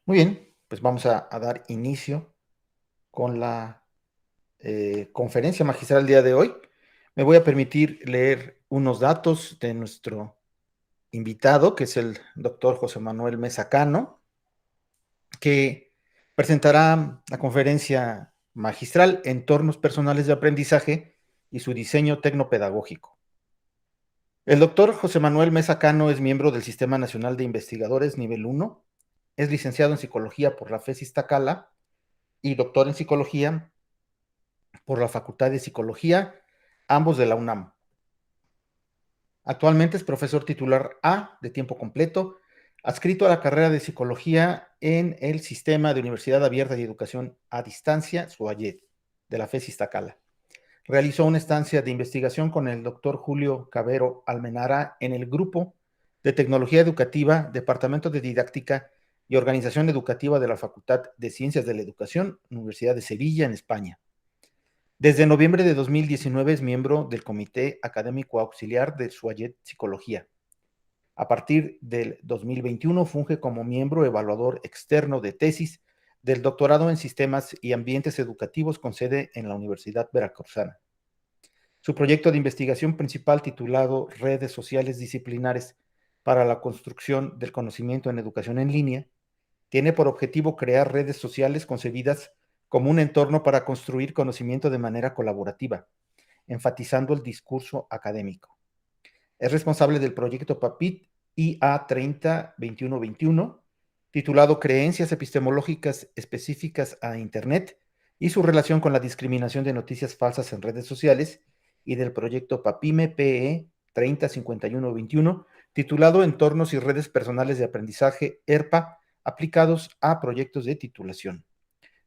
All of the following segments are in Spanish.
Muy bien, pues vamos a dar inicio con la conferencia magistral del día de hoy. Me voy a permitir leer unos datos de nuestro invitado, que es el doctor José Manuel Mesa Cano, que presentará la conferencia magistral Entornos personales de aprendizaje y su diseño tecnopedagógico. El doctor José Manuel Mesa Cano es miembro del Sistema Nacional de Investigadores Nivel 1, es licenciado en Psicología por la FES Iztacala y doctor en Psicología por la Facultad de Psicología, ambos de la UNAM. Actualmente es profesor titular A de tiempo completo, adscrito a la carrera de Psicología en el Sistema de Universidad Abierta y Educación a Distancia, SUAYED, de la FES Iztacala. Realizó una estancia de investigación con el doctor Julio Cabero Almenara en el Grupo de Tecnología Educativa, Departamento de Didáctica y Organización Educativa de la Facultad de Ciencias de la Educación, Universidad de Sevilla, en España. Desde noviembre de 2019 es miembro del Comité Académico Auxiliar de SUAYED Psicología. A partir del 2021 funge como miembro evaluador externo de tesis del doctorado en Sistemas y Ambientes Educativos con sede en la Universidad Veracruzana. Su proyecto de investigación principal, titulado Redes Sociales Disciplinares para la Construcción del Conocimiento en Educación en Línea, tiene por objetivo crear redes sociales concebidas como un entorno para construir conocimiento de manera colaborativa, enfatizando el discurso académico. Es responsable del proyecto PAPIT IA 30-21-21, titulado Creencias epistemológicas específicas a Internet y su relación con la discriminación de noticias falsas en redes sociales, y del proyecto PAPIME PE 30-51-21, titulado Entornos y redes personales de aprendizaje ERPA aplicados a proyectos de titulación.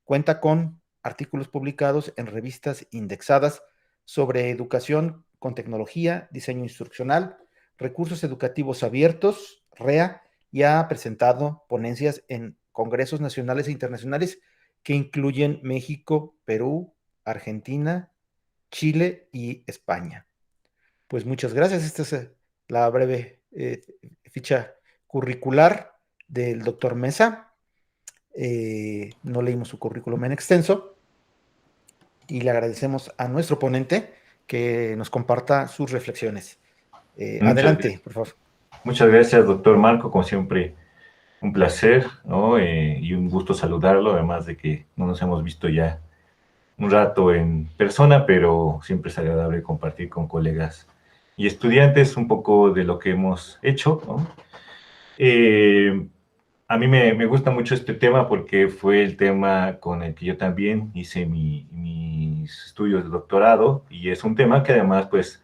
Cuenta con artículos publicados en revistas indexadas sobre educación con tecnología, diseño instruccional, recursos educativos abiertos, REA, y ha presentado ponencias en congresos nacionales e internacionales que incluyen México, Perú, Argentina, Chile y España. Pues muchas gracias. Esta es la breve ficha curricular del doctor Mesa. No leímos su currículum en extenso y le agradecemos a nuestro ponente que nos comparta sus reflexiones. Muchas, Adelante, por favor. muchas gracias, doctor Marco, como siempre, un placer, ¿no? Y un gusto saludarlo, además de que no nos hemos visto ya un rato en persona, pero siempre es agradable compartir con colegas y estudiantes un poco de lo que hemos hecho, ¿no? Eh, a mí me gusta mucho este tema porque fue el tema con el que yo también hice mis estudios de doctorado, y es un tema que además pues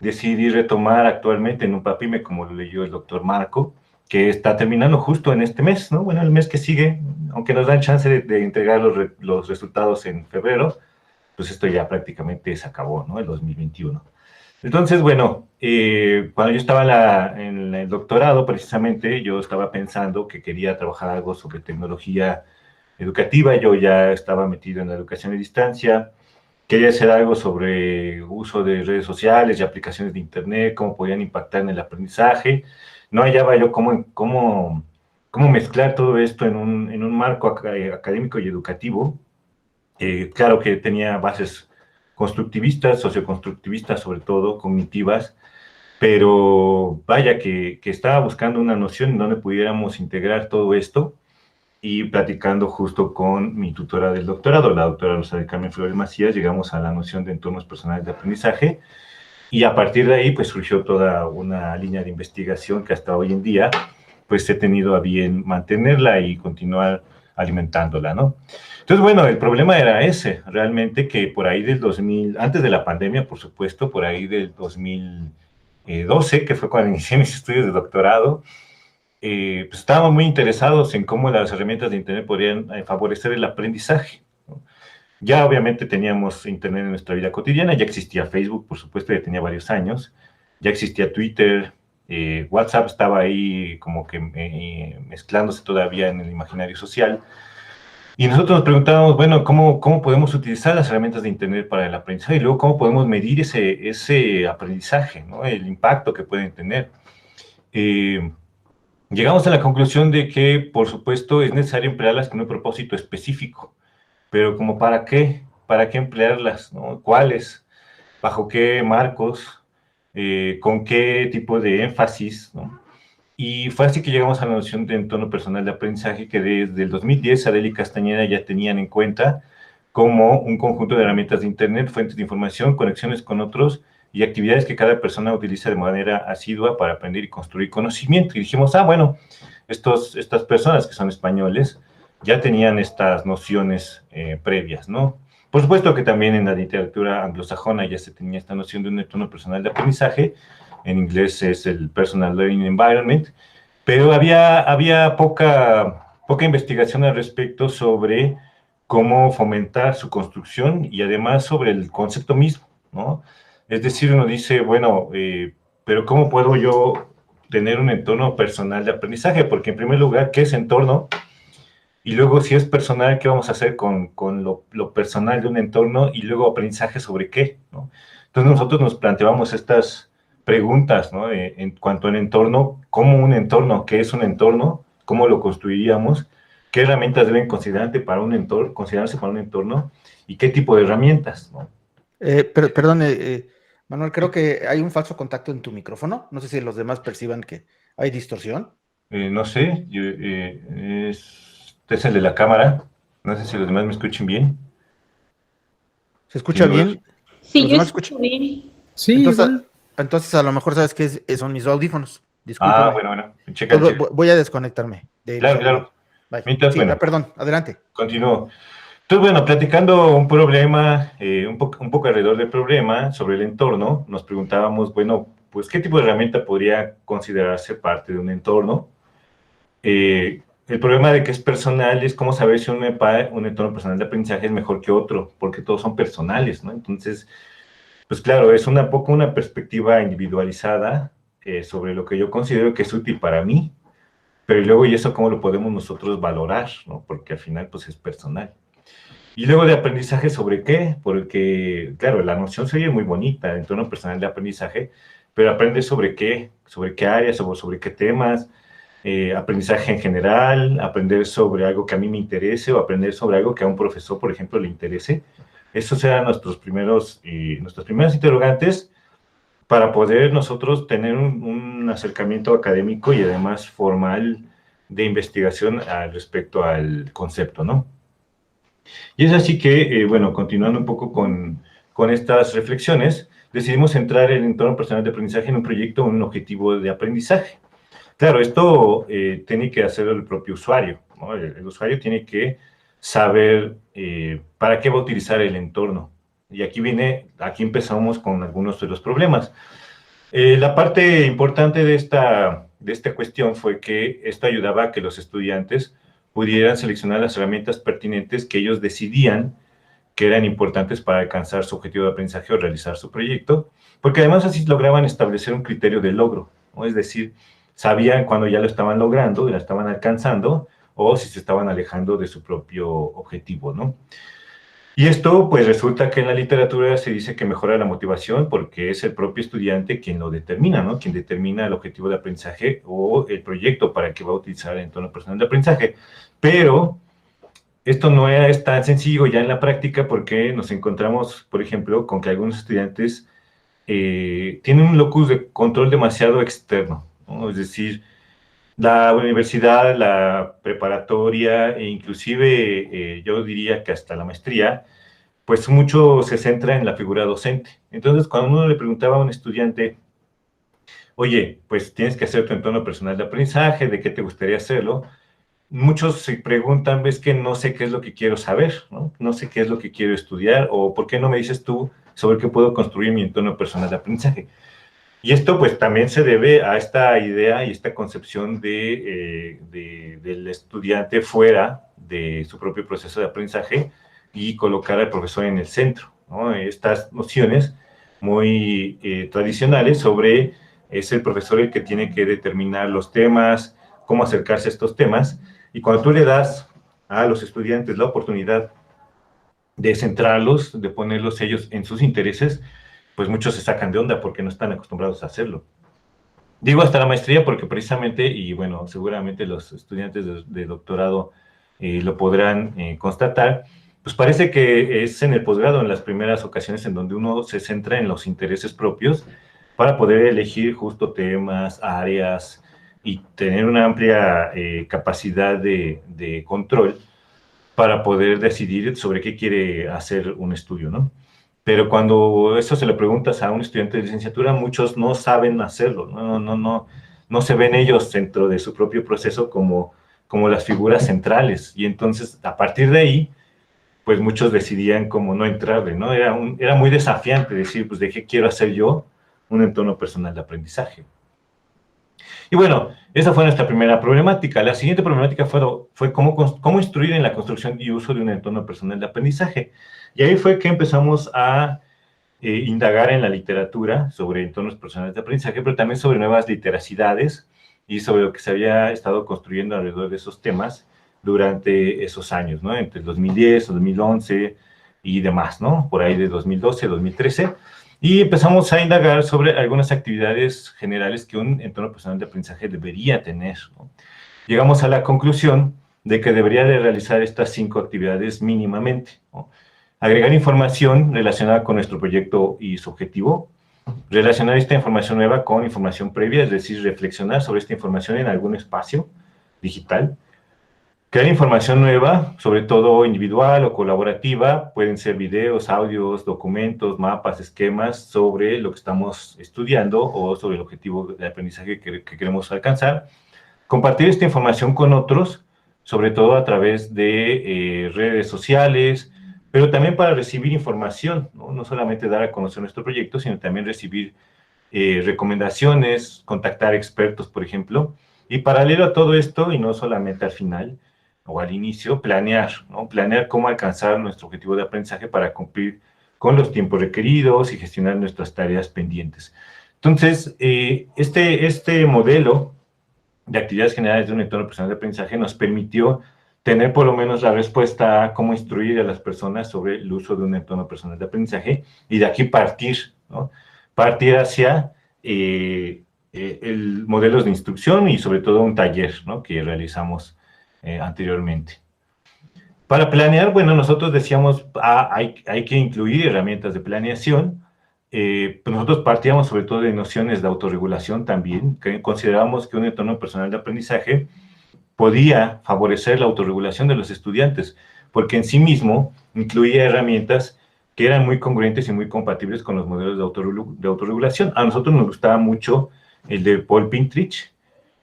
decidí retomar actualmente en un papime, como lo leyó el doctor Marco, que está terminando justo en este mes, ¿no? Bueno, el mes que sigue, aunque nos dan chance de entregar los resultados en febrero, pues esto ya prácticamente se acabó, ¿no? El 2021. Entonces, bueno, cuando yo estaba en el doctorado, precisamente, yo estaba pensando que quería trabajar algo sobre tecnología educativa. Yo ya estaba metido en la educación a distancia, quería hacer algo sobre uso de redes sociales y aplicaciones de Internet, cómo podían impactar en el aprendizaje. No hallaba yo cómo mezclar todo esto en un marco académico y educativo. Claro que tenía bases constructivistas, socioconstructivistas, sobre todo cognitivas, pero vaya que estaba buscando una noción en donde pudiéramos integrar todo esto, y platicando justo con mi tutora del doctorado, la doctora Rosa del Carmen Flores Macías, llegamos a la noción de entornos personales de aprendizaje, y a partir de ahí pues surgió toda una línea de investigación que hasta hoy en día pues he tenido a bien mantenerla y continuar alimentándola, ¿no? Entonces, bueno, el problema era ese, realmente, que por ahí del 2000, antes de la pandemia, por supuesto, por ahí del 2012, que fue cuando inicié mis estudios de doctorado, pues estábamos muy interesados en cómo las herramientas de Internet podrían favorecer el aprendizaje, ¿no? Ya obviamente teníamos Internet en nuestra vida cotidiana, ya existía Facebook, por supuesto, ya tenía varios años, ya existía Twitter, WhatsApp estaba ahí como que mezclándose todavía en el imaginario social, y nosotros nos preguntábamos, bueno, ¿cómo podemos utilizar las herramientas de Internet para el aprendizaje? Y luego, ¿cómo podemos medir ese aprendizaje, ¿no? El impacto que pueden tener. llegamos a la conclusión de que, por supuesto, es necesario emplearlas con un propósito específico, pero como para qué emplearlas, ¿no? ¿Cuáles? ¿Bajo qué marcos? ¿Con qué tipo de énfasis? ¿No? Y fue así que llegamos a la noción de entorno personal de aprendizaje que desde el 2010 Adel y Castañeda ya tenían en cuenta como un conjunto de herramientas de Internet, fuentes de información, conexiones con otros y actividades que cada persona utiliza de manera asidua para aprender y construir conocimiento. Y dijimos, bueno, estas personas que son españoles ya tenían estas nociones previas, ¿no? Por supuesto que también en la literatura anglosajona ya se tenía esta noción de un entorno personal de aprendizaje, en inglés es el Personal Learning Environment, pero había poca investigación al respecto sobre cómo fomentar su construcción y además sobre el concepto mismo, ¿no? Es decir, uno dice, bueno, pero ¿cómo puedo yo tener un entorno personal de aprendizaje? Porque en primer lugar, ¿qué es entorno? Y luego, si es personal, ¿qué vamos a hacer con lo personal de un entorno? Y luego, aprendizaje sobre qué, ¿no? Entonces, nosotros nos planteamos estas preguntas, ¿no? En cuanto al entorno, ¿cómo un entorno? ¿Qué es un entorno? ¿Cómo lo construiríamos? ¿Qué herramientas deben considerarse para un entorno? ¿Y qué tipo de herramientas, ¿no? Perdón, Manuel, creo que hay un falso contacto en tu micrófono. No sé si los demás perciban que hay distorsión. No sé, este es el de la cámara. No sé si los demás me escuchen bien. ¿Se Si escucha no, bien? Sí, ¿Los yo demás escuchan? escucho bien. Sí, Entonces, igual. entonces a lo mejor sabes que son mis audífonos. Discúlpame. bueno, checa, Entonces checa. voy a desconectarme de los Claro, audífonos. claro. Bye. Mientras, Sí, bueno, perdón, adelante. continúo. Entonces, bueno, platicando un problema, un poco alrededor del problema sobre el entorno, nos preguntábamos, bueno, pues, ¿qué tipo de herramienta podría considerarse parte de un entorno? El problema de que es personal es cómo saber si un entorno personal de aprendizaje es mejor que otro, porque todos son personales, ¿no? Entonces, pues claro, es un poco una perspectiva individualizada sobre lo que yo considero que es útil para mí, pero luego, ¿y eso cómo lo podemos nosotros valorar, ¿no? Porque al final, pues es personal. Y luego de aprendizaje, ¿sobre qué? Porque, claro, la noción se oye muy bonita, entorno personal de aprendizaje, pero aprende sobre qué áreas, sobre qué temas, aprendizaje en general, aprender sobre algo que a mí me interese o aprender sobre algo que a un profesor, por ejemplo, le interese. Esos eran nuestras primeras interrogantes para poder nosotros tener un acercamiento académico y además formal de investigación al respecto al concepto, ¿no? Y es así que, bueno, continuando un poco con estas reflexiones, decidimos centrar el entorno personal de aprendizaje en un proyecto, un objetivo de aprendizaje. Claro, esto tiene que hacerlo el propio usuario, ¿no? El usuario tiene que saber para qué va a utilizar el entorno. Y aquí empezamos con algunos de los problemas. La parte importante de esta cuestión fue que esto ayudaba a que los estudiantes pudieran seleccionar las herramientas pertinentes que ellos decidían que eran importantes para alcanzar su objetivo de aprendizaje o realizar su proyecto, porque además así lograban establecer un criterio de logro, ¿no? Es decir, sabían cuando ya lo estaban logrando y la estaban alcanzando o si se estaban alejando de su propio objetivo, ¿no? Y esto, pues resulta que en la literatura se dice que mejora la motivación porque es el propio estudiante quien lo determina, ¿no? Quien determina el objetivo de aprendizaje o el proyecto para el que va a utilizar el entorno personal de aprendizaje. Pero esto no es tan sencillo ya en la práctica porque nos encontramos, por ejemplo, con que algunos estudiantes tienen un locus de control demasiado externo, ¿no? Es decir, la universidad, la preparatoria e inclusive yo diría que hasta la maestría, pues mucho se centra en la figura docente. Entonces, cuando uno le preguntaba a un estudiante, oye, pues tienes que hacer tu entorno personal de aprendizaje, ¿de qué te gustaría hacerlo? Muchos se preguntan, ves que no sé qué es lo que quiero saber, ¿no? No sé qué es lo que quiero estudiar, o ¿por qué no me dices tú sobre qué puedo construir mi entorno personal de aprendizaje? Y esto pues también se debe a esta idea y esta concepción del estudiante fuera de su propio proceso de aprendizaje y colocar al profesor en el centro, ¿no? Estas nociones muy tradicionales sobre es el profesor el que tiene que determinar los temas, cómo acercarse a estos temas, y cuando tú le das a los estudiantes la oportunidad de centrarlos, de ponerlos ellos en sus intereses, pues muchos se sacan de onda porque no están acostumbrados a hacerlo. Digo hasta la maestría porque precisamente, y bueno, seguramente los estudiantes de doctorado lo podrán constatar, pues parece que es en el posgrado, en las primeras ocasiones en donde uno se centra en los intereses propios para poder elegir justo temas, áreas y tener una amplia capacidad de control para poder decidir sobre qué quiere hacer un estudio, ¿no? Pero cuando eso se le preguntas a un estudiante de licenciatura, muchos no saben hacerlo, no se ven ellos dentro de su propio proceso como las figuras centrales. Y entonces, a partir de ahí, pues muchos decidían como no entrarle, ¿no? Era muy desafiante decir, pues, ¿de qué quiero hacer yo un entorno personal de aprendizaje? Y bueno, esa fue nuestra primera problemática. La siguiente problemática fue cómo instruir en la construcción y uso de un entorno personal de aprendizaje. Y ahí fue que empezamos a indagar en la literatura sobre entornos personales de aprendizaje, pero también sobre nuevas literacidades y sobre lo que se había estado construyendo alrededor de esos temas durante esos años, ¿no? Entre el 2010, 2011 y demás, ¿no? Por ahí de 2012, 2013. Y empezamos a indagar sobre algunas actividades generales que un entorno personal de aprendizaje debería tener, ¿no? Llegamos a la conclusión de que debería de realizar estas 5 actividades mínimamente, ¿no? Agregar información relacionada con nuestro proyecto y su objetivo, relacionar esta información nueva con información previa, es decir, reflexionar sobre esta información en algún espacio digital, crear información nueva, sobre todo individual o colaborativa, pueden ser videos, audios, documentos, mapas, esquemas sobre lo que estamos estudiando o sobre el objetivo de aprendizaje que queremos alcanzar. Compartir esta información con otros, sobre todo a través de redes sociales, pero también para recibir información, ¿no? No solamente dar a conocer nuestro proyecto, sino también recibir recomendaciones, contactar expertos, por ejemplo, y paralelo a todo esto, y no solamente al final o al inicio, planear, ¿no? Planear cómo alcanzar nuestro objetivo de aprendizaje para cumplir con los tiempos requeridos y gestionar nuestras tareas pendientes. Entonces, este modelo de actividades generales de un entorno personal de aprendizaje nos permitió tener por lo menos la respuesta a cómo instruir a las personas sobre el uso de un entorno personal de aprendizaje y de aquí partir, ¿no? Partir hacia el modelos de instrucción y sobre todo un taller, ¿no? Que realizamos anteriormente. Para planear, bueno, nosotros decíamos, hay que incluir herramientas de planeación. Pues nosotros partíamos sobre todo de nociones de autorregulación también, que considerábamos que un entorno personal de aprendizaje podía favorecer la autorregulación de los estudiantes, porque en sí mismo incluía herramientas que eran muy congruentes y muy compatibles con los modelos de autorregulación. A nosotros nos gustaba mucho el de Paul Pintrich,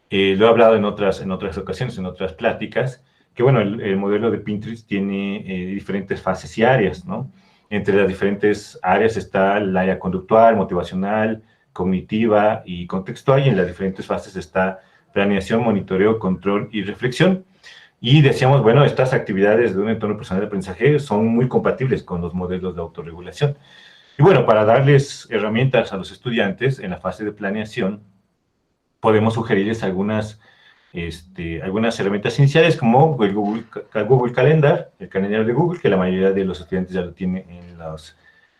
lo he hablado en otras ocasiones, en otras pláticas, que bueno, el modelo de Pinterest tiene diferentes fases y áreas, ¿no? Entre las diferentes áreas está el área conductual, motivacional, cognitiva y contextual, y en las diferentes fases está planeación, monitoreo, control y reflexión. Y decíamos, bueno, estas actividades de un entorno personal de aprendizaje son muy compatibles con los modelos de autorregulación. Y bueno, para darles herramientas a los estudiantes en la fase de planeación, podemos sugerirles algunas herramientas iniciales como el Google Calendar, el calendario de Google, que la mayoría de los estudiantes ya lo tienen en los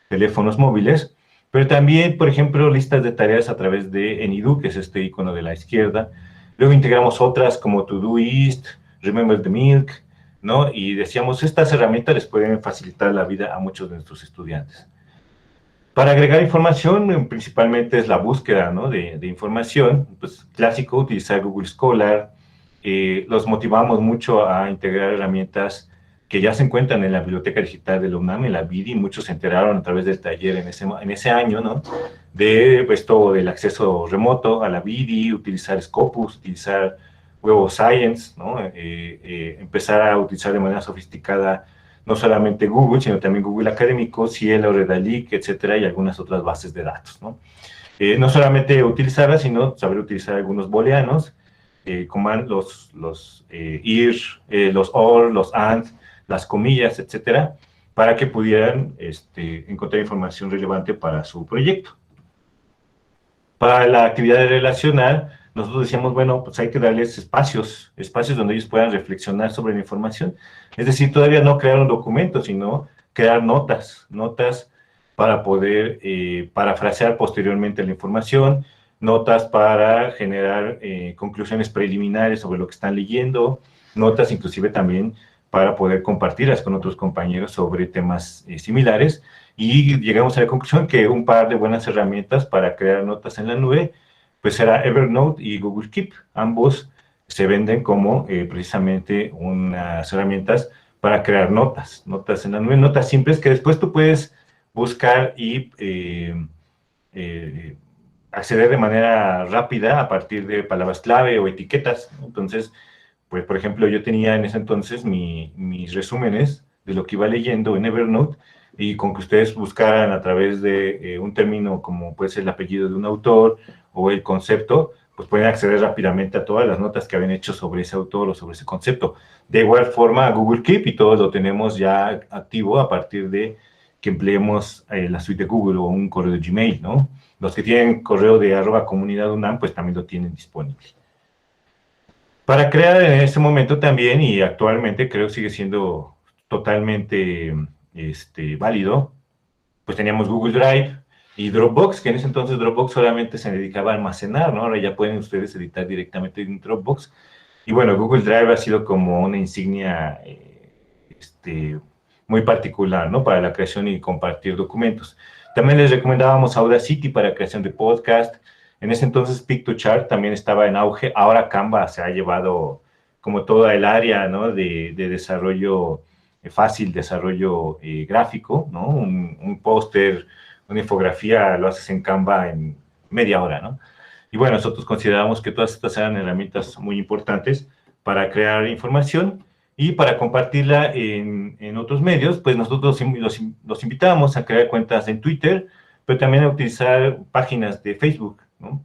teléfonos móviles, pero también, por ejemplo, listas de tareas a través de Anydo, que es este icono de la izquierda. Luego integramos otras como Todoist, Remember the Milk, ¿no? Y decíamos, estas herramientas les pueden facilitar la vida a muchos de nuestros estudiantes. Para agregar información, principalmente es la búsqueda, ¿no? de información, pues clásico, utilizar Google Scholar. Los motivamos mucho a integrar herramientas que ya se encuentran en la biblioteca digital de la UNAM, en la BIDI, muchos se enteraron a través del taller en ese año, ¿no? De esto del acceso remoto a la BIDI, utilizar Scopus, utilizar Web of Science, ¿no? Empezar a utilizar de manera sofisticada no solamente Google, sino también Google Académico, Cielo, Redalic, etcétera, y algunas otras bases de datos, ¿no? No solamente utilizarlas, sino saber utilizar algunos booleanos, como los IR, los OR, los AND, las comillas, etcétera, para que pudieran encontrar información relevante para su proyecto. Para la actividad relacional, nosotros decíamos, bueno, pues hay que darles espacios donde ellos puedan reflexionar sobre la información. Es decir, todavía no crear un documento, sino crear notas para poder parafrasear posteriormente la información, notas para generar conclusiones preliminares sobre lo que están leyendo, notas inclusive también para poder compartirlas con otros compañeros sobre temas similares, y llegamos a la conclusión que un par de buenas herramientas para crear notas en la nube, pues era Evernote y Google Keep. Ambos se venden como precisamente unas herramientas para crear notas en la nube, notas simples que después tú puedes buscar y acceder de manera rápida a partir de palabras clave o etiquetas. Entonces, pues, por ejemplo, yo tenía en ese entonces mis resúmenes de lo que iba leyendo en Evernote, y con que ustedes buscaran a través de un término como puede ser el apellido de un autor o el concepto, pues pueden acceder rápidamente a todas las notas que habían hecho sobre ese autor o sobre ese concepto. De igual forma, Google Keep, y todos lo tenemos ya activo a partir de que empleemos la suite de Google o un correo de Gmail, ¿no? Los que tienen correo de @comunidadunam, pues también lo tienen disponible. Para crear en ese momento también, y actualmente creo sigue siendo totalmente válido, pues teníamos Google Drive y Dropbox, que en ese entonces Dropbox solamente se dedicaba a almacenar, ¿no? Ahora ya pueden ustedes editar directamente en Dropbox. Y bueno, Google Drive ha sido como una insignia muy particular, ¿no? Para la creación y compartir documentos. También les recomendábamos Audacity para creación de podcast. En ese entonces Pictochart también estaba en auge. Ahora Canva se ha llevado como toda el área, ¿no? de desarrollo fácil, desarrollo gráfico, ¿no? Un póster, una infografía, lo haces en Canva en media hora, ¿no? Y bueno, nosotros consideramos que todas estas eran herramientas muy importantes para crear información y para compartirla en otros medios. Pues nosotros los invitamos a crear cuentas en Twitter, pero también a utilizar páginas de Facebook, ¿no?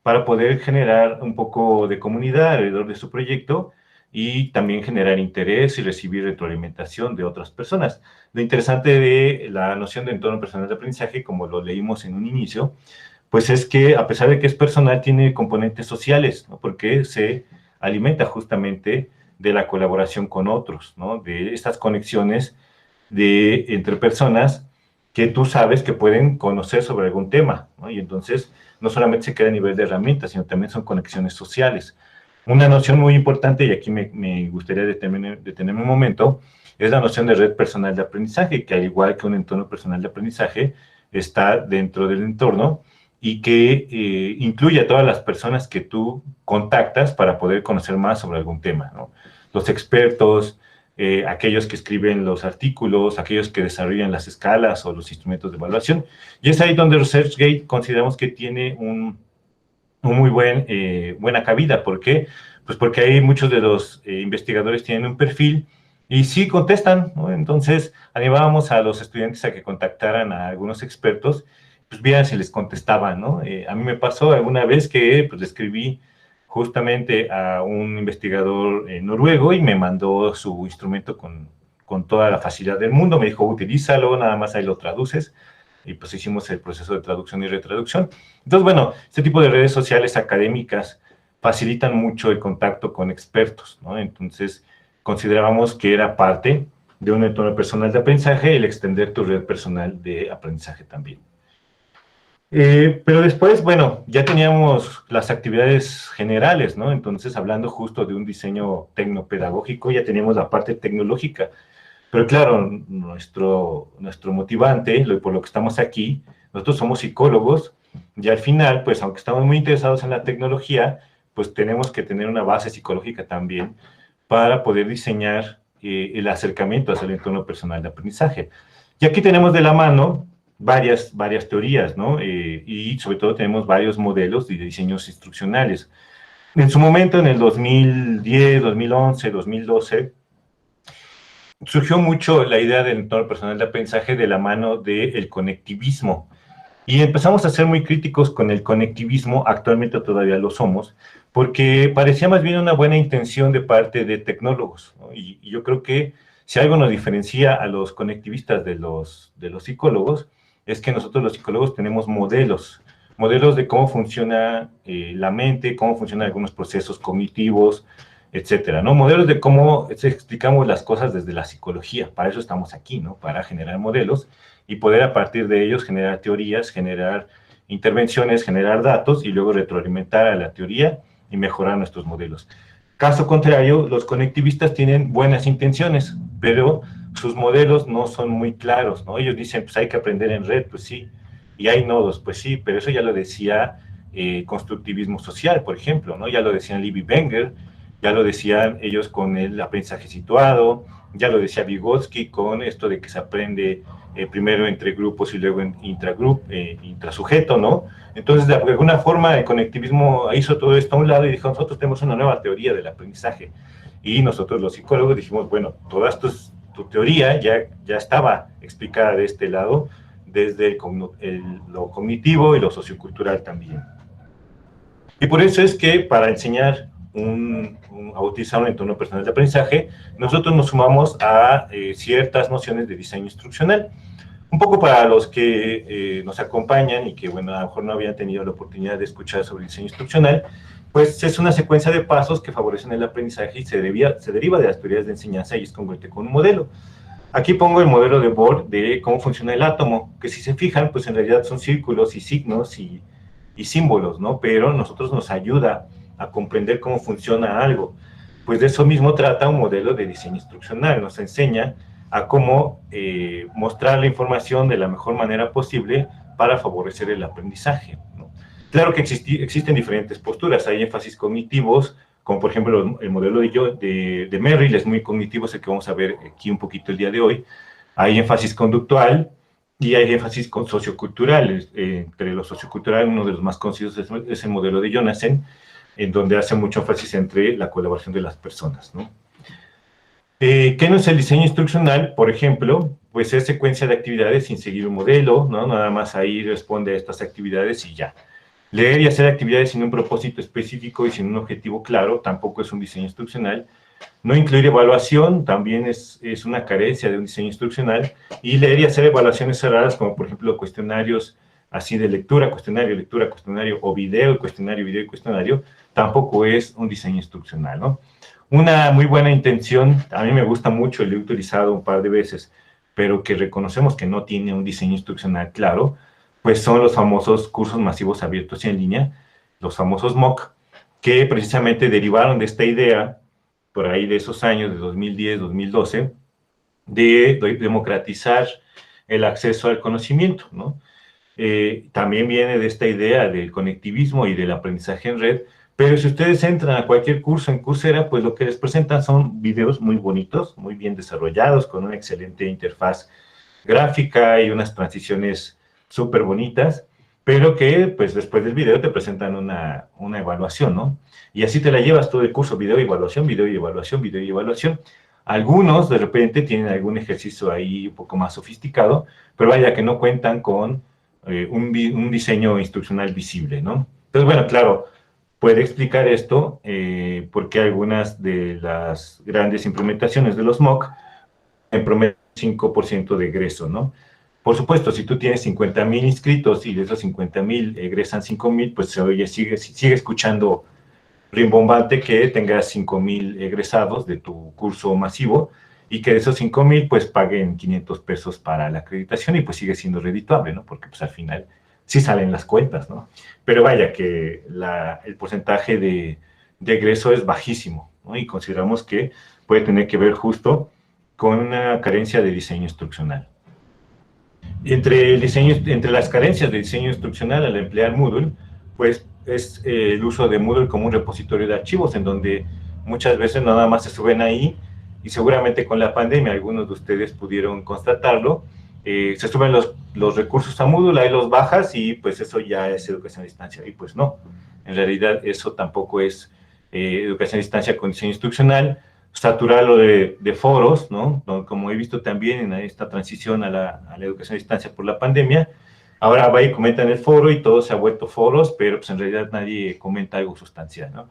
Para poder generar un poco de comunidad alrededor de su proyecto y también generar interés y recibir retroalimentación de otras personas. Lo interesante de la noción de entorno personal de aprendizaje, como lo leímos en un inicio, pues es que a pesar de que es personal, tiene componentes sociales, ¿no? Porque se alimenta justamente de la colaboración con otros, ¿no? De estas conexiones entre personas que tú sabes que pueden conocer sobre algún tema, ¿no? Y entonces no solamente se queda a nivel de herramientas, sino también son conexiones sociales. Una noción muy importante, y aquí me gustaría detenerme un momento, es la noción de red personal de aprendizaje, que al igual que un entorno personal de aprendizaje, está dentro del entorno y que incluye a todas las personas que tú contactas para poder conocer más sobre algún tema, ¿no? Los expertos, aquellos que escriben los artículos, aquellos que desarrollan las escalas o los instrumentos de evaluación. Y es ahí donde ResearchGate consideramos que tiene un muy buena cabida. ¿Por qué? Pues porque ahí muchos de los investigadores tienen un perfil y sí contestan, ¿no? Entonces animábamos a los estudiantes a que contactaran a algunos expertos, pues vieran si les contestaban, ¿no? A mí me pasó alguna vez que pues le escribí justamente a un investigador noruego y me mandó su instrumento con toda la facilidad del mundo. Me dijo, utilízalo, nada más ahí lo traduces. Y pues hicimos el proceso de traducción y retraducción. Entonces, bueno, este tipo de redes sociales académicas facilitan mucho el contacto con expertos, ¿no? Entonces, considerábamos que era parte de un entorno personal de aprendizaje el extender tu red personal de aprendizaje también. Pero después, bueno, ya teníamos las actividades generales, ¿no? Entonces, hablando justo de un diseño tecnopedagógico, ya teníamos la parte tecnológica. Pero claro, nuestro motivante, por lo que estamos aquí, nosotros somos psicólogos, y al final, pues aunque estamos muy interesados en la tecnología, pues tenemos que tener una base psicológica también para poder diseñar el acercamiento hacia el entorno personal de aprendizaje. Y aquí tenemos de la mano varias teorías, ¿no? Y sobre todo tenemos varios modelos de diseños instruccionales. En su momento, en el 2010, 2011, 2012, surgió mucho la idea del entorno personal de aprendizaje de la mano del conectivismo. Y empezamos a ser muy críticos con el conectivismo, actualmente todavía lo somos, porque parecía más bien una buena intención de parte de tecnólogos, ¿no? Y yo creo que si algo nos diferencia a los conectivistas de los psicólogos, es que nosotros los psicólogos tenemos modelos de cómo funciona la mente, cómo funcionan algunos procesos cognitivos, etcétera, ¿no? Modelos de cómo explicamos las cosas desde la psicología. Para eso estamos aquí, ¿no? Para generar modelos y poder a partir de ellos generar teorías, generar intervenciones, generar datos y luego retroalimentar a la teoría y mejorar nuestros modelos. Caso contrario, los conectivistas tienen buenas intenciones, pero sus modelos no son muy claros, ¿no? Ellos dicen, pues hay que aprender en red, pues sí, y hay nodos, pues sí, pero eso ya lo decía constructivismo social, por ejemplo, ¿no? Ya lo decían Libby Wenger, ya lo decían ellos con el aprendizaje situado, ya lo decía Vygotsky con esto de que se aprende primero entre grupos y luego en intrasujeto, ¿no? Entonces, de alguna forma, el conectivismo hizo todo esto a un lado y dijo, nosotros tenemos una nueva teoría del aprendizaje. Y nosotros, los psicólogos, dijimos, bueno, toda tu teoría ya estaba explicada de este lado, desde lo cognitivo y lo sociocultural también. Y por eso es que para enseñar a utilizar un entorno personal de aprendizaje, nosotros nos sumamos a ciertas nociones de diseño instruccional. Un poco para los que nos acompañan y que, bueno, a lo mejor no habían tenido la oportunidad de escuchar sobre diseño instruccional, pues es una secuencia de pasos que favorecen el aprendizaje y se deriva de las teorías de enseñanza y es congruente con un modelo. Aquí pongo el modelo de Bohr de cómo funciona el átomo, que si se fijan, pues en realidad son círculos y signos y símbolos, ¿no? Pero nosotros nos ayuda a comprender cómo funciona algo. Pues de eso mismo trata un modelo de diseño instruccional, nos enseña a cómo mostrar la información de la mejor manera posible para favorecer el aprendizaje, ¿no? Claro que existen diferentes posturas, hay énfasis cognitivos, como por ejemplo el modelo de Merrill es muy cognitivo, es el que vamos a ver aquí un poquito el día de hoy. Hay énfasis conductual y hay énfasis sociocultural. Entre los socioculturales, uno de los más conocidos es el modelo de Jonassen, en donde hace mucho énfasis entre la colaboración de las personas, ¿no? ¿Qué no es el diseño instruccional? Por ejemplo, pues es secuencia de actividades sin seguir un modelo, ¿no? Nada más ahí responde a estas actividades y ya. Leer y hacer actividades sin un propósito específico y sin un objetivo claro tampoco es un diseño instruccional. No incluir evaluación también es una carencia de un diseño instruccional. Y leer y hacer evaluaciones cerradas, como por ejemplo cuestionarios así de lectura, cuestionario, o video, y cuestionario, tampoco es un diseño instruccional, ¿no? Una muy buena intención, a mí me gusta mucho, lo he utilizado un par de veces, pero que reconocemos que no tiene un diseño instruccional claro, pues son los famosos cursos masivos abiertos y en línea, los famosos MOOC, que precisamente derivaron de esta idea, por ahí de esos años, de 2010, 2012, de democratizar el acceso al conocimiento, ¿no? También viene de esta idea del conectivismo y del aprendizaje en red, pero si ustedes entran a cualquier curso en Coursera, pues lo que les presentan son videos muy bonitos, muy bien desarrollados, con una excelente interfaz gráfica y unas transiciones súper bonitas, pero que pues después del video te presentan una evaluación, ¿no? Y así te la llevas todo el curso, video y evaluación, video y evaluación, video y evaluación. Algunos de repente tienen algún ejercicio ahí un poco más sofisticado, pero vaya que no cuentan con un diseño instruccional visible, ¿no? Entonces, bueno, claro, puede explicar esto porque algunas de las grandes implementaciones de los MOOC en promedio 5% de egreso, ¿no? Por supuesto, si tú tienes 50,000 inscritos y de esos 50,000 egresan 5,000, pues oye, sigue escuchando rimbombante que tengas 5,000 egresados de tu curso masivo y que de esos 5,000 pues paguen 500 pesos para la acreditación y pues sigue siendo redituable, ¿no? Porque pues al final sí salen las cuentas, ¿no? Pero vaya que el porcentaje de egreso es bajísimo, ¿no? Y consideramos que puede tener que ver justo con una carencia de diseño instruccional. Entre las carencias de diseño instruccional al emplear Moodle, pues es el uso de Moodle como un repositorio de archivos, en donde muchas veces nada más se suben ahí, y seguramente con la pandemia algunos de ustedes pudieron constatarlo, se suben los recursos a Moodle, ahí los bajas y pues eso ya es educación a distancia, y pues no, en realidad eso tampoco es educación a distancia con diseño instruccional. Saturarlo de foros, ¿no? Como he visto también en esta transición a la educación a distancia por la pandemia, ahora va y comenta en el foro y todo se ha vuelto foros, pero pues en realidad nadie comenta algo sustancial, ¿no?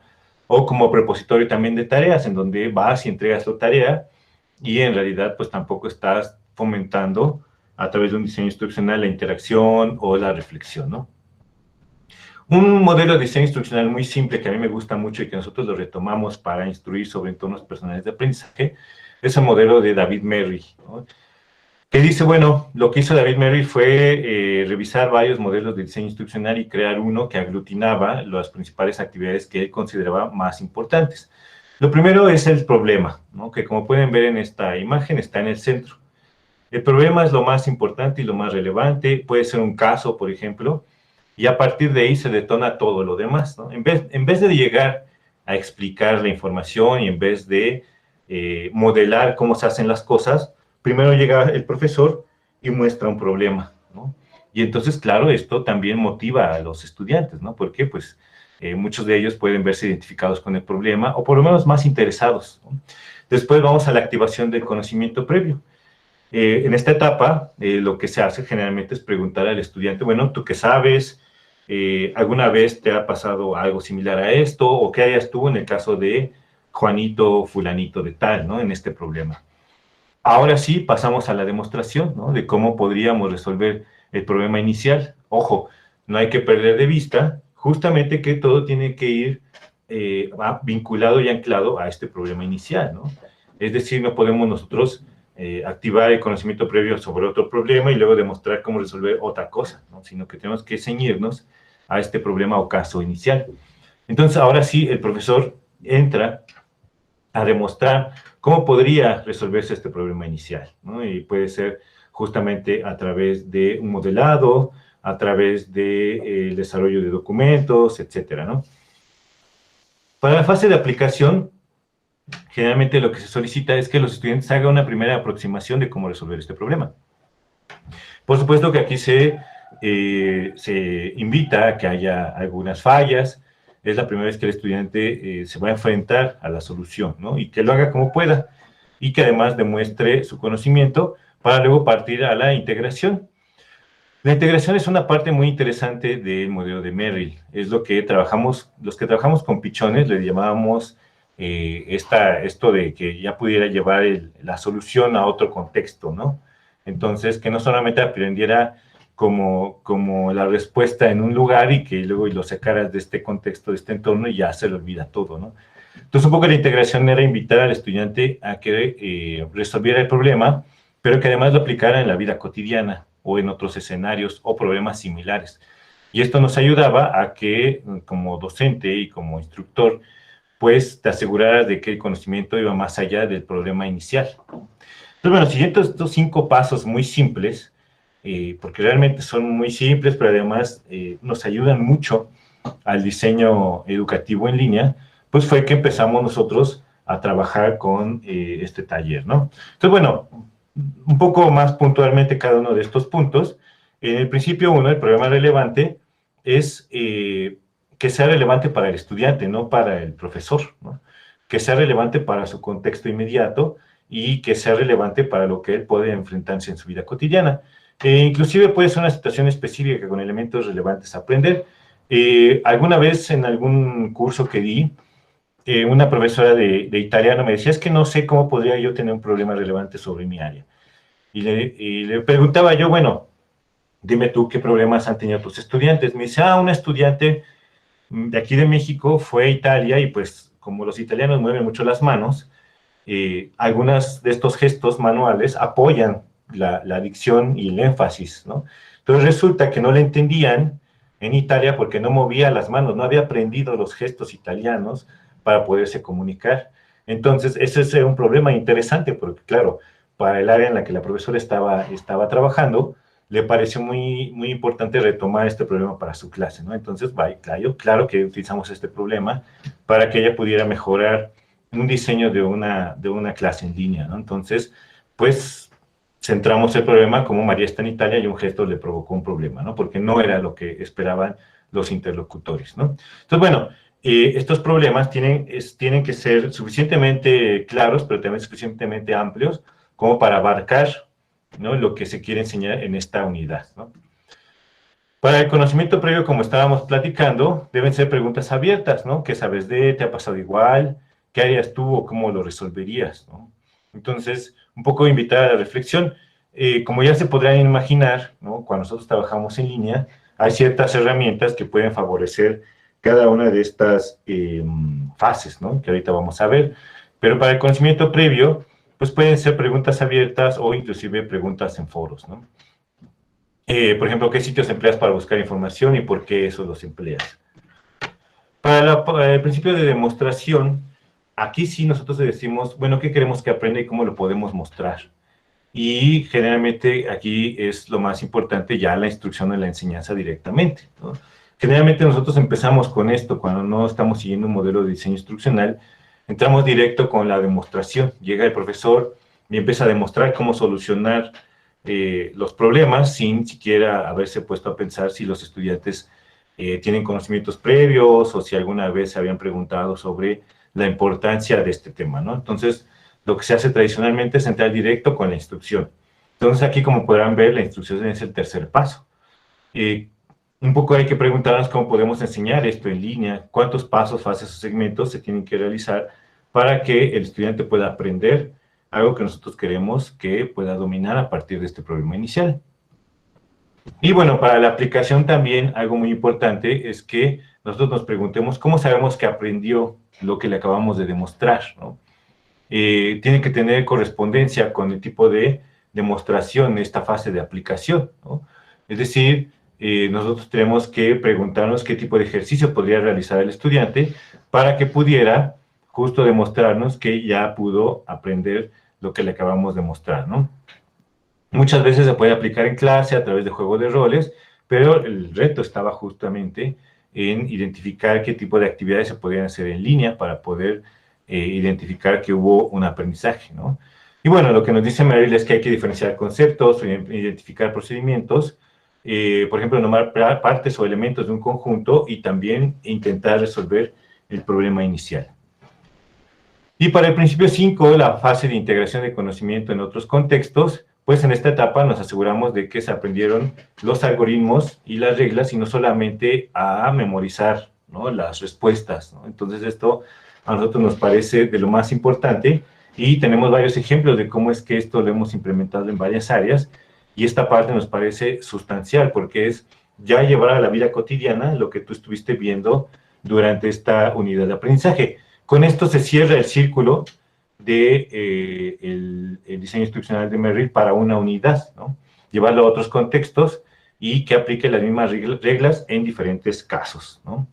O como prepositorio también de tareas, en donde vas y entregas tu tarea y en realidad pues tampoco estás fomentando a través de un diseño instruccional la interacción o la reflexión, ¿no? Un modelo de diseño instruccional muy simple que a mí me gusta mucho y que nosotros lo retomamos para instruir sobre entornos personales de aprendizaje es el modelo de David Merrill, ¿no? que dice, bueno, lo que hizo David Merrill fue revisar varios modelos de diseño instruccional y crear uno que aglutinaba las principales actividades que él consideraba más importantes. Lo primero es el problema, ¿no? Que como pueden ver en esta imagen está en el centro. El problema es lo más importante y lo más relevante, puede ser un caso, por ejemplo, y a partir de ahí se detona todo lo demás, ¿no? En vez de llegar a explicar la información y en vez de modelar cómo se hacen las cosas, primero llega el profesor y muestra un problema, ¿no? Y entonces, claro, esto también motiva a los estudiantes, ¿no? Porque, pues, muchos de ellos pueden verse identificados con el problema o por lo menos más interesados, ¿no? Después vamos a la activación del conocimiento previo. En esta etapa, lo que se hace generalmente es preguntar al estudiante, bueno, ¿tú qué sabes? ¿Alguna vez te ha pasado algo similar a esto? ¿O qué harías tú en el caso de Juanito, fulanito de tal, ¿no? En este problema. Ahora sí, pasamos a la demostración, ¿no? De cómo podríamos resolver el problema inicial. Ojo, no hay que perder de vista justamente que todo tiene que ir vinculado y anclado a este problema inicial, ¿no? Es decir, no podemos nosotros activar el conocimiento previo sobre otro problema y luego demostrar cómo resolver otra cosa, ¿no? Sino que tenemos que ceñirnos a este problema o caso inicial. Entonces, ahora sí, el profesor entra a demostrar cómo podría resolverse este problema inicial, ¿no? Y puede ser justamente a través de un modelado, a través de desarrollo de documentos, etcétera, ¿no? Para la fase de aplicación, generalmente lo que se solicita es que los estudiantes hagan una primera aproximación de cómo resolver este problema. Por supuesto que aquí se invita a que haya algunas fallas. Es la primera vez que el estudiante se va a enfrentar a la solución, ¿no? Y que lo haga como pueda. Y que además demuestre su conocimiento para luego partir a la integración. La integración es una parte muy interesante del modelo de Merrill. Es lo que trabajamos, los que trabajamos con pichones le llamábamos esto de que ya pudiera llevar la solución a otro contexto, ¿no? Entonces, que no solamente aprendiera como la respuesta en un lugar y que luego lo sacaras de este contexto, de este entorno y ya se le olvida todo, ¿no? Entonces, un poco la integración era invitar al estudiante a que resolviera el problema, pero que además lo aplicara en la vida cotidiana o en otros escenarios o problemas similares. Y esto nos ayudaba a que, como docente y como instructor, pues te aseguraras de que el conocimiento iba más allá del problema inicial. Entonces, bueno, siguiendo estos 5 pasos muy simples, porque realmente son muy simples, pero además nos ayudan mucho al diseño educativo en línea, pues fue que empezamos nosotros a trabajar con este taller, ¿no? Entonces, bueno, un poco más puntualmente cada uno de estos puntos. En el principio, uno, el problema relevante es que sea relevante para el estudiante, no para el profesor, ¿no? Que sea relevante para su contexto inmediato y que sea relevante para lo que él puede enfrentarse en su vida cotidiana. Inclusive puede ser una situación específica con elementos relevantes a aprender. Alguna vez en algún curso que di, una profesora de italiano me decía, es que no sé cómo podría yo tener un problema relevante sobre mi área. Y le preguntaba yo, bueno, dime tú qué problemas han tenido tus estudiantes. Me dice, un estudiante de aquí de México fue a Italia y pues como los italianos mueven mucho las manos, algunos de estos gestos manuales apoyan la dicción y el énfasis, ¿no? Entonces resulta que no le entendían en Italia porque no movía las manos, no había aprendido los gestos italianos para poderse comunicar. Entonces, ese es un problema interesante porque, claro, para el área en la que la profesora estaba trabajando, le pareció muy importante retomar este problema para su clase, ¿no? Entonces, claro que utilizamos este problema para que ella pudiera mejorar un diseño de una clase en línea, ¿no? Entonces, pues, centramos el problema como María está en Italia y un gesto le provocó un problema, ¿no? Porque no era lo que esperaban los interlocutores, ¿no? Entonces, bueno, estos problemas tienen que ser suficientemente claros, pero también suficientemente amplios como para abarcar, ¿no?, lo que se quiere enseñar en esta unidad, ¿no? Para el conocimiento previo, como estábamos platicando, deben ser preguntas abiertas, ¿no? ¿Qué sabes de? ¿Te ha pasado igual? ¿Qué harías tú o cómo lo resolverías, ¿no? Entonces, un poco invitar a la reflexión. Como ya se podrán imaginar, ¿no?, cuando nosotros trabajamos en línea, hay ciertas herramientas que pueden favorecer cada una de estas fases, ¿no?, que ahorita vamos a ver. Pero para el conocimiento previo, pues pueden ser preguntas abiertas o inclusive preguntas en foros, ¿no? Por ejemplo, ¿qué sitios empleas para buscar información y por qué esos los empleas? Para el principio de demostración, aquí sí nosotros le decimos, bueno, ¿qué queremos que aprenda y cómo lo podemos mostrar? Y generalmente aquí es lo más importante ya la instrucción de la enseñanza directamente, ¿no? Generalmente nosotros empezamos con esto, cuando no estamos siguiendo un modelo de diseño instruccional, entramos directo con la demostración. Llega el profesor y empieza a demostrar cómo solucionar los problemas sin siquiera haberse puesto a pensar si los estudiantes tienen conocimientos previos o si alguna vez se habían preguntado sobre la importancia de este tema, ¿no? Entonces, lo que se hace tradicionalmente es entrar directo con la instrucción. Entonces, aquí, como podrán ver, la instrucción es el tercer paso. Un poco hay que preguntarnos cómo podemos enseñar esto en línea, cuántos pasos, fases o segmentos se tienen que realizar para que el estudiante pueda aprender algo que nosotros queremos que pueda dominar a partir de este problema inicial. Y bueno, para la aplicación también algo muy importante es que nosotros nos preguntemos cómo sabemos que aprendió lo que le acabamos de demostrar, ¿no? Tiene que tener correspondencia con el tipo de demostración, esta fase de aplicación, ¿no? Es decir, nosotros tenemos que preguntarnos qué tipo de ejercicio podría realizar el estudiante para que pudiera justo demostrarnos que ya pudo aprender lo que le acabamos de mostrar, ¿no? Muchas veces se puede aplicar en clase a través de juego de roles, pero el reto estaba justamente en identificar qué tipo de actividades se podían hacer en línea para poder identificar que hubo un aprendizaje, ¿no? Y bueno, lo que nos dice Merrill es que hay que diferenciar conceptos, identificar procedimientos, por ejemplo, nombrar partes o elementos de un conjunto y también intentar resolver el problema inicial. Y para el principio 5, la fase de integración de conocimiento en otros contextos, pues en esta etapa nos aseguramos de que se aprendieron los algoritmos y las reglas y no solamente a memorizar, ¿no?, las respuestas, ¿no? Entonces esto a nosotros nos parece de lo más importante y tenemos varios ejemplos de cómo es que esto lo hemos implementado en varias áreas y esta parte nos parece sustancial porque es ya llevar a la vida cotidiana lo que tú estuviste viendo durante esta unidad de aprendizaje. Con esto se cierra el círculo de el diseño instruccional de Merrill para una unidad, ¿no? Llevarlo a otros contextos y que aplique las mismas reglas en diferentes casos, ¿no?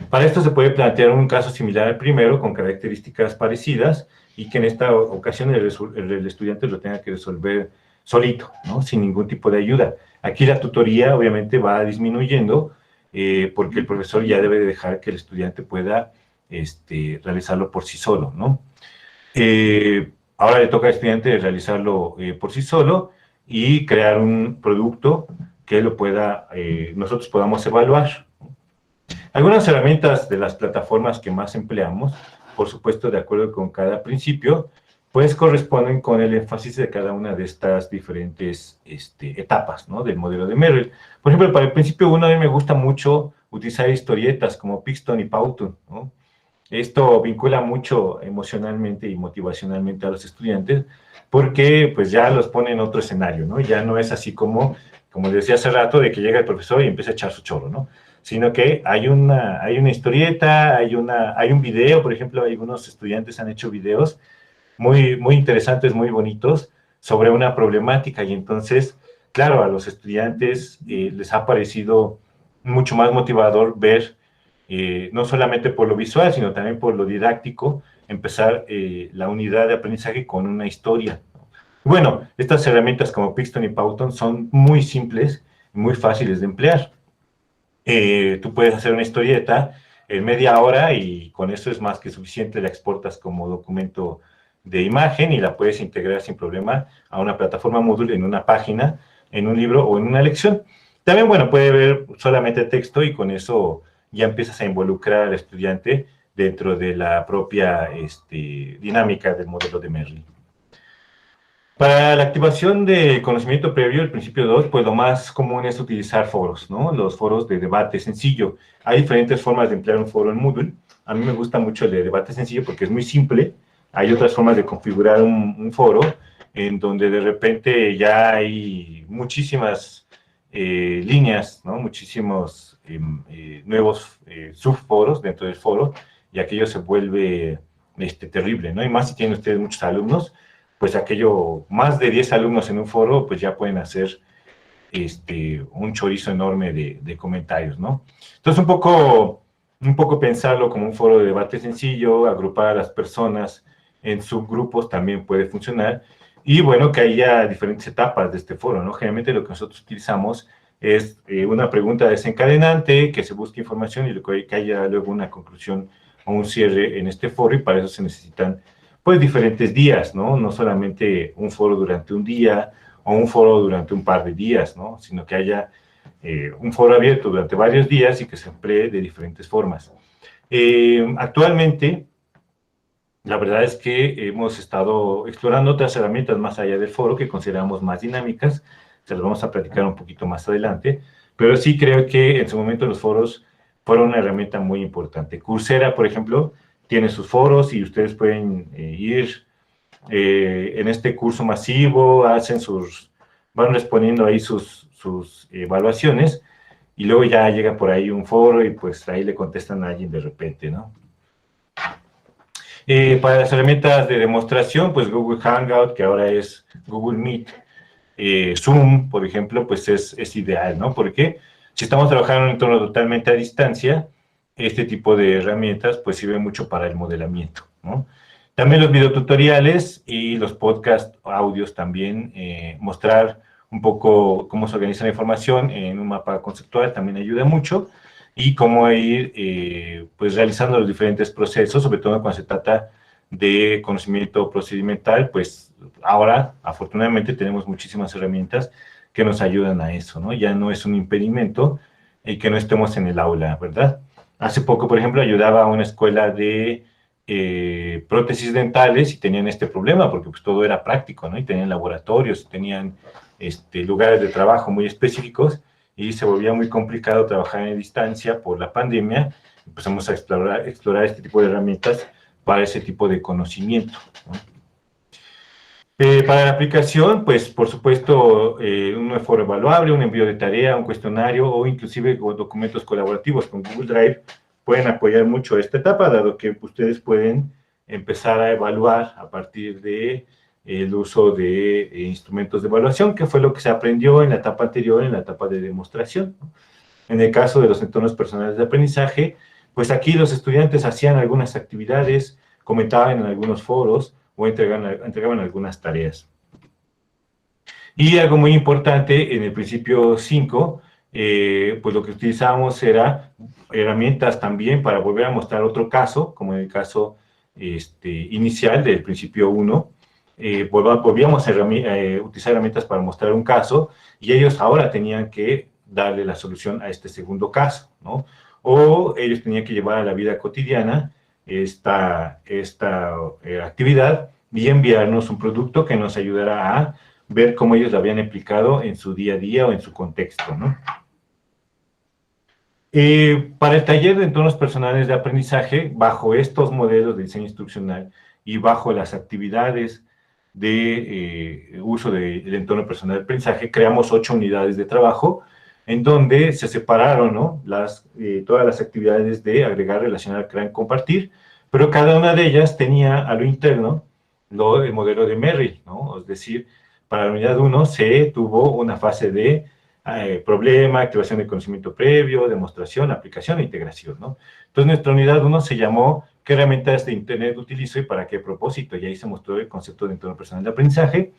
Para esto se puede plantear un caso similar al primero, con características parecidas, y que en esta ocasión el estudiante lo tenga que resolver solito, ¿no?, sin ningún tipo de ayuda. Aquí la tutoría obviamente va disminuyendo, porque el profesor ya debe dejar que el estudiante pueda realizarlo por sí solo, ¿no? Ahora le toca al estudiante realizarlo por sí solo y crear un producto que lo pueda, nosotros podamos evaluar. Algunas herramientas de las plataformas que más empleamos, por supuesto de acuerdo con cada principio, pues corresponden con el énfasis de cada una de estas diferentes etapas, ¿no?, del modelo de Merrill. Por ejemplo, para el principio 1 a mí me gusta mucho utilizar historietas como Pixton y Powtoon, ¿no? Esto vincula mucho emocionalmente y motivacionalmente a los estudiantes porque pues ya los pone en otro escenario, ¿no? Ya no es así como decía hace rato, de que llega el profesor y empieza a echar su chorro, ¿no? Sino que hay una historieta, hay un video, por ejemplo, algunos estudiantes han hecho videos muy, muy interesantes, muy bonitos, sobre una problemática, y entonces, claro, a los estudiantes les ha parecido mucho más motivador ver, no solamente por lo visual, sino también por lo didáctico, empezar la unidad de aprendizaje con una historia. Bueno, estas herramientas como Pixton y Powtoon son muy simples, muy fáciles de emplear. Tú puedes hacer una historieta en media hora y con eso es más que suficiente, la exportas como documento de imagen y la puedes integrar sin problema a una plataforma Moodle, en una página, en un libro o en una lección. También, bueno, puede ver solamente texto y con eso ya empiezas a involucrar al estudiante dentro de la propia dinámica del modelo de Merrill. Para la activación del conocimiento previo, el principio 2, pues lo más común es utilizar foros, ¿no? Los foros de debate sencillo. Hay diferentes formas de emplear un foro en Moodle. A mí me gusta mucho el de debate sencillo porque es muy simple. Hay otras formas de configurar un foro en donde de repente ya hay muchísimas líneas, ¿no? Muchísimos nuevos subforos dentro del foro, y aquello se vuelve terrible, ¿no? Y más si tienen ustedes muchos alumnos, pues aquello, más de 10 alumnos en un foro, pues ya pueden hacer un chorizo enorme de comentarios, ¿no? Entonces, un poco pensarlo como un foro de debate sencillo, agrupar a las personas en subgrupos también puede funcionar, y bueno, que haya diferentes etapas de este foro, ¿no? Generalmente lo que nosotros utilizamos es una pregunta desencadenante, que se busque información y que haya luego una conclusión o un cierre en este foro, y para eso se necesitan, pues, diferentes días, ¿no? No solamente un foro durante un día, o un foro durante un par de días, ¿no? Sino que haya un foro abierto durante varios días y que se emplee de diferentes formas. Actualmente, la verdad es que hemos estado explorando otras herramientas más allá del foro que consideramos más dinámicas, se las vamos a platicar un poquito más adelante, pero sí creo que en su momento los foros fueron una herramienta muy importante. Coursera, por ejemplo, tiene sus foros y ustedes pueden ir en este curso masivo, van respondiendo ahí sus evaluaciones, y luego ya llega por ahí un foro y pues ahí le contestan a alguien de repente, ¿no? Para las herramientas de demostración, pues Google Hangout, que ahora es Google Meet, Zoom, por ejemplo, pues es ideal, ¿no? Porque si estamos trabajando en un entorno totalmente a distancia, este tipo de herramientas pues sirve mucho para el modelamiento, ¿no? También los videotutoriales y los podcast audios también, mostrar un poco cómo se organiza la información en un mapa conceptual también ayuda mucho, y cómo ir pues realizando los diferentes procesos, sobre todo cuando se trata de conocimiento procedimental, pues ahora afortunadamente tenemos muchísimas herramientas que nos ayudan a eso, ¿no? Ya no es un impedimento que no estemos en el aula, ¿verdad? Hace poco, por ejemplo, ayudaba a una escuela de prótesis dentales y tenían este problema porque pues todo era práctico, ¿no? Y tenían laboratorios, tenían lugares de trabajo muy específicos, y se volvía muy complicado trabajar en distancia por la pandemia. Empezamos a explorar este tipo de herramientas para ese tipo de conocimiento, ¿no? Para la aplicación, pues por supuesto, un foro evaluable, un envío de tarea, un cuestionario o inclusive documentos colaborativos con Google Drive pueden apoyar mucho esta etapa, dado que ustedes pueden empezar a evaluar a partir de el uso de instrumentos de evaluación, que fue lo que se aprendió en la etapa anterior, en la etapa de demostración. En el caso de los entornos personales de aprendizaje, pues aquí los estudiantes hacían algunas actividades, comentaban en algunos foros o entregaban algunas tareas. Y algo muy importante, en el principio 5, pues lo que utilizábamos era herramientas también para volver a mostrar otro caso, como en el caso inicial del principio 1. Volvíamos a utilizar herramientas para mostrar un caso, y ellos ahora tenían que darle la solución a este segundo caso, ¿no? O ellos tenían que llevar a la vida cotidiana esta actividad y enviarnos un producto que nos ayudara a ver cómo ellos lo habían aplicado en su día a día o en su contexto, ¿no? Para el taller de entornos personales de aprendizaje, bajo estos modelos de diseño instruccional y bajo las actividades de uso del entorno personal de aprendizaje, creamos 8 unidades de trabajo en donde se separaron, ¿no? Todas las actividades de agregar, relacionar, crear, compartir, pero cada una de ellas tenía a lo interno el modelo de Merrill, ¿no? Es decir, para la unidad 1 se tuvo una fase de problema, activación de conocimiento previo, demostración, aplicación e integración, ¿no? Entonces, nuestra unidad 1 se llamó ¿qué herramientas de Internet utilizo y para qué propósito? Y ahí se mostró el concepto de entorno personal de aprendizaje.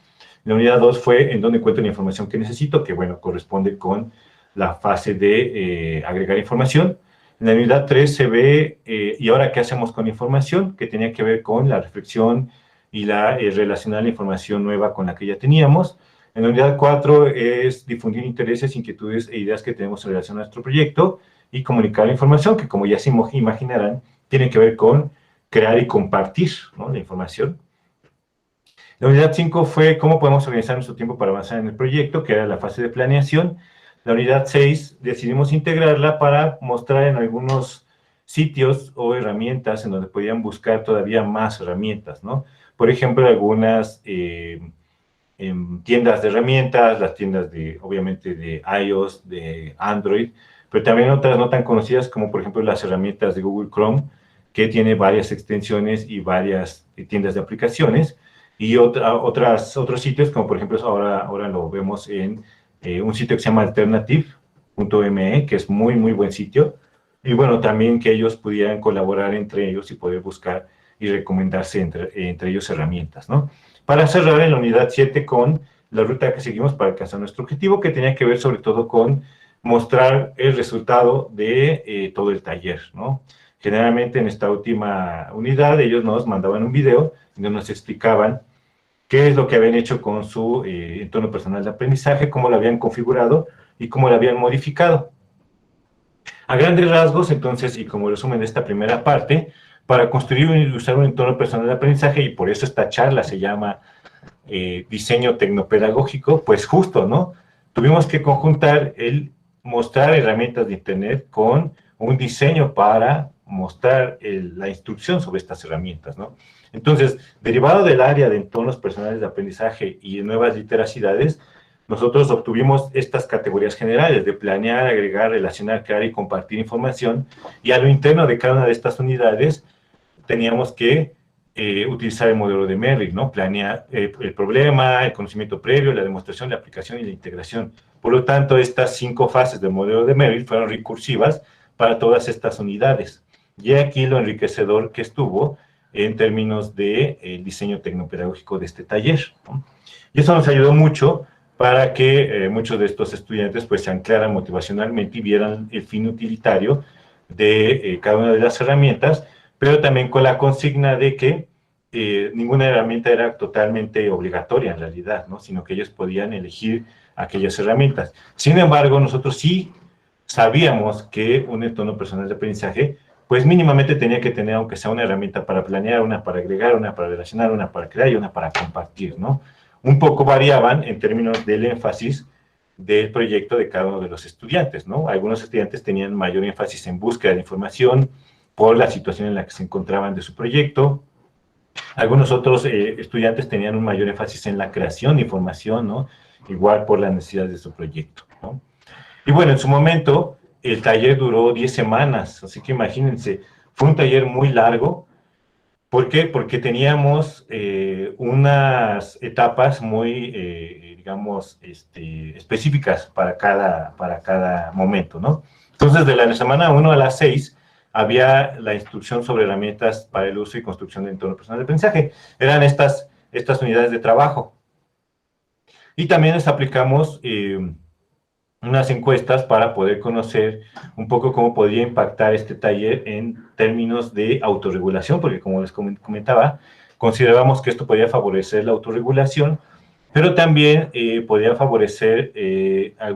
La unidad 2 fue en dónde encuentro la información que necesito, que, bueno, corresponde con la fase de agregar información. En la unidad 3 se ve, ¿y ahora qué hacemos con información? Que tenía que ver con la reflexión y relacionar la información nueva con la que ya teníamos. En la unidad 4 es difundir intereses, inquietudes e ideas que tenemos en relación a nuestro proyecto y comunicar la información, que como ya se imaginarán, tiene que ver con crear y compartir, ¿no?, la información. La unidad 5 fue cómo podemos organizar nuestro tiempo para avanzar en el proyecto, que era la fase de planeación. La unidad 6 decidimos integrarla para mostrar en algunos sitios o herramientas en donde podían buscar todavía más herramientas, ¿no? Por ejemplo, algunas tiendas de herramientas, las tiendas obviamente de iOS, de Android, pero también otras no tan conocidas como por ejemplo las herramientas de Google Chrome, que tiene varias extensiones y varias tiendas de aplicaciones, y otros sitios, como por ejemplo ahora lo vemos en un sitio que se llama alternative.me, que es muy, muy buen sitio, y bueno, también que ellos pudieran colaborar entre ellos y poder buscar y recomendarse entre ellos herramientas, ¿no? Para cerrar en la unidad 7 con la ruta que seguimos para alcanzar nuestro objetivo, que tenía que ver sobre todo con mostrar el resultado de todo el taller, ¿no? Generalmente en esta última unidad ellos nos mandaban un video donde nos explicaban qué es lo que habían hecho con su entorno personal de aprendizaje, cómo lo habían configurado y cómo lo habían modificado. A grandes rasgos, entonces, y como resumen de esta primera parte, para construir y usar un entorno personal de aprendizaje, y por eso esta charla se llama diseño tecnopedagógico, pues justo, ¿no? Tuvimos que conjuntar el mostrar herramientas de Internet con un diseño para mostrar la instrucción sobre estas herramientas, ¿no? Entonces, derivado del área de entornos personales de aprendizaje y de nuevas literacidades, nosotros obtuvimos estas categorías generales de planear, agregar, relacionar, crear y compartir información, y a lo interno de cada una de estas unidades teníamos que utilizar el modelo de Merrill, ¿no? Planear el problema, el conocimiento previo, la demostración, la aplicación y la integración. Por lo tanto, estas 5 fases del modelo de Merrill fueron recursivas para todas estas unidades. Y aquí lo enriquecedor que estuvo en términos de diseño tecnopedagógico de este taller, ¿no? Y eso nos ayudó mucho para que muchos de estos estudiantes pues se anclaran motivacionalmente y vieran el fin utilitario de cada una de las herramientas, pero también con la consigna de que ninguna herramienta era totalmente obligatoria en realidad, ¿no? Sino que ellos podían elegir aquellas herramientas. Sin embargo, nosotros sí sabíamos que un entorno personal de aprendizaje, pues mínimamente tenía que tener, aunque sea una herramienta para planear, una para agregar, una para relacionar, una para crear y una para compartir, ¿no? Un poco variaban en términos del énfasis del proyecto de cada uno de los estudiantes, ¿no? Algunos estudiantes tenían mayor énfasis en búsqueda de información por la situación en la que se encontraban de su proyecto. Algunos otros estudiantes tenían un mayor énfasis en la creación de información, ¿no? Igual por las necesidades de su proyecto, ¿no? Y bueno, en su momento, el taller duró 10 semanas, así que imagínense, fue un taller muy largo. ¿Por qué? Porque teníamos unas etapas muy, digamos, específicas para cada momento, ¿no? Entonces, de la semana 1 a la 6, había la instrucción sobre herramientas para el uso y construcción de entorno personal de aprendizaje. Eran estas unidades de trabajo. Y también les aplicamos unas encuestas para poder conocer un poco cómo podría impactar este taller en términos de autorregulación, porque como les comentaba, considerábamos que esto podría favorecer la autorregulación, pero también podría favorecer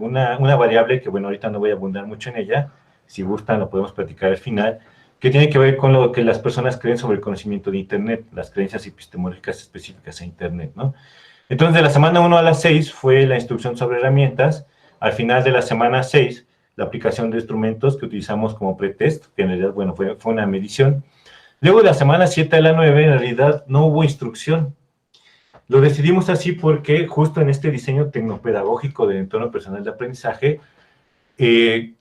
una variable que, bueno, ahorita no voy a abundar mucho en ella, si gustan lo podemos platicar al final, que tiene que ver con lo que las personas creen sobre el conocimiento de Internet, las creencias epistemológicas específicas a Internet, ¿no? Entonces, de la semana 1 a la 6 fue la instrucción sobre herramientas. Al final de la semana 6, la aplicación de instrumentos que utilizamos como pretest, que en realidad, bueno, fue una medición. Luego de la semana 7 a la 9, en realidad no hubo instrucción. Lo decidimos así porque justo en este diseño tecnopedagógico del entorno personal de aprendizaje,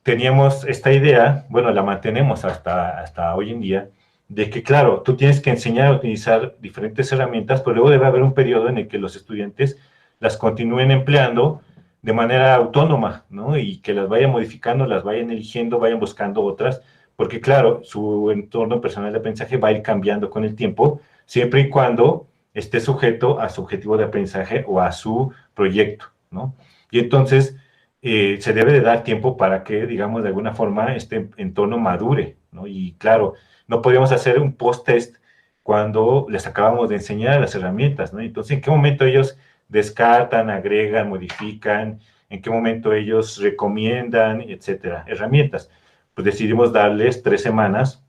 teníamos esta idea, bueno, la mantenemos hasta hoy en día, de que, claro, tú tienes que enseñar a utilizar diferentes herramientas, pero luego debe haber un periodo en el que los estudiantes las continúen empleando de manera autónoma, ¿no? Y que las vayan modificando, las vayan eligiendo, vayan buscando otras, porque, claro, su entorno personal de aprendizaje va a ir cambiando con el tiempo, siempre y cuando esté sujeto a su objetivo de aprendizaje o a su proyecto, ¿no? Y entonces se debe de dar tiempo para que, digamos, de alguna forma este entorno madure, ¿no? Y claro, no podíamos hacer un post-test cuando les acabamos de enseñar las herramientas, ¿no? Entonces, ¿en qué momento ellos descartan, agregan, modifican? ¿En qué momento ellos recomiendan, etcétera, herramientas? Pues decidimos darles 3 semanas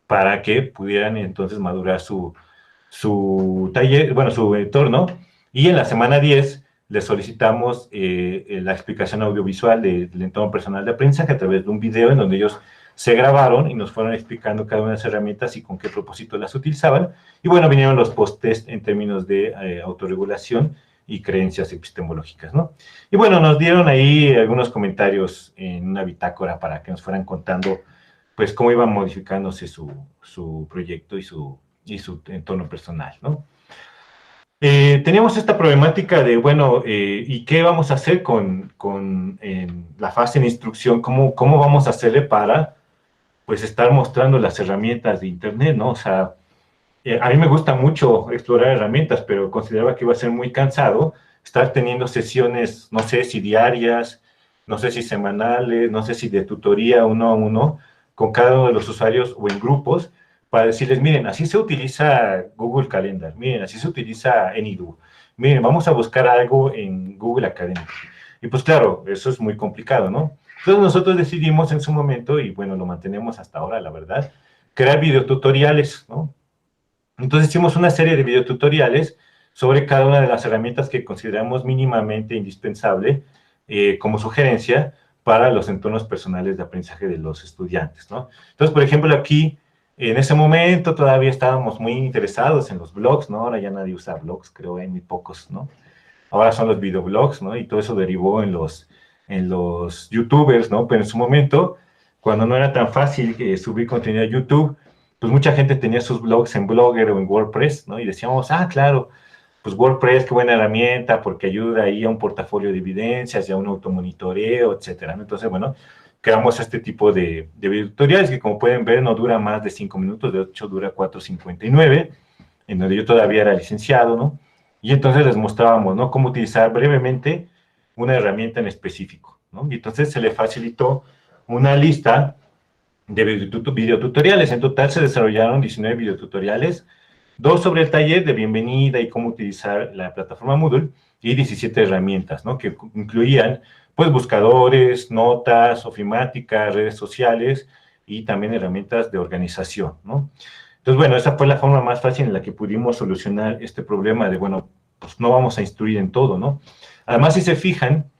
para que pudieran entonces madurar su taller, bueno, su entorno, y en la semana 10 les solicitamos la explicación audiovisual del entorno personal de aprendizaje a través de un video en donde ellos se grabaron y nos fueron explicando cada una de las herramientas y con qué propósito las utilizaban. Y bueno, vinieron los post-test en términos de autorregulación y creencias epistemológicas, ¿no? Y bueno, nos dieron ahí algunos comentarios en una bitácora para que nos fueran contando pues cómo iba modificándose su proyecto y su entorno personal, ¿no? Teníamos esta problemática de, bueno, ¿y qué vamos a hacer con la fase de instrucción? ¿Cómo vamos a hacerle para, pues, estar mostrando las herramientas de Internet, ¿no? O sea, a mí me gusta mucho explorar herramientas, pero consideraba que iba a ser muy cansado estar teniendo sesiones, no sé si diarias, no sé si semanales, no sé si de tutoría uno a uno, con cada uno de los usuarios o en grupos, para decirles, miren, así se utiliza Google Calendar, miren, así se utiliza Anydo, miren, vamos a buscar algo en Google Academy. Y pues claro, eso es muy complicado, ¿no? Entonces nosotros decidimos en su momento, y bueno, lo mantenemos hasta ahora, la verdad, crear videotutoriales, ¿no? Entonces hicimos una serie de videotutoriales sobre cada una de las herramientas que consideramos mínimamente indispensable como sugerencia para los entornos personales de aprendizaje de los estudiantes, ¿no? Entonces, por ejemplo, aquí, en ese momento todavía estábamos muy interesados en los blogs, ¿no? Ahora ya nadie usa blogs, creo, hay muy pocos, ¿no? Ahora son los videoblogs, ¿no? Y todo eso derivó en los youtubers, ¿no? Pero en su momento, cuando no era tan fácil subir contenido a YouTube, pues mucha gente tenía sus blogs en Blogger o en WordPress, ¿no? Y decíamos, ah, claro, pues WordPress, qué buena herramienta, porque ayuda ahí a un portafolio de evidencias y a un automonitoreo, etcétera, ¿no? Entonces, bueno, creamos este tipo de tutoriales que, como pueden ver, no dura más de 5 minutos, de hecho dura 4:59, en donde yo todavía era licenciado, ¿no? Y entonces les mostrábamos, ¿no? Cómo utilizar brevemente una herramienta en específico, ¿no? Y entonces se le facilitó una lista de videotutoriales. En total se desarrollaron 19 videotutoriales, 2 sobre el taller de bienvenida y cómo utilizar la plataforma Moodle, y 17 herramientas, ¿no? Que incluían, pues, buscadores, notas, ofimática, redes sociales y también herramientas de organización, ¿no? Entonces, bueno, esa fue la forma más fácil en la que pudimos solucionar este problema de, bueno, pues no vamos a instruir en todo, ¿no? Además, si se fijan,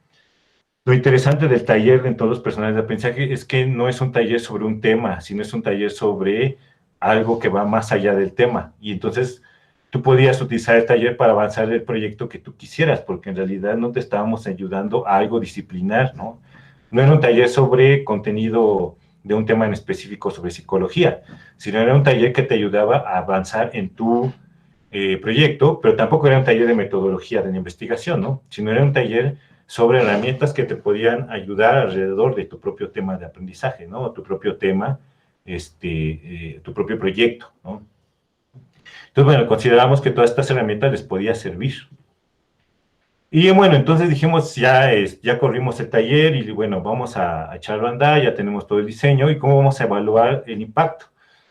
lo interesante del taller de todos los personajes de aprendizaje es que no es un taller sobre un tema, sino es un taller sobre algo que va más allá del tema. Y entonces tú podías utilizar el taller para avanzar el proyecto que tú quisieras, porque en realidad no te estábamos ayudando a algo disciplinar, ¿no? No era un taller sobre contenido de un tema en específico sobre psicología, sino era un taller que te ayudaba a avanzar en tu proyecto, pero tampoco era un taller de metodología de la investigación, ¿no? Sino era un taller sobre herramientas que te podían ayudar alrededor de tu propio tema de aprendizaje, ¿no? Tu propio tema, tu propio proyecto, ¿no? Entonces, bueno, consideramos que todas estas herramientas les podía servir. Y bueno, entonces dijimos, ya corrimos el taller y bueno, vamos a echarlo a andar, ya tenemos todo el diseño, ¿y cómo vamos a evaluar el impacto?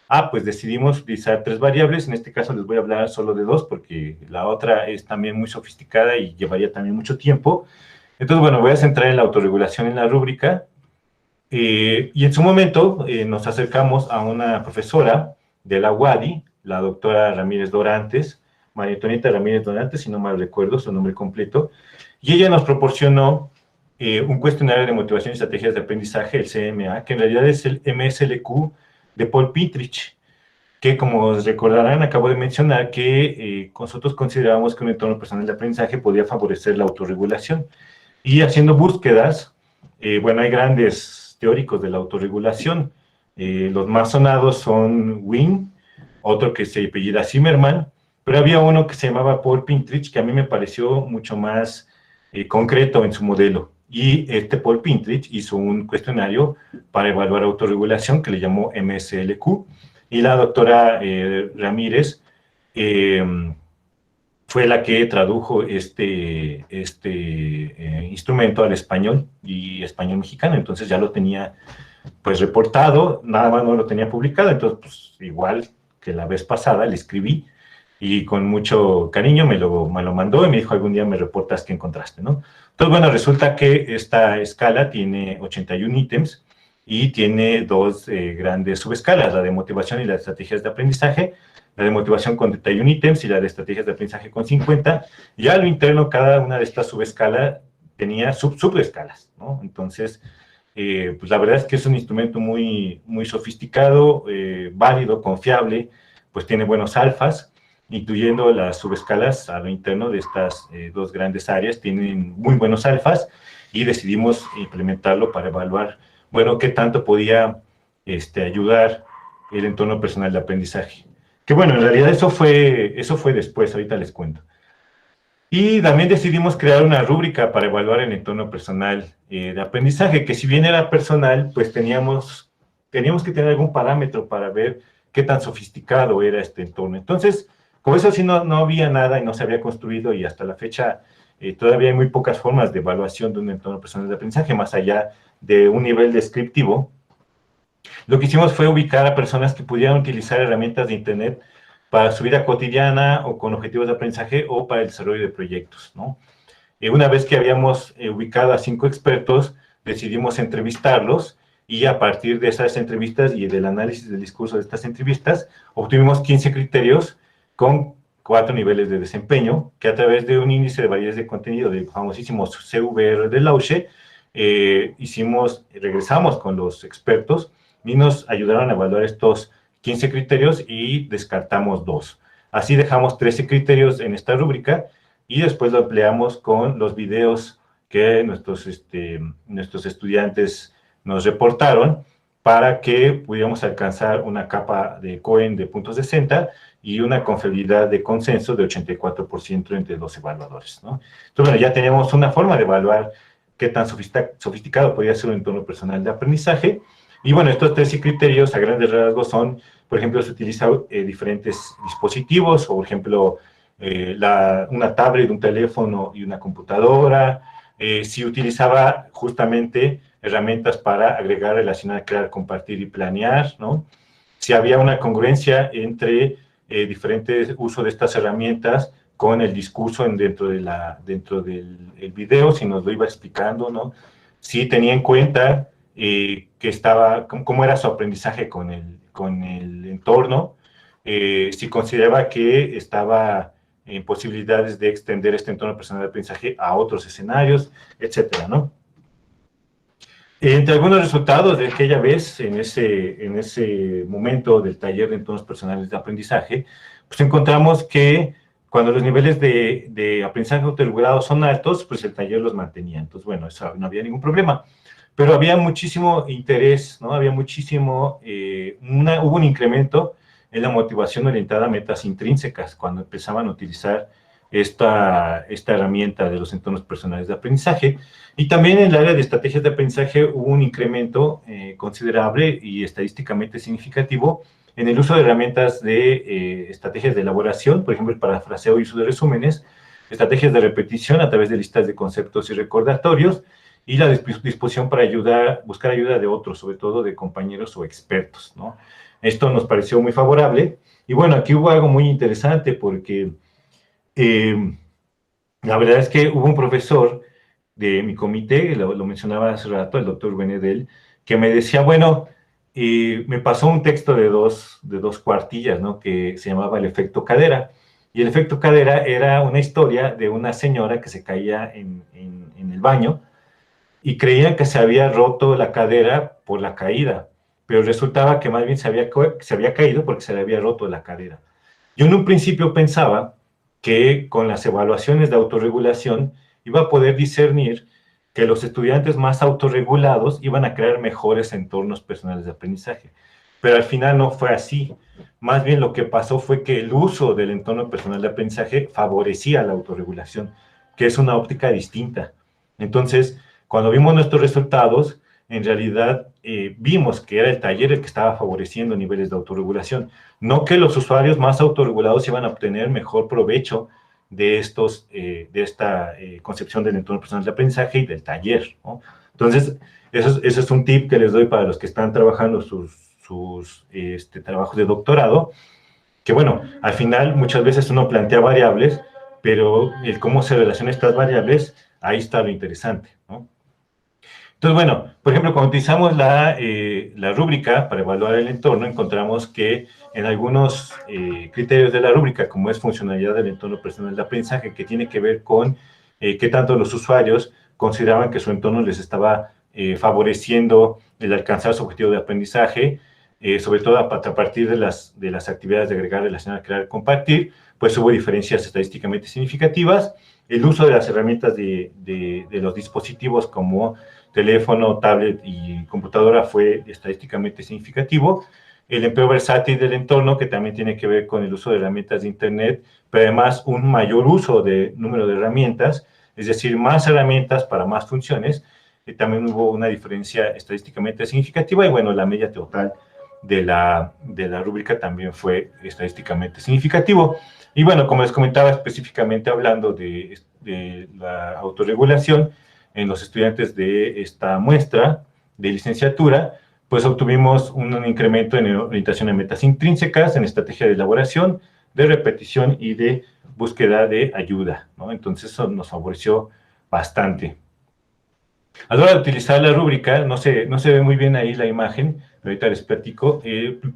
Ah, pues decidimos utilizar 3 variables, en este caso les voy a hablar solo de 2, porque la otra es también muy sofisticada y llevaría también mucho tiempo. Entonces, bueno, voy a centrar en la autorregulación en la rúbrica, y en su momento nos acercamos a una profesora de la UADY, la doctora Ramírez Dorantes, María Antonieta Ramírez Dorantes, si no mal recuerdo su nombre completo, y ella nos proporcionó un cuestionario de motivación y estrategias de aprendizaje, el CMA, que en realidad es el MSLQ de Paul Pitrich, que, como recordarán, acabo de mencionar que nosotros considerábamos que un entorno personal de aprendizaje podía favorecer la autorregulación. Y haciendo búsquedas, bueno, hay grandes teóricos de la autorregulación. Los más sonados son Wynne, otro que se apellida Zimmerman, pero había uno que se llamaba Paul Pintrich, que a mí me pareció mucho más concreto en su modelo. Y este Paul Pintrich hizo un cuestionario para evaluar autorregulación que le llamó MSLQ, y la doctora Ramírez fue la que tradujo este instrumento al español y español mexicano. Entonces ya lo tenía pues reportado, nada más no lo tenía publicado. Entonces, pues igual que la vez pasada, le escribí y con mucho cariño me lo mandó y me dijo, algún día me reportas qué encontraste, ¿no? Entonces, bueno, resulta que esta escala tiene 81 ítems y tiene 2 grandes subescalas, la de motivación y las estrategias de aprendizaje. La de motivación con 31 ítems y la de estrategias de aprendizaje con 50. Ya a lo interno, cada una de estas subescalas tenía subescalas, ¿no? Entonces, pues la verdad es que es un instrumento muy, muy sofisticado, válido, confiable, pues tiene buenos alfas, incluyendo las subescalas a lo interno de estas 2 grandes áreas, tienen muy buenos alfas, y decidimos implementarlo para evaluar, bueno, qué tanto podía ayudar el entorno personal de aprendizaje. Que bueno, en realidad eso fue después, ahorita les cuento. Y también decidimos crear una rúbrica para evaluar el entorno personal de aprendizaje, que si bien era personal, pues teníamos que tener algún parámetro para ver qué tan sofisticado era este entorno. Entonces, como eso sí no había nada y no se había construido, y hasta la fecha todavía hay muy pocas formas de evaluación de un entorno personal de aprendizaje, más allá de un nivel descriptivo. Lo que hicimos fue ubicar a personas que pudieran utilizar herramientas de Internet para su vida cotidiana o con objetivos de aprendizaje o para el desarrollo de proyectos, ¿no? Una vez que habíamos ubicado a 5 expertos, decidimos entrevistarlos, y a partir de esas entrevistas y del análisis del discurso de estas entrevistas, obtuvimos 15 criterios con 4 niveles de desempeño, que a través de un índice de validez de contenido del famosísimo CVR de Lauche, regresamos con los expertos y nos ayudaron a evaluar estos 15 criterios y descartamos 2. Así dejamos 13 criterios en esta rúbrica, y después lo empleamos con los videos que nuestros estudiantes nos reportaron, para que pudiéramos alcanzar una capa de Cohen de .60 y una confiabilidad de consenso de 84% entre los evaluadores, ¿no? Entonces, bueno, ya teníamos una forma de evaluar qué tan sofisticado podía ser un entorno personal de aprendizaje. Y bueno, estos 13 criterios a grandes rasgos son, por ejemplo, se utilizan diferentes dispositivos, o por ejemplo, una tablet, un teléfono y una computadora. Si utilizaba justamente herramientas para agregar, relacionar, crear, compartir y planear, ¿no? Si había una congruencia entre diferentes usos de estas herramientas con el discurso dentro del video, si nos lo iba explicando, ¿no? Si tenía en cuenta cómo era su aprendizaje con el entorno, si consideraba que estaba en posibilidades de extender este entorno personal de aprendizaje a otros escenarios, etcétera, ¿no? Entre algunos resultados de aquella vez, en ese momento del taller de entornos personales de aprendizaje, pues encontramos que cuando los niveles de aprendizaje autorregulado son altos, pues el taller los mantenía. Entonces, bueno, eso no había ningún problema. Pero había muchísimo interés, ¿no? Había muchísimo, hubo un incremento en la motivación orientada a metas intrínsecas cuando empezaban a utilizar esta herramienta de los entornos personales de aprendizaje. Y también en el área de estrategias de aprendizaje hubo un incremento considerable y estadísticamente significativo en el uso de herramientas de estrategias de elaboración, por ejemplo, el parafraseo y uso de resúmenes, estrategias de repetición a través de listas de conceptos y recordatorios, y la disposición para buscar ayuda de otros, sobre todo de compañeros o expertos, ¿no? Esto nos pareció muy favorable. Y bueno, aquí hubo algo muy interesante, porque la verdad es que hubo un profesor de mi comité, lo mencionaba hace rato, el doctor Benedel, que me decía, bueno, me pasó un texto de dos cuartillas, ¿no?, que se llamaba El efecto cadera. Y el efecto cadera era una historia de una señora que se caía en el baño, y creían que se había roto la cadera por la caída, pero resultaba que más bien se había caído porque se le había roto la cadera. Yo en un principio pensaba que con las evaluaciones de autorregulación iba a poder discernir que los estudiantes más autorregulados iban a crear mejores entornos personales de aprendizaje, pero al final no fue así. Más bien lo que pasó fue que el uso del entorno personal de aprendizaje favorecía la autorregulación, que es una óptica distinta. Entonces, cuando vimos nuestros resultados, en realidad vimos que era el taller el que estaba favoreciendo niveles de autorregulación, no que los usuarios más autorregulados iban a obtener mejor provecho de esta concepción del entorno personal de aprendizaje y del taller, ¿no? Entonces, eso es un tip que les doy para los que están trabajando sus trabajos de doctorado, que bueno, al final muchas veces uno plantea variables, pero el cómo se relacionan estas variables, ahí está lo interesante, ¿no? Entonces, bueno, por ejemplo, cuando utilizamos la rúbrica para evaluar el entorno, encontramos que en algunos criterios de la rúbrica, como es funcionalidad del entorno personal de aprendizaje, que tiene que ver con qué tanto los usuarios consideraban que su entorno les estaba favoreciendo el alcanzar su objetivo de aprendizaje, sobre todo a partir de las actividades de agregar, relacionar, crear, compartir, pues hubo diferencias estadísticamente significativas. el uso de las herramientas de los dispositivos como teléfono, tablet y computadora fue estadísticamente significativo. El empleo versátil del entorno, que también tiene que ver con el uso de herramientas de Internet, pero además un mayor uso de número de herramientas, es decir, más herramientas para más funciones. También hubo una diferencia estadísticamente significativa y bueno, la media total de la rúbrica también fue estadísticamente significativo. Y bueno, como les comentaba, específicamente hablando de la autorregulación en los estudiantes de esta muestra de licenciatura, pues obtuvimos un incremento en orientación a metas intrínsecas, en estrategia de elaboración, de repetición y de búsqueda de ayuda, ¿no? Entonces eso nos favoreció bastante. A la hora de utilizar la rúbrica, no se ve muy bien ahí la imagen, pero ahorita les platico,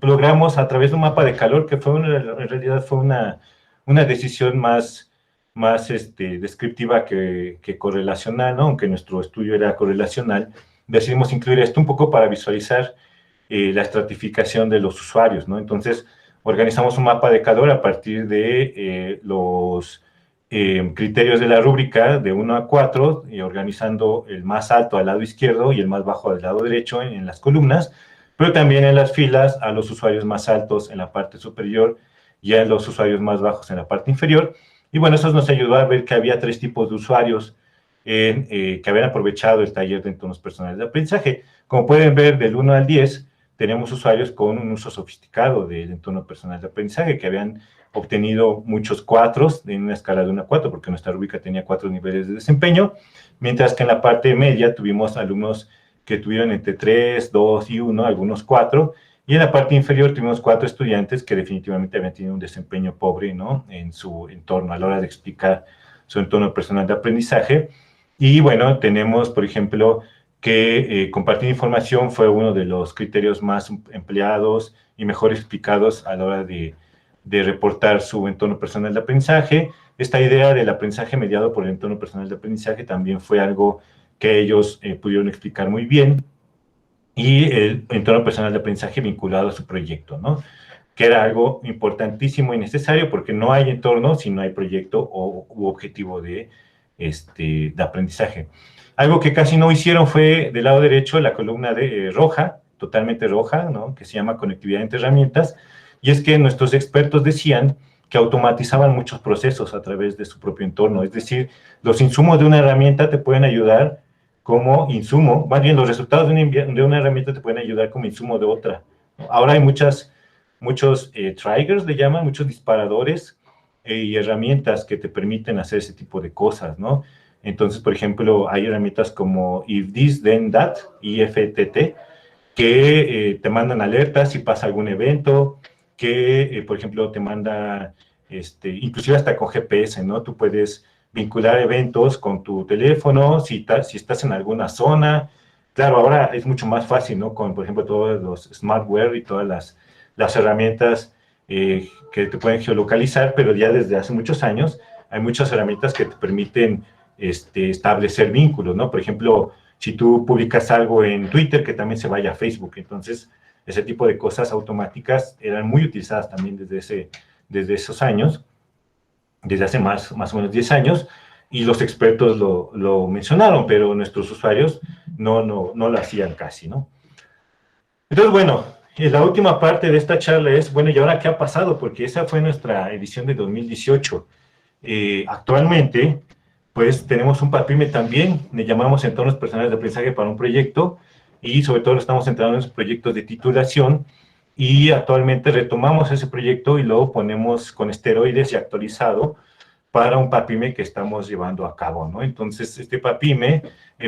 logramos a través de un mapa de calor, que fue en realidad fue una decisión más descriptiva que correlacional, ¿no? Aunque nuestro estudio era correlacional, decidimos incluir esto un poco para visualizar la estratificación de los usuarios, ¿no? Entonces, organizamos un mapa de calor a partir de los criterios de la rúbrica de 1 a 4, organizando el más alto al lado izquierdo y el más bajo al lado derecho en las columnas, pero también en las filas a los usuarios más altos en la parte superior y a los usuarios más bajos en la parte inferior. Y bueno, eso nos ayudó a ver que había 3 tipos de usuarios que habían aprovechado el taller de entornos personales de aprendizaje. Como pueden ver, del 1 al 10, tenemos usuarios con un uso sofisticado del entorno personal de aprendizaje, que habían obtenido muchos 4 en una escala de 1 a 4, porque nuestra rúbrica tenía 4 niveles de desempeño, mientras que en la parte media tuvimos alumnos que tuvieron entre 3, 2 y 1, algunos 4, y en la parte inferior tuvimos 4 estudiantes que definitivamente habían tenido un desempeño pobre, ¿no?, en su entorno a la hora de explicar su entorno personal de aprendizaje. Y bueno, tenemos, por ejemplo, que compartir información fue uno de los criterios más empleados y mejor explicados a la hora de reportar su entorno personal de aprendizaje. Esta idea del aprendizaje mediado por el entorno personal de aprendizaje también fue algo que ellos pudieron explicar muy bien, y el entorno personal de aprendizaje vinculado a su proyecto, ¿no?, que era algo importantísimo y necesario, porque no hay entorno si no hay proyecto u objetivo de aprendizaje. Algo que casi no hicieron fue, del lado derecho, la columna roja, totalmente roja, ¿no?, que se llama conectividad entre herramientas, y es que nuestros expertos decían que automatizaban muchos procesos a través de su propio entorno, es decir, los insumos de una herramienta te pueden ayudar como insumo, más bien los resultados de una herramienta te pueden ayudar como insumo de otra. Ahora hay muchos triggers, le llaman, muchos disparadores y herramientas que te permiten hacer ese tipo de cosas, ¿no? Entonces, por ejemplo, hay herramientas como If This, Then That, IFTT, que te mandan alertas si pasa algún evento, que, por ejemplo, te manda, inclusive hasta con GPS, ¿no? Tú puedes vincular eventos con tu teléfono, si estás en alguna zona. Claro, ahora es mucho más fácil, ¿no? Con, por ejemplo, todos los smartware y todas las herramientas que te pueden geolocalizar, pero ya desde hace muchos años hay muchas herramientas que te permiten establecer vínculos, ¿no? Por ejemplo, si tú publicas algo en Twitter, que también se vaya a Facebook. Entonces, ese tipo de cosas automáticas eran muy utilizadas también desde esos años, desde hace más o menos 10 años, y los expertos lo mencionaron, pero nuestros usuarios no lo hacían casi, ¿no? Entonces, bueno, la última parte de esta charla es, bueno, ¿y ahora qué ha pasado? Porque esa fue nuestra edición de 2018. Actualmente, pues tenemos un PAPIME también, le llamamos entornos personales de aprendizaje para un proyecto, y sobre todo lo estamos centrando en los proyectos de titulación, y actualmente retomamos ese proyecto y lo ponemos con esteroides y actualizado para un PAPIME que estamos llevando a cabo, ¿no? Entonces, este PAPIME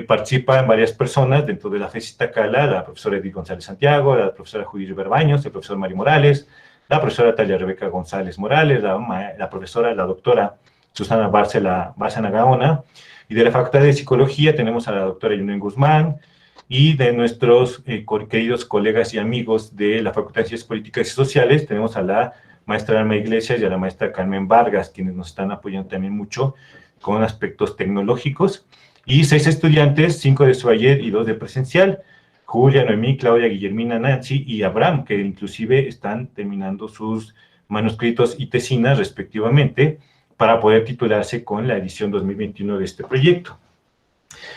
participa en varias personas dentro de la FES Iztacala, la profesora Edith González Santiago, la profesora Judith Riverbaños, el profesor Mari Morales, la profesora Talia Rebeca González Morales, la profesora, la doctora Susana Bárcena Gaona, y de la Facultad de Psicología tenemos a la doctora Yunen Guzmán, y de nuestros queridos colegas y amigos de la Facultad de Ciencias Políticas y Sociales tenemos a la maestra Alma Iglesias y a la maestra Carmen Vargas, quienes nos están apoyando también mucho con aspectos tecnológicos, y 6 estudiantes, 5 de Suayed y 2 de presencial, Julia, Noemí, Claudia, Guillermina, Nancy y Abraham, que inclusive están terminando sus manuscritos y tesinas respectivamente, para poder titularse con la edición 2021 de este proyecto.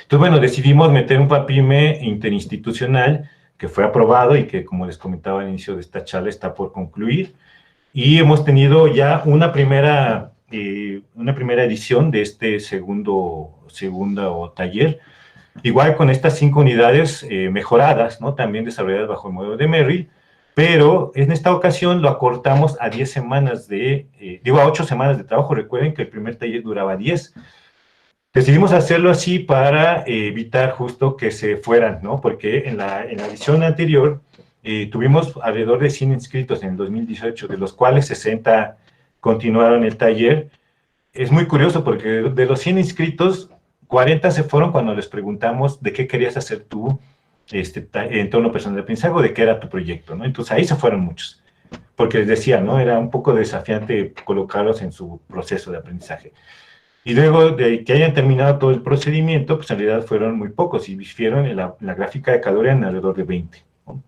Entonces, bueno, decidimos meter un PAPIME interinstitucional que fue aprobado y que, como les comentaba al inicio de esta charla, está por concluir. Y hemos tenido ya una primera edición de este segundo taller, igual con estas 5 unidades mejoradas, ¿no? También desarrolladas bajo el modelo de Merrill, pero en esta ocasión lo acortamos a 10 semanas a 8 semanas de trabajo. Recuerden que el primer taller duraba 10. Decidimos hacerlo así para evitar justo que se fueran, ¿no? Porque en la edición anterior tuvimos alrededor de 100 inscritos en el 2018, de los cuales 60 continuaron el taller. Es muy curioso porque de los 100 inscritos, 40 se fueron cuando les preguntamos de qué querías hacer tú entorno personal de aprendizaje o de qué era tu proyecto, ¿no? Entonces ahí se fueron muchos, porque les decía, ¿no? Era un poco desafiante colocarlos en su proceso de aprendizaje. Y luego de que hayan terminado todo el procedimiento, pues en realidad fueron muy pocos y vieron en la gráfica de Cadore en alrededor de 20, ¿no?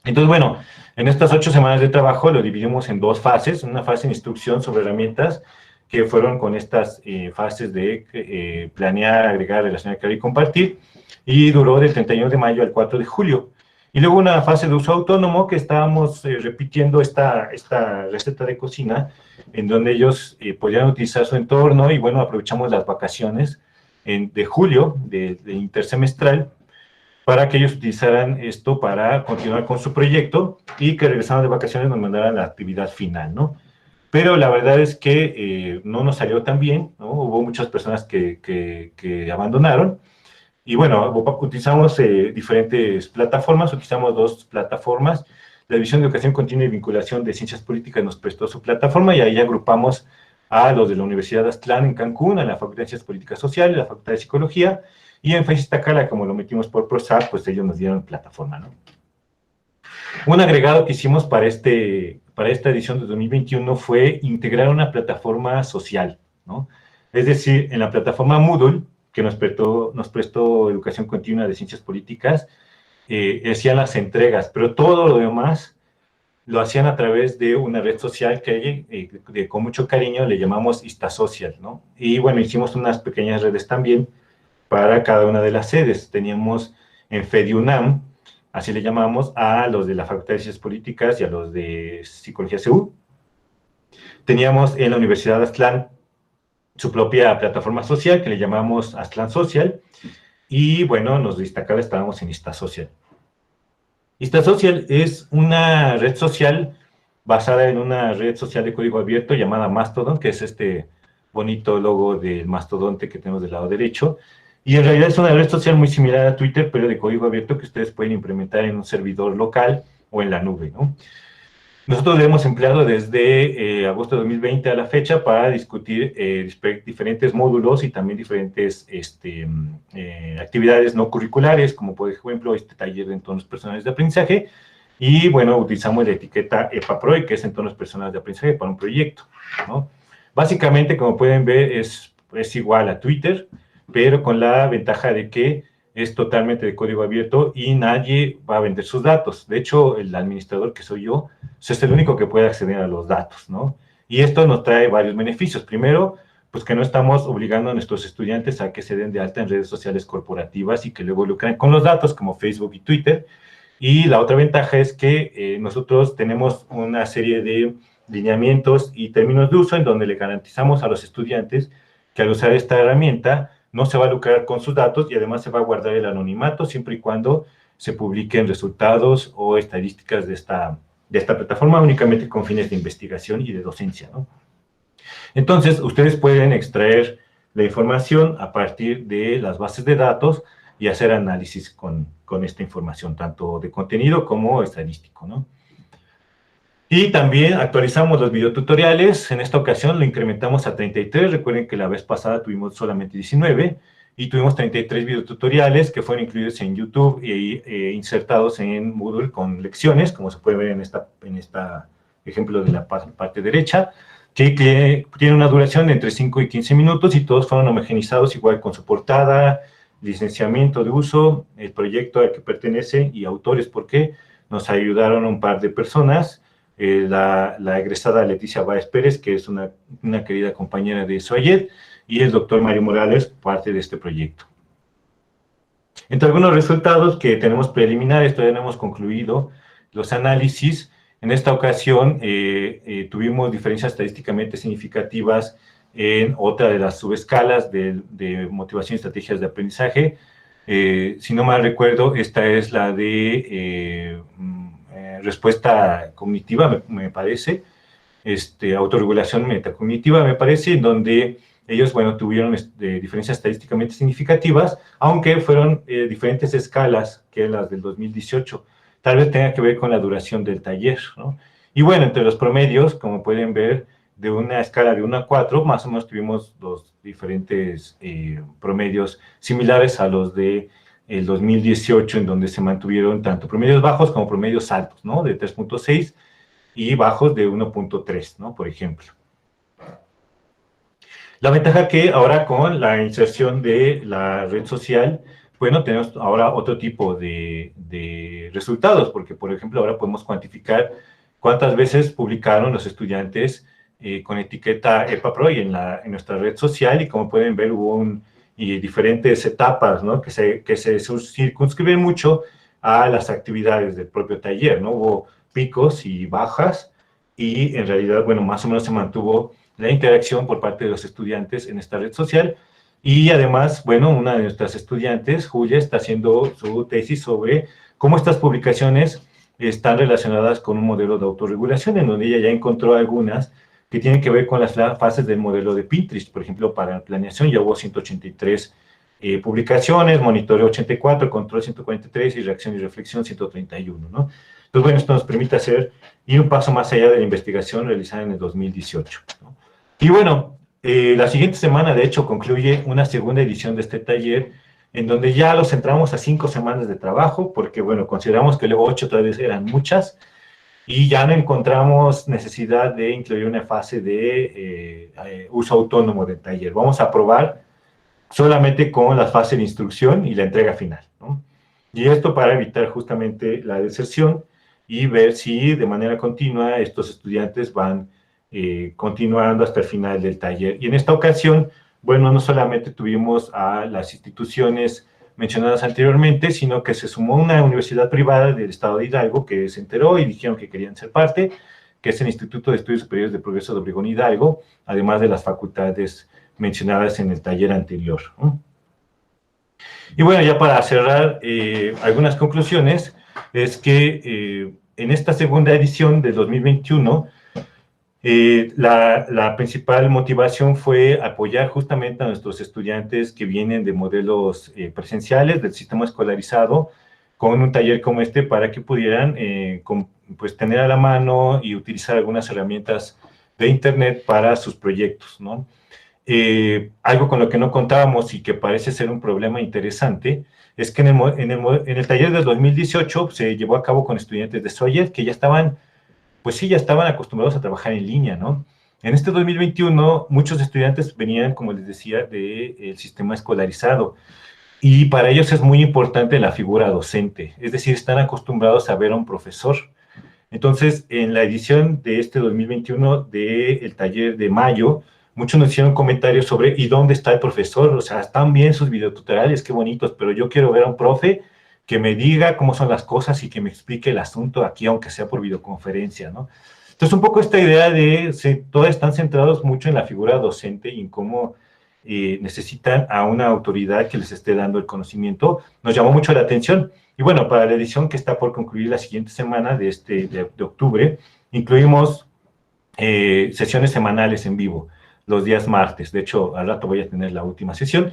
Entonces, bueno, en estas 8 semanas de trabajo lo dividimos en 2 fases, una fase de instrucción sobre herramientas, que fueron con estas fases de planear, agregar, relacionar, crear y compartir, y duró del 31 de mayo al 4 de julio. Y luego una fase de uso autónomo que estábamos repitiendo esta receta de cocina, en donde ellos podían utilizar su entorno, y bueno, aprovechamos las vacaciones de julio, de intersemestral, para que ellos utilizaran esto para continuar con su proyecto, y que regresaban de vacaciones nos mandaran la actividad final, ¿no? Pero la verdad es que no nos salió tan bien, ¿no? Hubo muchas personas que abandonaron. Y bueno, utilizamos diferentes plataformas, utilizamos 2 plataformas. La División de Educación Continua y Vinculación de Ciencias Políticas nos prestó su plataforma, y ahí agrupamos a los de la Universidad de Aztlán en Cancún, a la Facultad de Ciencias Políticas Sociales, a la Facultad de Psicología, y en FES Iztacala, como lo metimos por PROSAP, pues ellos nos dieron plataforma, ¿no? Un agregado que hicimos para esta edición de 2021 fue integrar una plataforma social, ¿no? Es decir, en la plataforma Moodle, que nos prestó Educación Continua de Ciencias Políticas, hacían las entregas, pero todo lo demás lo hacían a través de una red social que con mucho cariño le llamamos IstaSocial, ¿no? Y bueno, hicimos unas pequeñas redes también para cada una de las sedes. Teníamos en FEDIUNAM, así le llamamos, a los de la Facultad de Ciencias Políticas y a los de Psicología CU. Teníamos en la Universidad de Aztlán su propia plataforma social, que le llamamos Aztlán Social, y bueno, los de Iztacala estábamos en IstaSocial. IstaSocial es una red social basada en una red social de código abierto llamada Mastodon, que es este bonito logo del mastodonte que tenemos del lado derecho, y en realidad es una red social muy similar a Twitter, pero de código abierto que ustedes pueden implementar en un servidor local o en la nube, ¿no? Nosotros lo hemos empleado desde agosto de 2020 a la fecha para discutir diferentes módulos y también diferentes actividades no curriculares, como por ejemplo este taller de entornos personales de aprendizaje. Y bueno, utilizamos la etiqueta EPAPROE, que es entornos personales de aprendizaje para un proyecto, ¿no? Básicamente, como pueden ver, es igual a Twitter, pero con la ventaja de que es totalmente de código abierto y nadie va a vender sus datos. De hecho, el administrador, que soy yo, es el único que puede acceder a los datos, ¿no? Y esto nos trae varios beneficios. Primero, pues que no estamos obligando a nuestros estudiantes a que se den de alta en redes sociales corporativas y que luego lucren con los datos, como Facebook y Twitter. Y la otra ventaja es que nosotros tenemos una serie de lineamientos y términos de uso en donde le garantizamos a los estudiantes que al usar esta herramienta no se va a lucrar con sus datos y además se va a guardar el anonimato siempre y cuando se publiquen resultados o estadísticas de esta plataforma únicamente con fines de investigación y de docencia, ¿no? Entonces, ustedes pueden extraer la información a partir de las bases de datos y hacer análisis con esta información, tanto de contenido como estadístico, ¿no? Y también actualizamos los videotutoriales. En esta ocasión lo incrementamos a 33. Recuerden que la vez pasada tuvimos solamente 19 y tuvimos 33 videotutoriales que fueron incluidos en YouTube e insertados en Moodle con lecciones, como se puede ver en esta ejemplo de la parte derecha, que tiene una duración de entre 5 y 15 minutos y todos fueron homogenizados igual con su portada, licenciamiento de uso, el proyecto al que pertenece y autores, porque nos ayudaron un par de personas, la egresada Leticia Báez Pérez, que es una querida compañera de SOAYED, y el doctor Mario Morales, parte de este proyecto. Entre algunos resultados que tenemos preliminares, todavía no hemos concluido los análisis. En esta ocasión tuvimos diferencias estadísticamente significativas en otra de las subescalas de motivación y estrategias de aprendizaje. Si no mal recuerdo, esta es la de respuesta cognitiva, me parece, autorregulación metacognitiva, me parece, en donde ellos, bueno, tuvieron diferencias estadísticamente significativas, aunque fueron diferentes escalas que las del 2018. Tal vez tenga que ver con la duración del taller, ¿no? Y bueno, entre los promedios, como pueden ver, de una escala de 1 a 4, más o menos tuvimos los diferentes promedios similares a los de el 2018, en donde se mantuvieron tanto promedios bajos como promedios altos, ¿no? De 3.6 y bajos de 1.3, ¿no? Por ejemplo. La ventaja que ahora con la inserción de la red social, bueno, tenemos ahora otro tipo de resultados, porque, por ejemplo, ahora podemos cuantificar cuántas veces publicaron los estudiantes con etiqueta EPAPRO y en nuestra red social, y como pueden ver, hubo diferentes etapas, ¿no? que se circunscriben mucho a las actividades del propio taller, ¿no? Hubo picos y bajas, y en realidad, bueno, más o menos se mantuvo la interacción por parte de los estudiantes en esta red social. Y además, bueno, una de nuestras estudiantes, Julia, está haciendo su tesis sobre cómo estas publicaciones están relacionadas con un modelo de autorregulación, en donde ella ya encontró algunas que tienen que ver con las fases del modelo de Pinterest. Por ejemplo, para planeación ya hubo 183 publicaciones, monitoreo 84, control 143 y reacción y reflexión 131, ¿no? Entonces, bueno, esto nos permite ir un paso más allá de la investigación realizada en el 2018, ¿no? Y bueno, la siguiente semana, de hecho, concluye una segunda edición de este taller, en donde ya lo centramos a 5 semanas de trabajo, porque, bueno, consideramos que luego 8 todavía eran muchas, y ya no encontramos necesidad de incluir una fase de uso autónomo del taller. Vamos a probar solamente con la fase de instrucción y la entrega final, ¿no? Y esto para evitar justamente la deserción y ver si de manera continua estos estudiantes van continuando hasta el final del taller. Y en esta ocasión, bueno, no solamente tuvimos a las instituciones mencionadas anteriormente, sino que se sumó una universidad privada del estado de Hidalgo que se enteró y dijeron que querían ser parte, que es el Instituto de Estudios Superiores de Progreso de Obregón Hidalgo, además de las facultades mencionadas en el taller anterior, ¿no? Y bueno, ya para cerrar, algunas conclusiones, es que en esta segunda edición de 2021, la principal motivación fue apoyar justamente a nuestros estudiantes que vienen de modelos presenciales del sistema escolarizado con un taller como este para que pudieran pues tener a la mano y utilizar algunas herramientas de Internet para sus proyectos, ¿no? Algo con lo que no contábamos y que parece ser un problema interesante es que en el taller del 2018 se llevó a cabo con estudiantes de SOAYED que ya estaban, pues sí, ya estaban acostumbrados a trabajar en línea, ¿no? En este 2021, muchos estudiantes venían, como les decía, del sistema escolarizado, y para ellos es muy importante la figura docente, es decir, están acostumbrados a ver a un profesor. Entonces, en la edición de este 2021 del taller de mayo, muchos nos hicieron comentarios sobre ¿y dónde está el profesor? O sea, están bien sus videotutoriales, qué bonitos, pero yo quiero ver a un profe que me diga cómo son las cosas y que me explique el asunto aquí, aunque sea por videoconferencia, ¿no? Entonces, un poco esta idea de todos están centrados mucho en la figura docente y en cómo necesitan a una autoridad que les esté dando el conocimiento, nos llamó mucho la atención. Y bueno, para la edición que está por concluir la siguiente semana de octubre, incluimos sesiones semanales en vivo, los días martes. De hecho, al rato voy a tener la última sesión.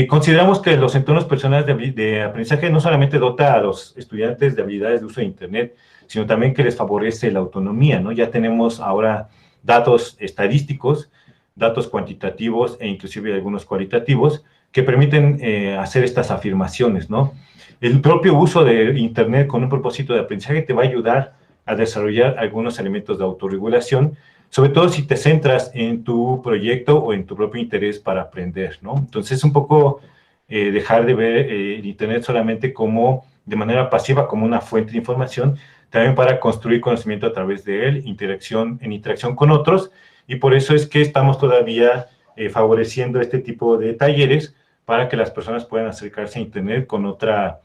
Consideramos que los entornos personales de aprendizaje no solamente dota a los estudiantes de habilidades de uso de Internet, sino también que les favorece la autonomía, ¿no? Ya tenemos ahora datos estadísticos, datos cuantitativos e inclusive algunos cualitativos que permiten hacer estas afirmaciones, ¿no? El propio uso de Internet con un propósito de aprendizaje te va a ayudar a desarrollar algunos elementos de autorregulación, sobre todo si te centras en tu proyecto o en tu propio interés para aprender, ¿no? Entonces, un poco dejar de ver el Internet solamente como, de manera pasiva, como una fuente de información, también para construir conocimiento a través de él, en interacción con otros, y por eso es que estamos todavía favoreciendo este tipo de talleres para que las personas puedan acercarse a Internet con otra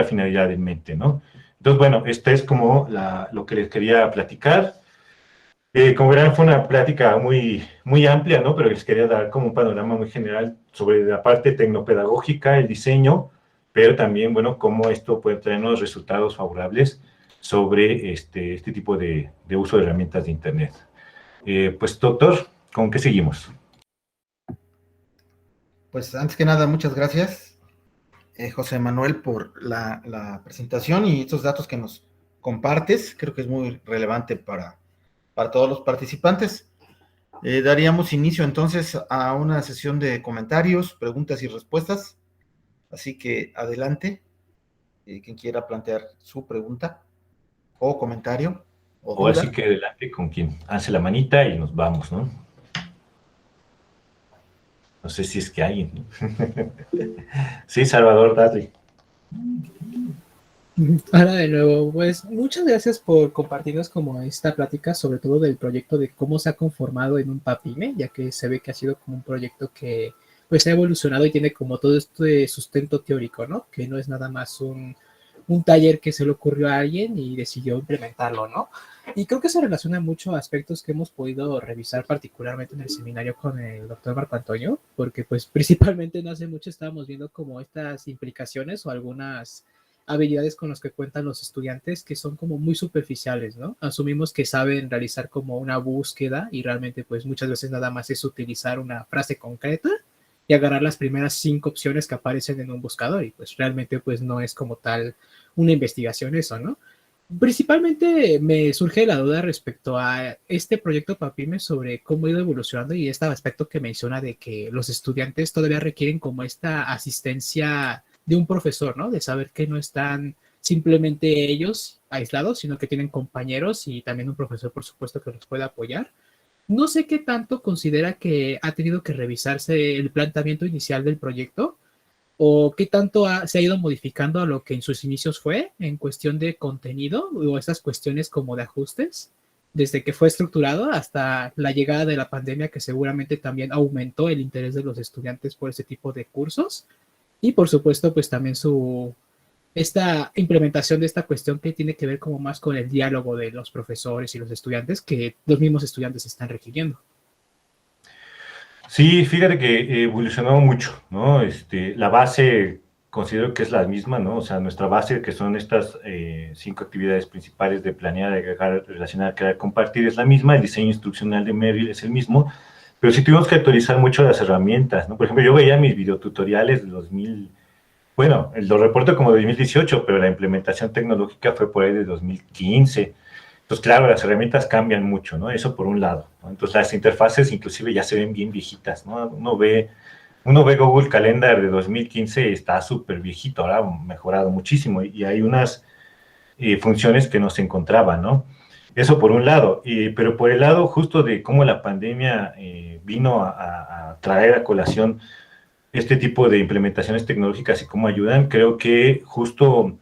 finalidad en mente, ¿no? Entonces, bueno, esta es como lo que les quería platicar. Como verán, fue una plática muy, muy amplia, ¿no? Pero les quería dar como un panorama muy general sobre la parte tecnopedagógica, el diseño, pero también, bueno, cómo esto puede traernos resultados favorables sobre este tipo de uso de herramientas de Internet. Pues, doctor, ¿con qué seguimos? Pues antes que nada, muchas gracias, José Manuel, por la presentación y estos datos que nos compartes. Creo que es muy relevante para todos los participantes. Daríamos inicio entonces a una sesión de comentarios, preguntas y respuestas. Así que adelante, quien quiera plantear su pregunta o comentario o O así duda. que adelante con quien hace la manita y nos vamos, ¿no? No sé si es que alguien, ¿no? Sí, Salvador, dale. Hola de nuevo, pues muchas gracias por compartirnos como esta plática, sobre todo del proyecto de cómo se ha conformado en un PAPIME, ya que se ve que ha sido como un proyecto que pues ha evolucionado y tiene como todo este sustento teórico, ¿no? Que no es nada más un taller que se le ocurrió a alguien y decidió implementarlo, ¿no? Y creo que se relaciona mucho a aspectos que hemos podido revisar particularmente en el seminario con el doctor Marco Antonio, porque pues principalmente no hace mucho estábamos viendo como estas implicaciones o algunas habilidades con las que cuentan los estudiantes que son como muy superficiales, ¿no? Asumimos que saben realizar como una búsqueda y realmente pues muchas veces nada más es utilizar una frase concreta y agarrar las primeras 5 opciones que aparecen en un buscador y pues realmente pues no es como tal una investigación eso, ¿no? Principalmente me surge la duda respecto a este proyecto PAPIME sobre cómo ha ido evolucionando y este aspecto que menciona de que los estudiantes todavía requieren como esta asistencia de un profesor, ¿no? De saber que no están simplemente ellos aislados, sino que tienen compañeros y también un profesor, por supuesto, que los puede apoyar. No sé qué tanto considera que ha tenido que revisarse el planteamiento inicial del proyecto o qué tanto se ha ido modificando a lo que en sus inicios fue en cuestión de contenido o estas cuestiones como de ajustes, desde que fue estructurado hasta la llegada de la pandemia que seguramente también aumentó el interés de los estudiantes por ese tipo de cursos y por supuesto pues también esta implementación de esta cuestión que tiene que ver como más con el diálogo de los profesores y los estudiantes que los mismos estudiantes están requiriendo. Sí, fíjate que evolucionó mucho, ¿no? La base considero que es la misma, ¿no? O sea, nuestra base, que son estas 5 actividades principales de planear, agregar, relacionar, crear, compartir, es la misma. El diseño instruccional de Merrill es el mismo, pero sí tuvimos que actualizar mucho las herramientas, ¿no? Por ejemplo, yo veía mis videotutoriales de 2000, bueno, lo reporto como de 2018, pero la implementación tecnológica fue por ahí de 2015. Pues claro, las herramientas cambian mucho, ¿no? Eso por un lado, ¿no? Entonces las interfaces inclusive ya se ven bien viejitas, ¿no? Uno ve Google Calendar de 2015 y está súper viejito, ahora ha mejorado muchísimo y hay unas funciones que no se encontraban, ¿no? Eso por un lado, pero por el lado justo de cómo la pandemia vino a traer a colación este tipo de implementaciones tecnológicas y cómo ayudan, creo que justo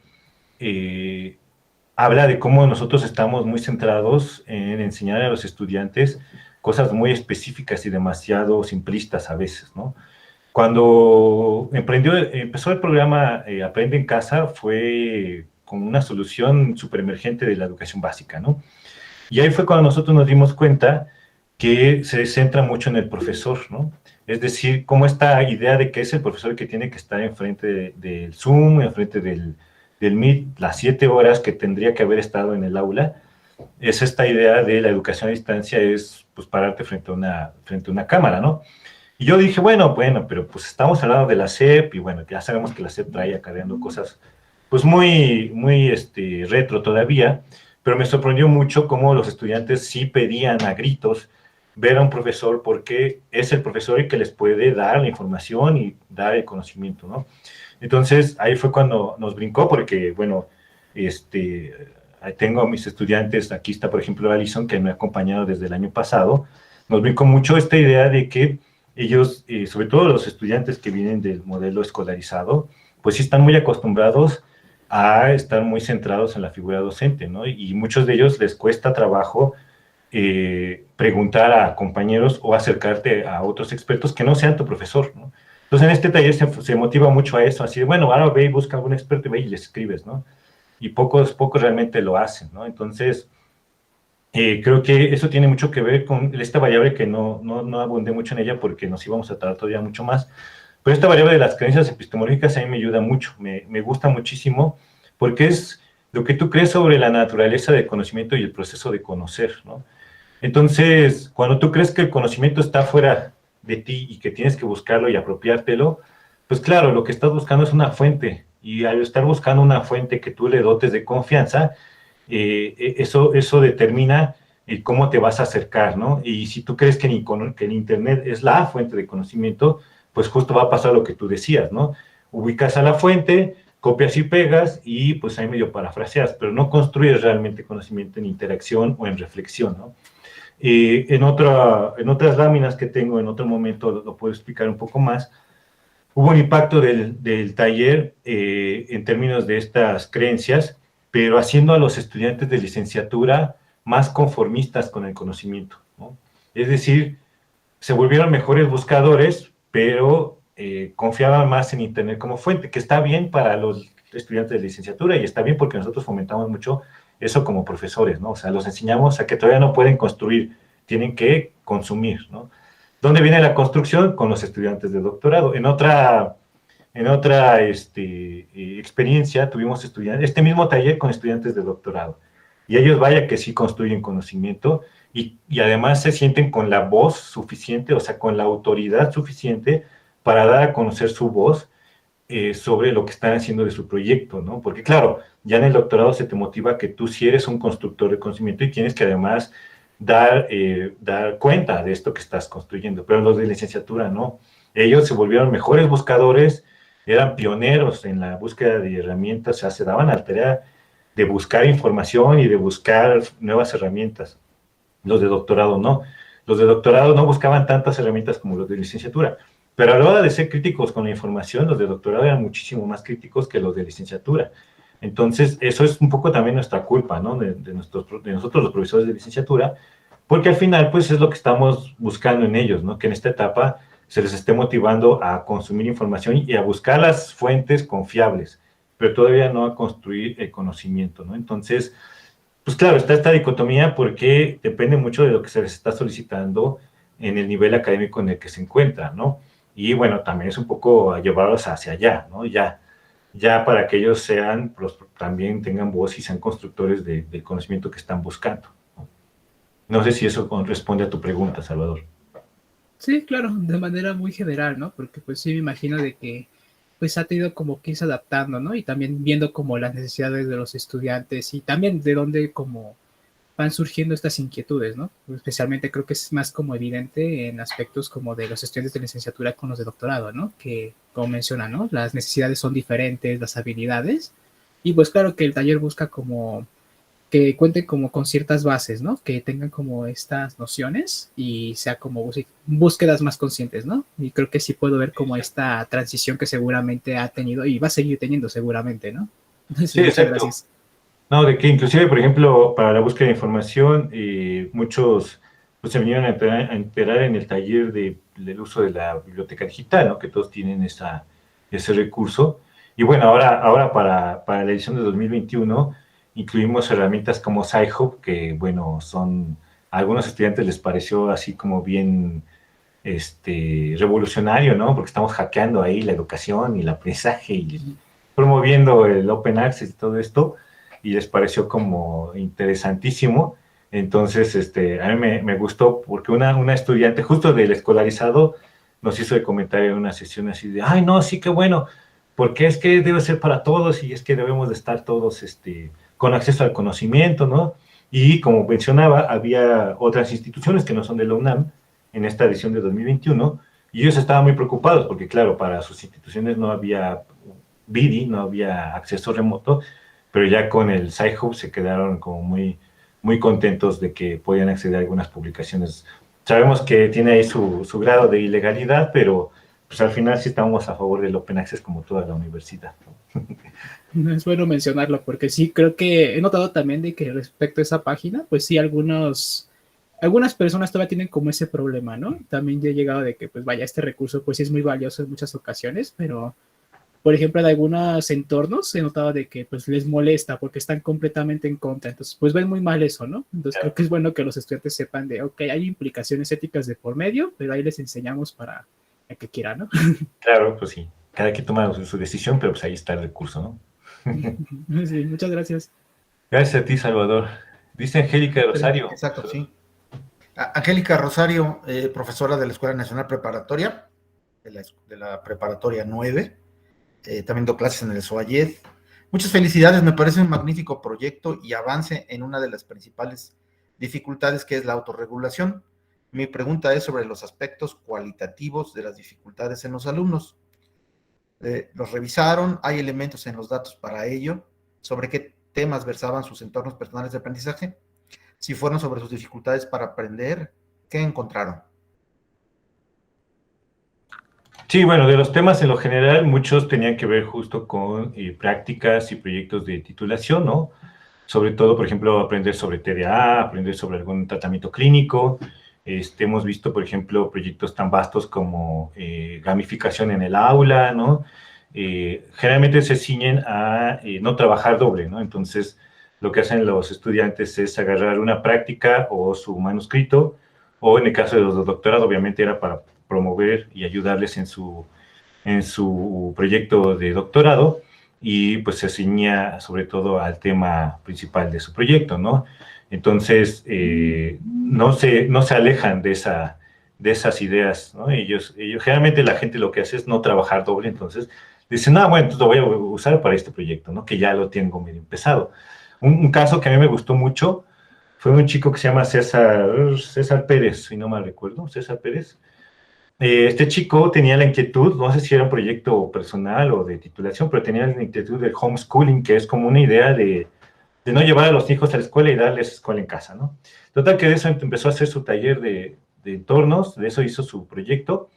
habla de cómo nosotros estamos muy centrados en enseñar a los estudiantes cosas muy específicas y demasiado simplistas a veces, ¿no? Cuando empezó el programa Aprende en Casa, fue como una solución súper emergente de la educación básica, ¿no? Y ahí fue cuando nosotros nos dimos cuenta que se centra mucho en el profesor, ¿no? Es decir, como esta idea de que es el profesor que tiene que estar enfrente del Zoom, enfrente del Meet, las 7 horas que tendría que haber estado en el aula, es esta idea de la educación a distancia, es pues pararte frente a una cámara, ¿no? Y yo dije, bueno, pero pues estamos hablando de la SEP y bueno, ya sabemos que la SEP trae acarreando cosas pues muy, muy retro todavía, pero me sorprendió mucho cómo los estudiantes sí pedían a gritos ver a un profesor porque es el profesor el que les puede dar la información y dar el conocimiento, ¿no? Entonces, ahí fue cuando nos brincó porque, bueno, tengo a mis estudiantes, aquí está, por ejemplo, Alison, que me ha acompañado desde el año pasado, nos brincó mucho esta idea de que ellos, sobre todo los estudiantes que vienen del modelo escolarizado, pues sí están muy acostumbrados a estar muy centrados en la figura docente, ¿no? Y muchos de ellos les cuesta trabajo preguntar a compañeros o acercarte a otros expertos que no sean tu profesor, ¿no? Entonces, en este taller se motiva mucho a eso, así de, bueno, ahora ve y busca a algún experto y ve y le escribes, ¿no? Y pocos realmente lo hacen, ¿no? Entonces, creo que eso tiene mucho que ver con esta variable que no abundé mucho en ella porque nos íbamos a tardar todavía mucho más, pero esta variable de las creencias epistemológicas a mí me ayuda mucho, me gusta muchísimo, porque es lo que tú crees sobre la naturaleza del conocimiento y el proceso de conocer, ¿no? Entonces, cuando tú crees que el conocimiento está fuera de ti y que tienes que buscarlo y apropiártelo, pues claro, lo que estás buscando es una fuente, y al estar buscando una fuente que tú le dotes de confianza, eso determina cómo te vas a acercar, ¿no? Y si tú crees que el Internet es la fuente de conocimiento, pues justo va a pasar lo que tú decías, ¿no? Ubicas a la fuente, copias y pegas, y pues ahí medio parafraseas, pero no construyes realmente conocimiento en interacción o en reflexión, ¿no? En otras láminas que tengo, en otro momento lo puedo explicar un poco más, hubo un impacto del taller en términos de estas creencias, pero haciendo a los estudiantes de licenciatura más conformistas con el conocimiento, ¿no? Es decir, se volvieron mejores buscadores, pero confiaban más en Internet como fuente, que está bien para los estudiantes de licenciatura y está bien porque nosotros fomentamos mucho eso como profesores, ¿no? O sea, los enseñamos a que todavía no pueden construir, tienen que consumir, ¿no? ¿Dónde viene la construcción? Con los estudiantes de doctorado. En otra experiencia tuvimos este mismo taller con estudiantes de doctorado. Y ellos, vaya que sí construyen conocimiento y además se sienten con la voz suficiente, o sea, con la autoridad suficiente para dar a conocer su voz sobre lo que están haciendo de su proyecto, ¿no? Porque claro, ya en el doctorado se te motiva que tú sí eres un constructor de conocimiento y tienes que además dar cuenta de esto que estás construyendo, pero los de licenciatura no. Ellos se volvieron mejores buscadores, eran pioneros en la búsqueda de herramientas, o sea, se daban a la tarea de buscar información y de buscar nuevas herramientas. Los de doctorado no. Los de doctorado no buscaban tantas herramientas como los de licenciatura. Pero a la hora de ser críticos con la información, los de doctorado eran muchísimo más críticos que los de licenciatura. Entonces, eso es un poco también nuestra culpa, ¿no? De nosotros los profesores de licenciatura, porque al final, pues, es lo que estamos buscando en ellos, ¿no? Que en esta etapa se les esté motivando a consumir información y a buscar las fuentes confiables, pero todavía no a construir el conocimiento, ¿no? Entonces, pues claro, está esta dicotomía porque depende mucho de lo que se les está solicitando en el nivel académico en el que se encuentran, ¿no? Y bueno, también es un poco llevarlos hacia allá, ¿no? Ya para que ellos sean, pues, también tengan voz y sean constructores del conocimiento que están buscando, ¿no? No sé si eso responde a tu pregunta, Salvador. Sí, claro, de manera muy general, ¿no? Porque pues sí me imagino de que pues ha tenido como que irse adaptando, ¿no? Y también viendo como las necesidades de los estudiantes y también de dónde como van surgiendo estas inquietudes, ¿no? Especialmente creo que es más como evidente en aspectos como de los estudiantes de licenciatura con los de doctorado, ¿no? Que, como menciona, ¿no? Las necesidades son diferentes, las habilidades, y pues claro que el taller busca como que cuente como con ciertas bases, ¿no? Que tengan como estas nociones y sea como búsquedas más conscientes, ¿no? Y creo que sí puedo ver como esta transición que seguramente ha tenido y va a seguir teniendo seguramente, ¿no? Entonces, Sí, muchas exacto. gracias. No, de que inclusive, por ejemplo, para la búsqueda de información, muchos pues, se vinieron a enterar en el taller del uso de la biblioteca digital, ¿no? Que todos tienen ese recurso. Y bueno, ahora para la edición de 2021 incluimos herramientas como Sci-Hub, que bueno, a algunos estudiantes les pareció así como bien revolucionario, ¿no? Porque estamos hackeando ahí la educación y el aprendizaje y promoviendo el Open Access y todo esto, y les pareció como interesantísimo. Entonces, a mí me gustó porque una estudiante justo del escolarizado nos hizo el comentario en una sesión así de, ay, no, sí, qué bueno, porque es que debe ser para todos y es que debemos de estar todos con acceso al conocimiento, ¿no? Y como mencionaba, había otras instituciones que no son de la UNAM en esta edición de 2021 y ellos estaban muy preocupados porque, claro, para sus instituciones no había BIDI, no había acceso remoto, pero ya con el Sci-Hub se quedaron como muy contentos de que podían acceder a algunas publicaciones. Sabemos que tiene ahí su grado de ilegalidad, pero pues al final sí estamos a favor del Open Access como toda la universidad, ¿no? Es bueno mencionarlo porque sí creo que he notado también de que respecto a esa página, pues sí, algunas personas todavía tienen como ese problema, ¿no? También ya he llegado de que, pues vaya, este recurso pues sí es muy valioso en muchas ocasiones, pero por ejemplo, en algunos entornos he notado de que pues les molesta porque están completamente en contra. Entonces, pues ven muy mal eso, ¿no? Entonces, creo que es bueno que los estudiantes sepan de, ok, hay implicaciones éticas de por medio, pero ahí les enseñamos para el que quiera, ¿no? Claro, pues sí, cada quien toma su decisión, pero pues ahí está el recurso, ¿no? Sí, muchas gracias. Gracias a ti, Salvador. Dice Angélica Rosario. Exacto, sí. Angélica Rosario, profesora de la Escuela Nacional Preparatoria, de la Preparatoria 9, también doy clases en el SOAYED. Muchas felicidades, me parece un magnífico proyecto y avance en una de las principales dificultades que es la autorregulación. Mi pregunta es sobre los aspectos cualitativos de las dificultades en los alumnos. ¿Los revisaron? ¿Hay elementos en los datos para ello? ¿Sobre qué temas versaban sus entornos personales de aprendizaje? Si fueron sobre sus dificultades para aprender, ¿qué encontraron? Sí, bueno, de los temas en lo general, muchos tenían que ver justo con prácticas y proyectos de titulación, ¿no? Sobre todo, por ejemplo, aprender sobre TDA, aprender sobre algún tratamiento clínico. Hemos visto, por ejemplo, proyectos tan vastos como gamificación en el aula, ¿no? Generalmente se ciñen a no trabajar doble, ¿no? Entonces, lo que hacen los estudiantes es agarrar una práctica o su manuscrito, o en el caso de los de doctorado, obviamente era para promover y ayudarles en su proyecto de doctorado, y pues se ciñía sobre todo al tema principal de su proyecto, ¿no? Entonces, no se alejan de esas ideas, ¿no? Ellos, generalmente la gente lo que hace es no trabajar doble, entonces dicen, bueno, entonces lo voy a usar para este proyecto, ¿no? Que ya lo tengo medio empezado. Un caso que a mí me gustó mucho fue un chico que se llama César Pérez, si no mal recuerdo, César Pérez. Este chico tenía la inquietud, no sé si era un proyecto personal o de titulación, pero tenía la inquietud del homeschooling, que es como una idea de no llevar a los hijos a la escuela y darles escuela en casa, ¿no? Total que de eso empezó a hacer su taller de entornos, de eso hizo su proyecto,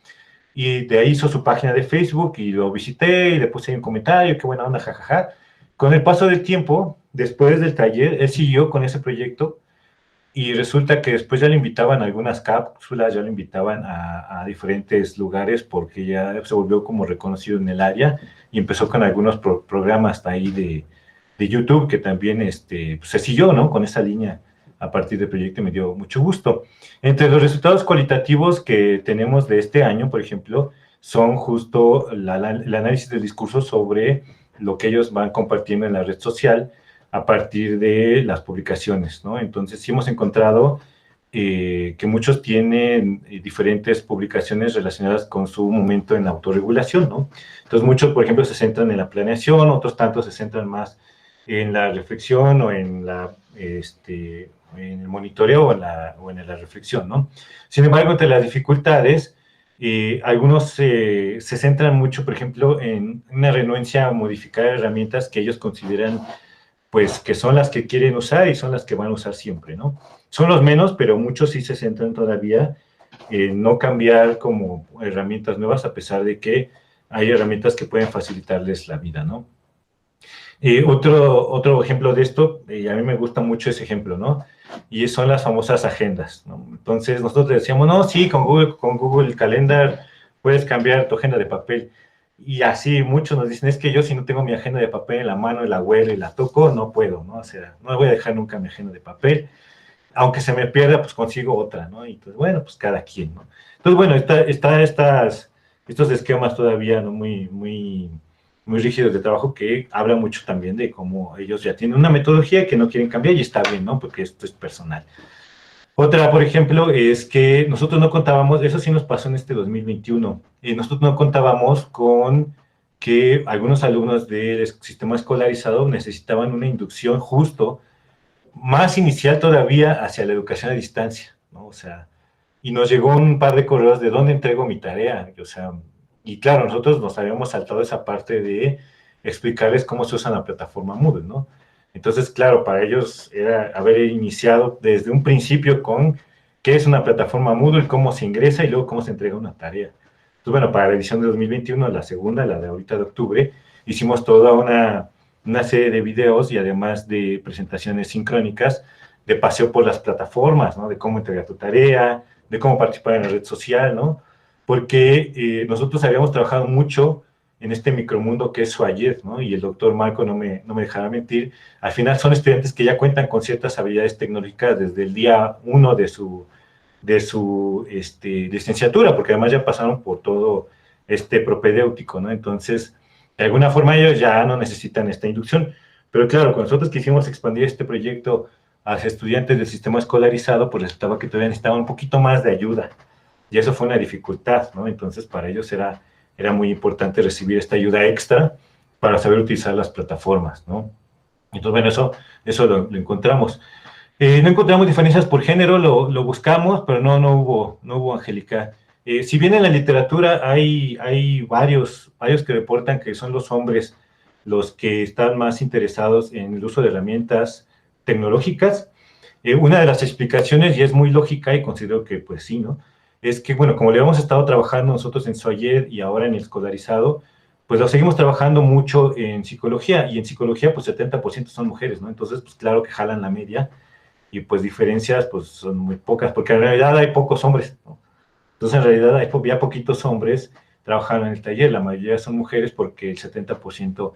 y de ahí hizo su página de Facebook, y lo visité y le puse ahí un comentario, qué buena onda, jajaja. Con el paso del tiempo, después del taller, él siguió con ese proyecto, y resulta que después ya le invitaban a algunas cápsulas, ya le invitaban a diferentes lugares, porque ya se volvió como reconocido en el área, y empezó con algunos programas ahí de YouTube, que también pues se siguió, ¿no? Con esa línea a partir del proyecto, y me dio mucho gusto. Entre los resultados cualitativos que tenemos de este año, por ejemplo, son justo el análisis del discurso sobre lo que ellos van compartiendo en la red social a partir de las publicaciones, ¿no? Entonces, sí hemos encontrado que muchos tienen diferentes publicaciones relacionadas con su momento en la autorregulación, ¿no? Entonces, muchos, por ejemplo, se centran en la planeación, otros tantos se centran más en la reflexión o en el monitoreo o en la reflexión, ¿no? Sin embargo, entre las dificultades, algunos se centran mucho, por ejemplo, en una renuencia a modificar herramientas que ellos consideran pues que son las que quieren usar y son las que van a usar siempre, ¿no? Son los menos, pero muchos sí se centran todavía en no cambiar como herramientas nuevas, a pesar de que hay herramientas que pueden facilitarles la vida, ¿no? Otro ejemplo de esto, y a mí me gusta mucho ese ejemplo, ¿no? Y son las famosas agendas, ¿no? Entonces nosotros decíamos, no, sí, con Google Calendar puedes cambiar tu agenda de papel. Y así muchos nos dicen, es que yo si no tengo mi agenda de papel en la mano y la huelo y la toco, no puedo, ¿no? O sea, no voy a dejar nunca mi agenda de papel. Aunque se me pierda, pues consigo otra, ¿no? Y pues bueno, pues cada quien, ¿no? Entonces, bueno, estos esquemas todavía, ¿no? Muy rígidos de trabajo, que hablan mucho también de cómo ellos ya tienen una metodología que no quieren cambiar, y está bien, ¿no? Porque esto es personal. Otra, por ejemplo, es que nosotros no contábamos, eso sí nos pasó en este 2021, nosotros no contábamos con que algunos alumnos del sistema escolarizado necesitaban una inducción justo más inicial todavía hacia la educación a distancia, ¿no? O sea, y nos llegó un par de correos de dónde entrego mi tarea, o sea, y claro, nosotros nos habíamos saltado esa parte de explicarles cómo se usa la plataforma Moodle, ¿no? Entonces, claro, para ellos era haber iniciado desde un principio con qué es una plataforma Moodle, cómo se ingresa y luego cómo se entrega una tarea. Entonces, bueno, para la edición de 2021, la segunda, la de ahorita de octubre, hicimos toda una serie de videos y además de presentaciones sincrónicas de paseo por las plataformas, ¿no? De cómo entregar tu tarea, de cómo participar en la red social, ¿no? Porque nosotros habíamos trabajado mucho en este micromundo que es Swayed, ¿no? Y el doctor Marco no me dejará mentir, al final son estudiantes que ya cuentan con ciertas habilidades tecnológicas desde el día uno de su licenciatura, porque además ya pasaron por todo este propedéutico, ¿no? Entonces, de alguna forma ellos ya no necesitan esta inducción. Pero claro, cuando nosotros quisimos expandir este proyecto a estudiantes del sistema escolarizado, pues resultaba que todavía necesitaban un poquito más de ayuda. Y eso fue una dificultad, ¿no? Entonces, para ellos era muy importante recibir esta ayuda extra para saber utilizar las plataformas, ¿no? Entonces, bueno, eso lo encontramos. No encontramos diferencias por género, lo buscamos, pero no hubo, Angélica. Si bien en la literatura hay varios que reportan que son los hombres los que están más interesados en el uso de herramientas tecnológicas, una de las explicaciones, y es muy lógica y considero que pues sí, ¿no? Es que, bueno, como le hemos estado trabajando nosotros en Swayed y ahora en el escolarizado, pues lo seguimos trabajando mucho en psicología, y en psicología pues 70% son mujeres, ¿no? Entonces, pues claro que jalan la media, y pues diferencias pues son muy pocas, porque en realidad hay pocos hombres, ¿no? Entonces en realidad hay ya poquitos hombres trabajando en el taller, la mayoría son mujeres porque el 70%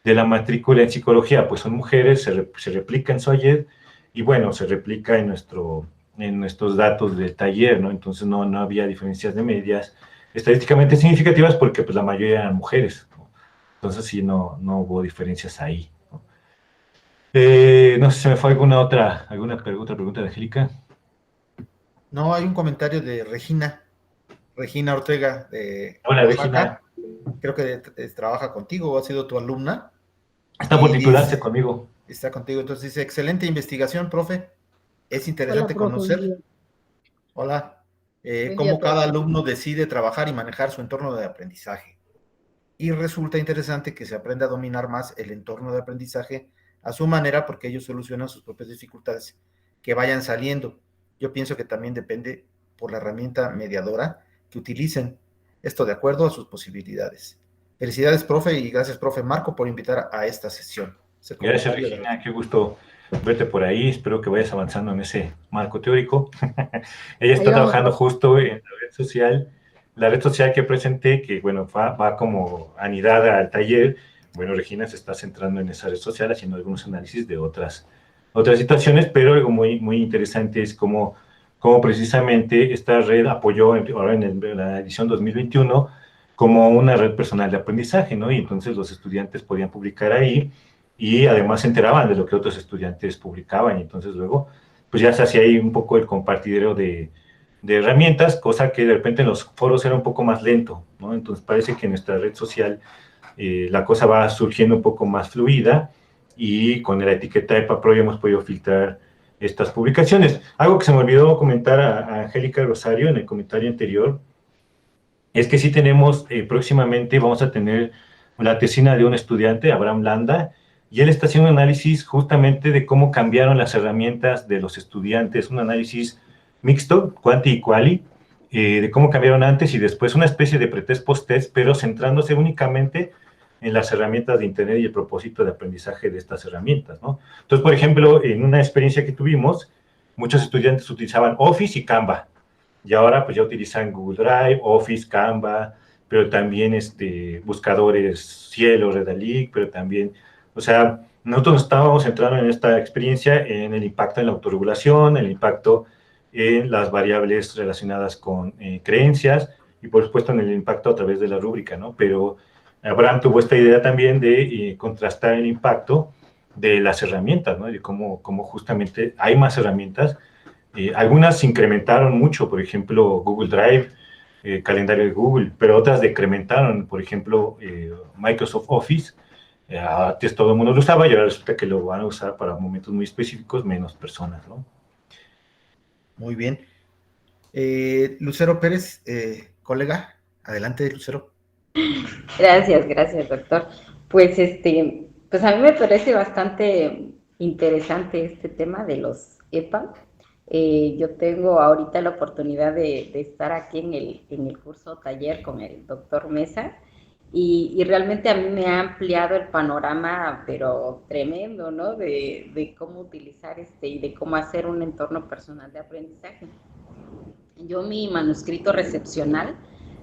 de la matrícula en psicología pues son mujeres, se replica en Swayed y bueno, se replica en nuestros datos del taller, ¿no? Entonces no había diferencias de medias estadísticamente significativas porque pues la mayoría eran mujeres, ¿no? Entonces sí, no hubo diferencias ahí, ¿no? No sé si me fue alguna otra pregunta de Angélica. No, hay un comentario de Regina Ortega de Hola, Oaxaca. Regina. Creo que trabaja contigo, ha sido tu alumna. Está por Y titularse dice, conmigo. está contigo, entonces dice, excelente investigación, profe. Es Hola, interesante profe, buen día. conocer, hola, Buen día a cómo cada todos. alumno decide trabajar y manejar su entorno de aprendizaje. Y resulta interesante que se aprenda a dominar más el entorno de aprendizaje a su manera porque ellos solucionan sus propias dificultades que vayan saliendo. Yo pienso que también depende por la herramienta mediadora que utilicen, esto de acuerdo a sus posibilidades. Felicidades, profe, y gracias, profe Marco, por invitar a esta sesión. Gracias, Regina. Qué gusto verte por ahí. Espero que vayas avanzando en ese marco teórico. Ella está Ahí vamos, trabajando profe. justo en la red social que presenté, que bueno, va como anidada al taller. Bueno, Regina se está centrando en esa red social, haciendo algunos análisis de otras situaciones, pero algo muy interesante es cómo precisamente esta red apoyó ahora en la edición 2021 como una red personal de aprendizaje, ¿no? Y entonces los estudiantes podían publicar ahí y además se enteraban de lo que otros estudiantes publicaban, y entonces luego pues ya se hacía ahí un poco el compartidero de herramientas, cosa que de repente en los foros era un poco más lento, ¿no? Entonces parece que en nuestra red social la cosa va surgiendo un poco más fluida, y con la etiqueta de EPAPRO hemos podido filtrar estas publicaciones. Algo que se me olvidó comentar a Angélica Rosario en el comentario anterior, es que sí tenemos, próximamente vamos a tener la tesina de un estudiante, Abraham Landa, y él está haciendo un análisis justamente de cómo cambiaron las herramientas de los estudiantes, un análisis mixto, quanti y quali, de cómo cambiaron antes y después, una especie de pretest post-test, pero centrándose únicamente en las herramientas de Internet y el propósito de aprendizaje de estas herramientas, ¿no? Entonces, por ejemplo, en una experiencia que tuvimos, muchos estudiantes utilizaban Office y Canva, y ahora pues ya utilizan Google Drive, Office, Canva, pero también buscadores Cielo, Redalic, pero también, o sea, nosotros nos estábamos centrando en esta experiencia en el impacto en la autorregulación, el impacto en las variables relacionadas con creencias, y por supuesto en el impacto a través de la rúbrica, ¿no? Pero Abraham tuvo esta idea también de contrastar el impacto de las herramientas, ¿no? De cómo justamente hay más herramientas. Algunas se incrementaron mucho, por ejemplo, Google Drive, calendario de Google, pero otras decrementaron, por ejemplo, Microsoft Office. Antes todo el mundo lo usaba y ahora resulta que lo van a usar para momentos muy específicos, menos personas, ¿no? Muy bien. Lucero Pérez, colega, adelante, Lucero. Gracias, doctor. Pues pues a mí me parece bastante interesante este tema de los EPA. Yo tengo ahorita la oportunidad de estar aquí en el curso taller con el doctor Mesa y realmente a mí me ha ampliado el panorama, pero tremendo, ¿no? De cómo utilizar y de cómo hacer un entorno personal de aprendizaje. Yo mi manuscrito recepcional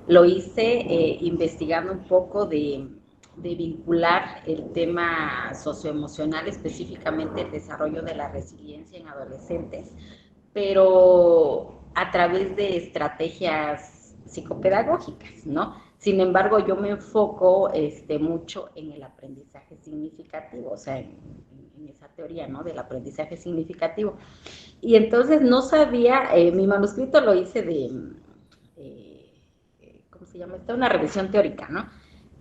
lo hice investigando un poco de vincular el tema socioemocional, específicamente el desarrollo de la resiliencia en adolescentes, pero a través de estrategias psicopedagógicas, ¿no? Sin embargo, yo me enfoco mucho en el aprendizaje significativo, o sea, en esa teoría, ¿no? Del aprendizaje significativo. Y entonces no sabía, mi manuscrito lo hice ¿cómo se llama? Esta una revisión teórica, ¿no?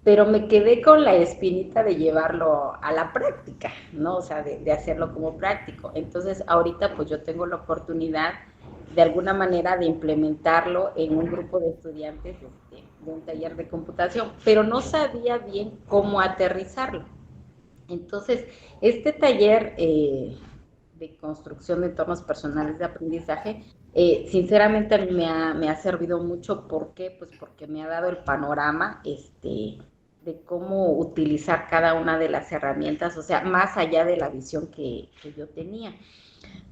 Pero me quedé con la espinita de llevarlo a la práctica, ¿no? O sea, de hacerlo como práctico. Entonces, ahorita pues yo tengo la oportunidad de alguna manera de implementarlo en un grupo de estudiantes de un taller de computación, pero no sabía bien cómo aterrizarlo. Entonces, este taller de construcción de entornos personales de aprendizaje, sinceramente a mí me ha servido mucho. ¿Por qué? Pues porque me ha dado el panorama de cómo utilizar cada una de las herramientas, o sea, más allá de la visión que yo tenía.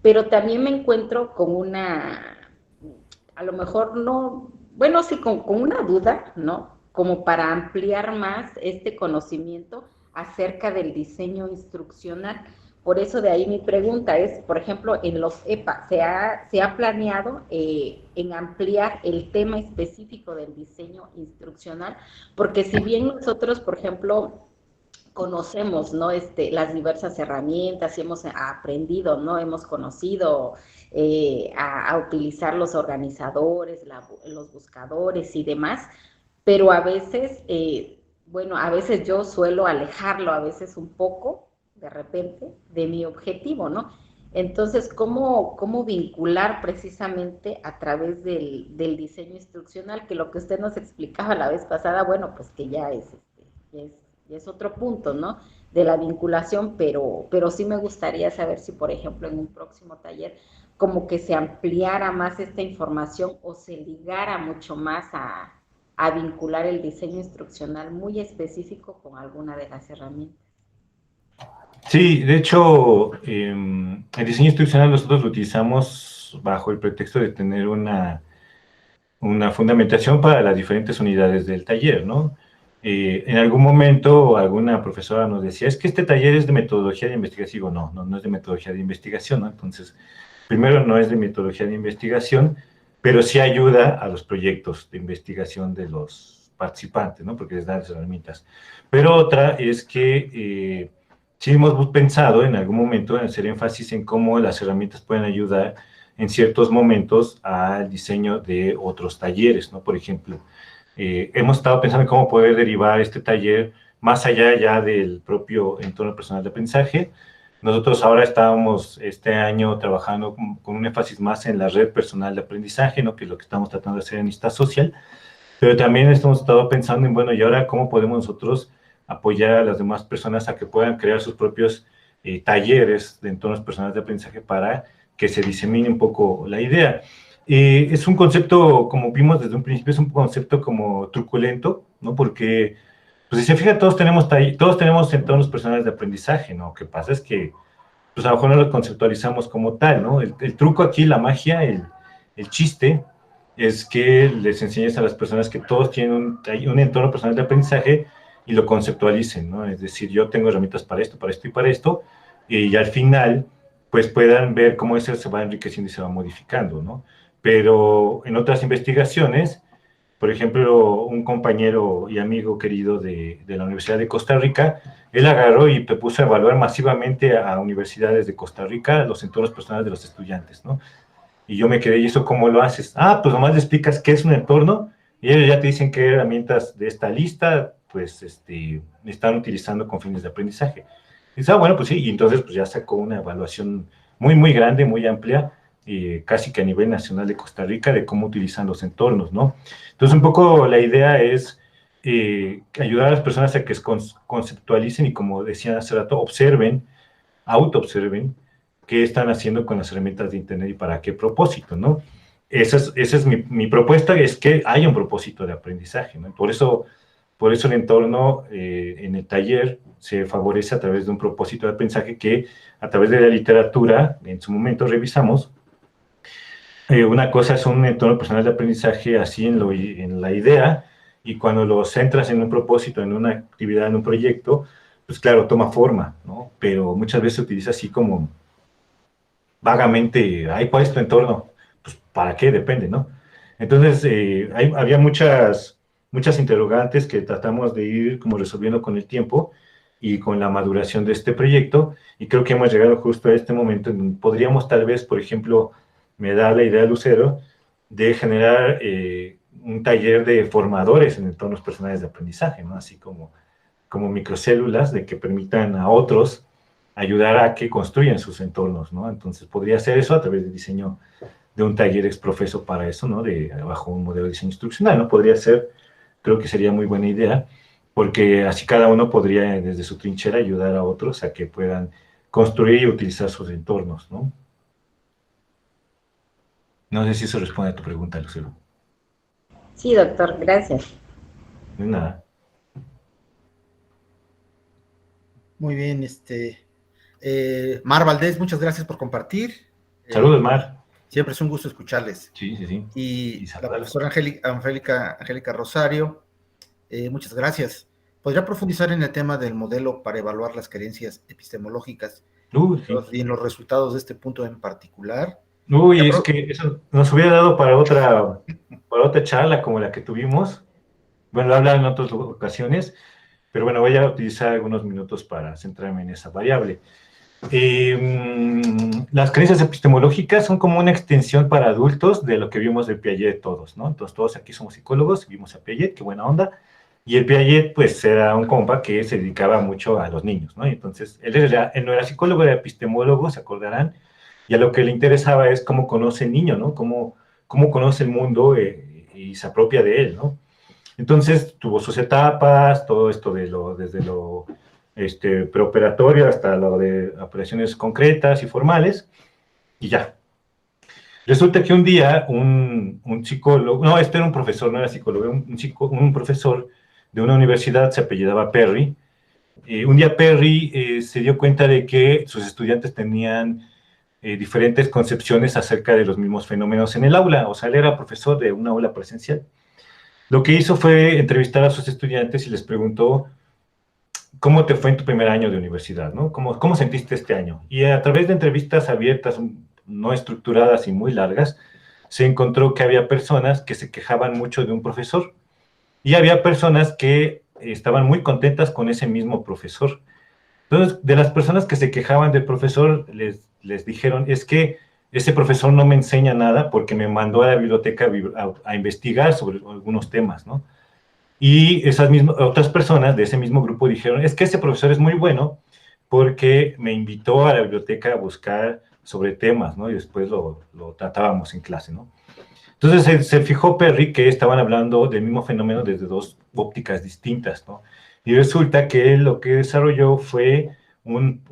Pero también me encuentro con a lo mejor no, bueno, sí, con una duda, ¿no? Como para ampliar más este conocimiento acerca del diseño instruccional. Por eso de ahí mi pregunta es, por ejemplo, en los EPA, ¿se ha planeado en ampliar el tema específico del diseño instruccional? Porque si bien nosotros, por ejemplo, conocemos, ¿no? Las diversas herramientas y hemos aprendido, ¿no? Hemos conocido a utilizar los organizadores, los buscadores y demás, pero a veces, bueno, a veces yo suelo alejarlo, a veces un poco, de repente, de mi objetivo, ¿no? Entonces, ¿cómo vincular precisamente a través del diseño instruccional? Que lo que usted nos explicaba la vez pasada, bueno, pues que ya es otro punto, ¿no? De la vinculación, pero sí me gustaría saber si, por ejemplo, en un próximo taller, como que se ampliara más esta información o se ligara mucho más a vincular el diseño instruccional muy específico con alguna de las herramientas. Sí, de hecho, el diseño instruccional nosotros lo utilizamos bajo el pretexto de tener una fundamentación para las diferentes unidades del taller, ¿no? En algún momento alguna profesora nos decía, es que este taller es de metodología de investigación. Digo, no es de metodología de investigación, ¿no? Entonces, primero, no es de metodología de investigación, pero sí ayuda a los proyectos de investigación de los participantes, ¿no? Porque les da las herramientas. Pero otra es que sí hemos pensado en algún momento en hacer énfasis en cómo las herramientas pueden ayudar en ciertos momentos al diseño de otros talleres, ¿no? Por ejemplo, hemos estado pensando en cómo poder derivar este taller más allá ya del propio entorno personal de aprendizaje. Nosotros ahora estábamos este año trabajando con un énfasis más en la red personal de aprendizaje, ¿no? Que es lo que estamos tratando de hacer en Ista Social, pero también hemos estado pensando en, bueno, ¿y ahora cómo podemos nosotros apoyar a las demás personas a que puedan crear sus propios talleres de entornos personales de aprendizaje para que se disemine un poco la idea? Es un concepto, como vimos desde un principio, es un concepto como truculento, ¿no? Porque, pues si se fija, todos tenemos entornos personales de aprendizaje, ¿no? Lo que pasa es que, pues a lo mejor no lo conceptualizamos como tal, ¿no? El truco aquí, la magia, el chiste, es que les enseñes a las personas que todos tienen un entorno personal de aprendizaje y lo conceptualicen, ¿no? Es decir, yo tengo herramientas para esto, para esto y para esto, y al final, pues puedan ver cómo eso se va enriqueciendo y se va modificando, ¿no? Pero en otras investigaciones, por ejemplo, un compañero y amigo querido de la Universidad de Costa Rica, él agarró y te puso a evaluar masivamente a universidades de Costa Rica los entornos personales de los estudiantes, ¿no? Y yo me quedé, ¿y eso cómo lo haces? Ah, pues nomás le explicas qué es un entorno y ellos ya te dicen qué herramientas de esta lista, pues, están utilizando con fines de aprendizaje. Y dices, ah, bueno, pues sí, y entonces pues ya sacó una evaluación muy, muy grande, muy amplia, casi que a nivel nacional de Costa Rica, de cómo utilizan los entornos, ¿no? Entonces, un poco la idea es ayudar a las personas a que conceptualicen y, como decía hace rato, observen, autoobserven, qué están haciendo con las herramientas de Internet y para qué propósito, ¿no? Esa es mi propuesta, es que haya un propósito de aprendizaje, ¿no? Por eso el entorno en el taller se favorece a través de un propósito de aprendizaje que a través de la literatura, en su momento revisamos. Una cosa es un entorno personal de aprendizaje así en la idea, y cuando lo centras en un propósito, en una actividad, en un proyecto, pues claro, toma forma, ¿no? Pero muchas veces se utiliza así como vagamente, ay, ¿cuál es tu entorno? Pues, ¿para qué? Depende, ¿no? Entonces, había muchas interrogantes que tratamos de ir como resolviendo con el tiempo y con la maduración de este proyecto, y creo que hemos llegado justo a este momento en donde podríamos tal vez, por ejemplo, me da la idea Lucero, de generar un taller de formadores en entornos personales de aprendizaje, ¿no? Así como microcélulas de que permitan a otros ayudar a que construyan sus entornos, ¿no? Entonces podría hacer eso a través del diseño de un taller exprofeso para eso, ¿no? Bajo un modelo de diseño instruccional, ¿no? Podría ser, creo que sería muy buena idea, porque así cada uno podría desde su trinchera ayudar a otros a que puedan construir y utilizar sus entornos, ¿no? No sé si eso responde a tu pregunta, Lucero. Sí, doctor, gracias. No es nada. Muy bien, Mar Valdés, muchas gracias por compartir. Saludos, Mar. Siempre es un gusto escucharles. Sí, sí, sí. Y la profesora Angélica Rosario, muchas gracias. ¿Podría profundizar en el tema del modelo para evaluar las creencias epistemológicas Sí. y en los resultados de este punto en particular? Uy, es que eso nos hubiera dado para otra charla como la que tuvimos. Bueno, lo hablan en otras ocasiones, pero bueno, voy a utilizar algunos minutos para centrarme en esa variable. Las creencias epistemológicas son como una extensión para adultos de lo que vimos de Piaget todos, ¿no? Entonces todos aquí somos psicólogos, vimos a Piaget, qué buena onda, y el Piaget pues era un compa que se dedicaba mucho a los niños, ¿no? Y entonces él no era psicólogo, era epistemólogo, se acordarán, y a lo que le interesaba es cómo conoce el niño, ¿no? Cómo conoce el mundo y se apropia de él, ¿no? Entonces tuvo sus etapas, todo esto desde lo preoperatorio hasta lo de operaciones concretas y formales, y ya. Resulta que un día un psicólogo, no, este era un profesor, no era psicólogo, un profesor de una universidad, se apellidaba Perry. Un día Perry se dio cuenta de que sus estudiantes tenían diferentes concepciones acerca de los mismos fenómenos en el aula, o sea, él era profesor de una aula presencial. Lo que hizo fue entrevistar a sus estudiantes y les preguntó, ¿cómo te fue en tu primer año de universidad, ¿no? ¿Cómo sentiste este año? Y a través de entrevistas abiertas, no estructuradas y muy largas, se encontró que había personas que se quejaban mucho de un profesor y había personas que estaban muy contentas con ese mismo profesor. Entonces, de las personas que se quejaban del profesor, les dijeron, es que ese profesor no me enseña nada porque me mandó a la biblioteca a investigar sobre algunos temas, ¿no? Y esas mismas, otras personas de ese mismo grupo dijeron, es que ese profesor es muy bueno porque me invitó a la biblioteca a buscar sobre temas, ¿no? Y después lo tratábamos en clase, ¿no? Entonces se fijó Perry que estaban hablando del mismo fenómeno desde dos ópticas distintas, ¿no? Y resulta que lo que desarrolló fue un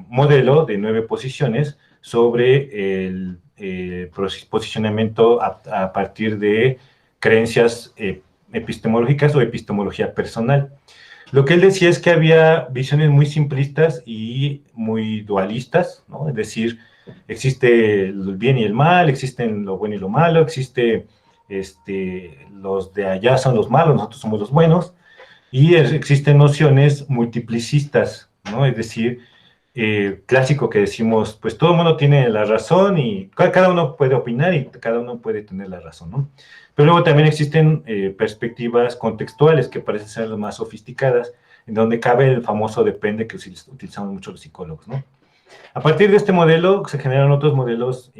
modelo de 9 posiciones sobre el posicionamiento a partir de creencias epistemológicas o epistemología personal. Lo que él decía es que había visiones muy simplistas y muy dualistas, ¿no? Es decir, existe el bien y el mal, existen lo bueno y lo malo, existe los de allá son los malos, nosotros somos los buenos, y existen nociones multiplicistas, ¿no? Es decir, clásico que decimos, pues todo el mundo tiene la razón y cada uno puede opinar y cada uno puede tener la razón, ¿no? Pero luego también existen perspectivas contextuales que parecen ser las más sofisticadas, en donde cabe el famoso depende que utilizamos mucho los psicólogos, ¿no? A partir de este modelo se generan otros modelos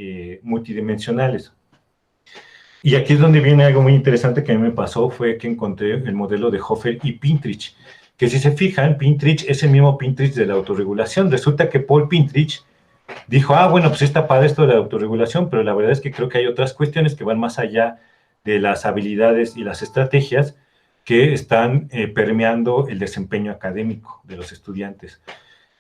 multidimensionales. Y aquí es donde viene algo muy interesante que a mí me pasó, fue que encontré el modelo de Hoffer y Pintrich, que si se fijan, Pintrich es el mismo Pintrich de la autorregulación. Resulta que Paul Pintrich dijo, bueno, pues está padre esto de la autorregulación, pero la verdad es que creo que hay otras cuestiones que van más allá de las habilidades y las estrategias que están permeando el desempeño académico de los estudiantes.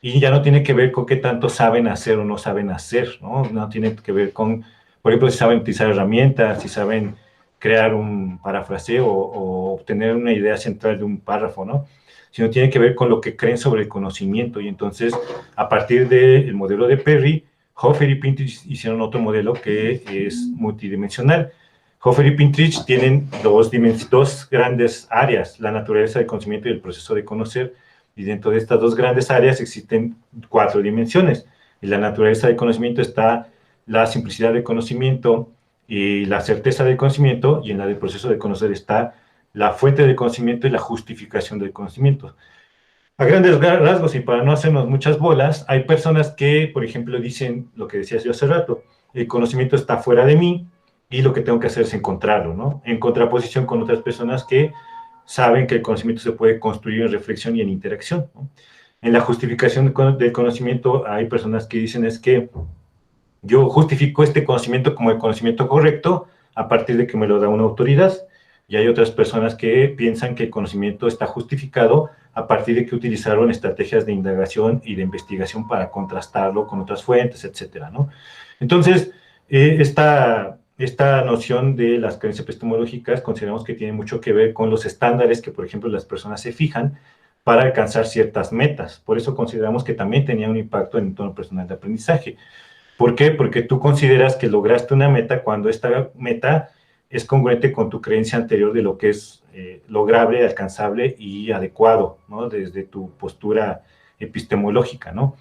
y ya no tiene que ver con qué tanto saben hacer o no saben hacer, ¿no? No tiene que ver con, por ejemplo, si saben utilizar herramientas, si saben crear un parafraseo o obtener una idea central de un párrafo, ¿no? Sino tiene que ver con lo que creen sobre el conocimiento. Y entonces, a partir del modelo de Perry, Hoffer y Pintrich hicieron otro modelo que es multidimensional. Hoffer y Pintrich tienen dos grandes áreas, la naturaleza del conocimiento y el proceso de conocer, y dentro de estas dos grandes áreas existen 4 dimensiones. En la naturaleza del conocimiento está la simplicidad del conocimiento y la certeza del conocimiento, y en la del proceso de conocer está la fuente del conocimiento y la justificación del conocimiento. A grandes rasgos, y para no hacernos muchas bolas, hay personas que, por ejemplo, dicen lo que decías yo hace rato: el conocimiento está fuera de mí y lo que tengo que hacer es encontrarlo, ¿no? En contraposición con otras personas que saben que el conocimiento se puede construir en reflexión y en interacción, ¿no? En la justificación del conocimiento hay personas que dicen es que yo justifico este conocimiento como el conocimiento correcto a partir de que me lo da una autoridad, y hay otras personas que piensan que el conocimiento está justificado a partir de que utilizaron estrategias de indagación y de investigación para contrastarlo con otras fuentes, etcétera, ¿no? Entonces, esta noción de las creencias epistemológicas consideramos que tiene mucho que ver con los estándares que, por ejemplo, las personas se fijan para alcanzar ciertas metas. Por eso consideramos que también tenía un impacto en el entorno personal de aprendizaje. ¿Por qué? Porque tú consideras que lograste una meta cuando esta meta es congruente con tu creencia anterior de lo que es lograble, alcanzable y adecuado, ¿no? Desde tu postura epistemológica, ¿no?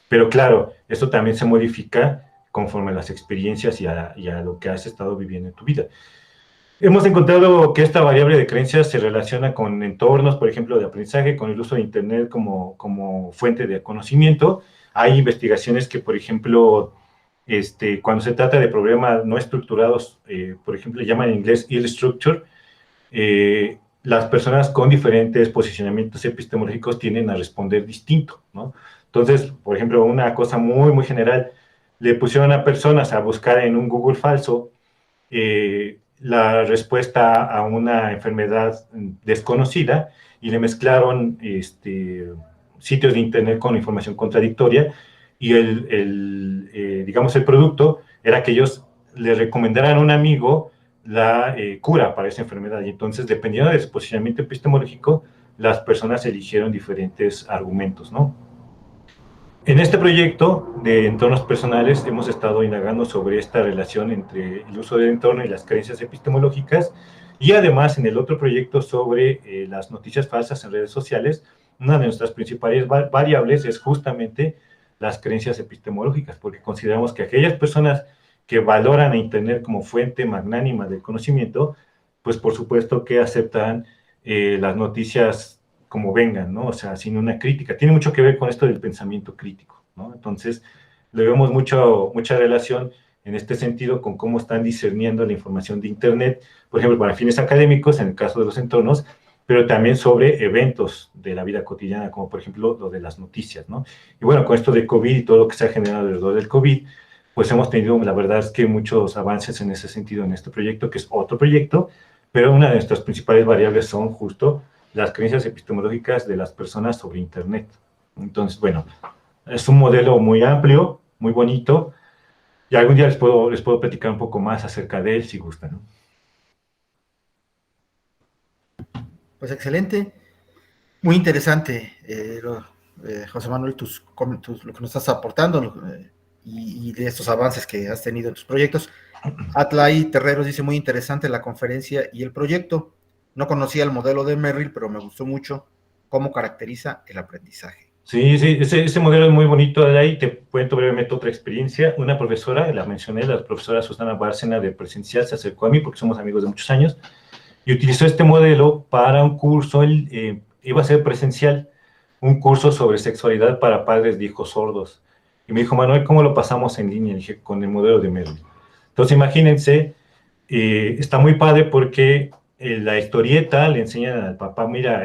Pero claro, esto también se modifica conforme a las experiencias y a lo que has estado viviendo en tu vida. Hemos encontrado que esta variable de creencias se relaciona con entornos, por ejemplo, de aprendizaje, con el uso de Internet como fuente de conocimiento. Hay investigaciones que, por ejemplo, cuando se trata de problemas no estructurados, por ejemplo, llaman en inglés ill structure, las personas con diferentes posicionamientos epistemológicos tienden a responder distinto, ¿no? Entonces, por ejemplo, una cosa muy, muy general, le pusieron a personas a buscar en un Google falso la respuesta a una enfermedad desconocida, y le mezclaron sitios de internet con información contradictoria, y digamos, el producto era que ellos le recomendaran a un amigo la cura para esa enfermedad, y entonces, dependiendo del posicionamiento epistemológico, las personas eligieron diferentes argumentos, ¿no? En este proyecto de entornos personales hemos estado indagando sobre esta relación entre el uso del entorno y las creencias epistemológicas, y además en el otro proyecto sobre las noticias falsas en redes sociales, una de nuestras principales variables es justamente las creencias epistemológicas, porque consideramos que aquellas personas que valoran a Internet como fuente magnánima del conocimiento, pues por supuesto que aceptan las noticias como vengan, ¿no? O sea, sin una crítica. Tiene mucho que ver con esto del pensamiento crítico, ¿no? Entonces, le vemos mucha relación en este sentido con cómo están discerniendo la información de Internet, por ejemplo, para fines académicos, en el caso de los entornos, pero también sobre eventos de la vida cotidiana, como por ejemplo lo de las noticias, ¿no? Y bueno, con esto de COVID y todo lo que se ha generado alrededor del COVID, pues hemos tenido, la verdad es que muchos avances en ese sentido en este proyecto, que es otro proyecto, pero una de nuestras principales variables son justo las creencias epistemológicas de las personas sobre Internet. Entonces, bueno, es un modelo muy amplio, muy bonito, y algún día les puedo platicar un poco más acerca de él, si gustan, ¿no? Pues excelente, muy interesante, José Manuel, lo que nos estás aportando, y de estos avances que has tenido en tus proyectos. Atlay Terreros dice: muy interesante la conferencia y el proyecto. No conocía el modelo de Merrill, pero me gustó mucho cómo caracteriza el aprendizaje. Sí, ese modelo es muy bonito. De ahí te cuento brevemente otra experiencia. Una profesora, la mencioné, la profesora Susana Bárcena de Presencial, se acercó a mí porque somos amigos de muchos años, y utilizó este modelo para un curso. Él iba a ser presencial, un curso sobre sexualidad para padres de hijos sordos. Y me dijo: Manuel, ¿cómo lo pasamos en línea? Y dije: con el modelo de Merrill. Entonces, imagínense, está muy padre porque la historieta le enseñan al papá: mira,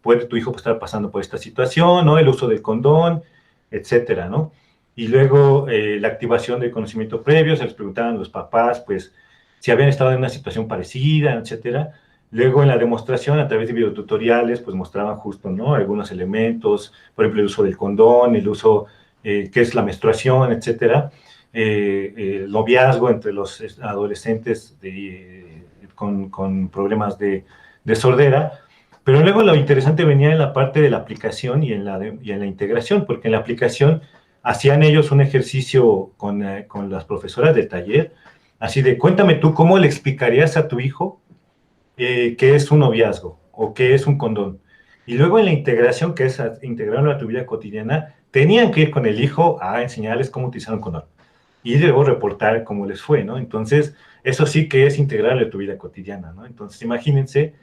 puede tu hijo estar pasando por esta situación, ¿no? El uso del condón, etcétera, ¿no? Y luego la activación del conocimiento previo, se les preguntaban a los papás, pues, si habían estado en una situación parecida, etcétera. Luego en la demostración, a través de videotutoriales, pues mostraban justo, ¿no? Algunos elementos, por ejemplo, el uso del condón, el uso, qué es la menstruación, etcétera. El noviazgo entre los adolescentes con problemas de sordera. Pero luego lo interesante venía en la parte de la aplicación y en la integración, porque en la aplicación hacían ellos un ejercicio con las profesoras del taller, así de, cuéntame tú, ¿cómo le explicarías a tu hijo qué es un noviazgo o qué es un condón? Y luego en la integración, que es integrarlo a tu vida cotidiana, tenían que ir con el hijo a enseñarles cómo utilizar un condón y luego reportar cómo les fue, ¿no? Entonces, eso sí que es integrarlo a tu vida cotidiana, ¿no? Entonces, imagínense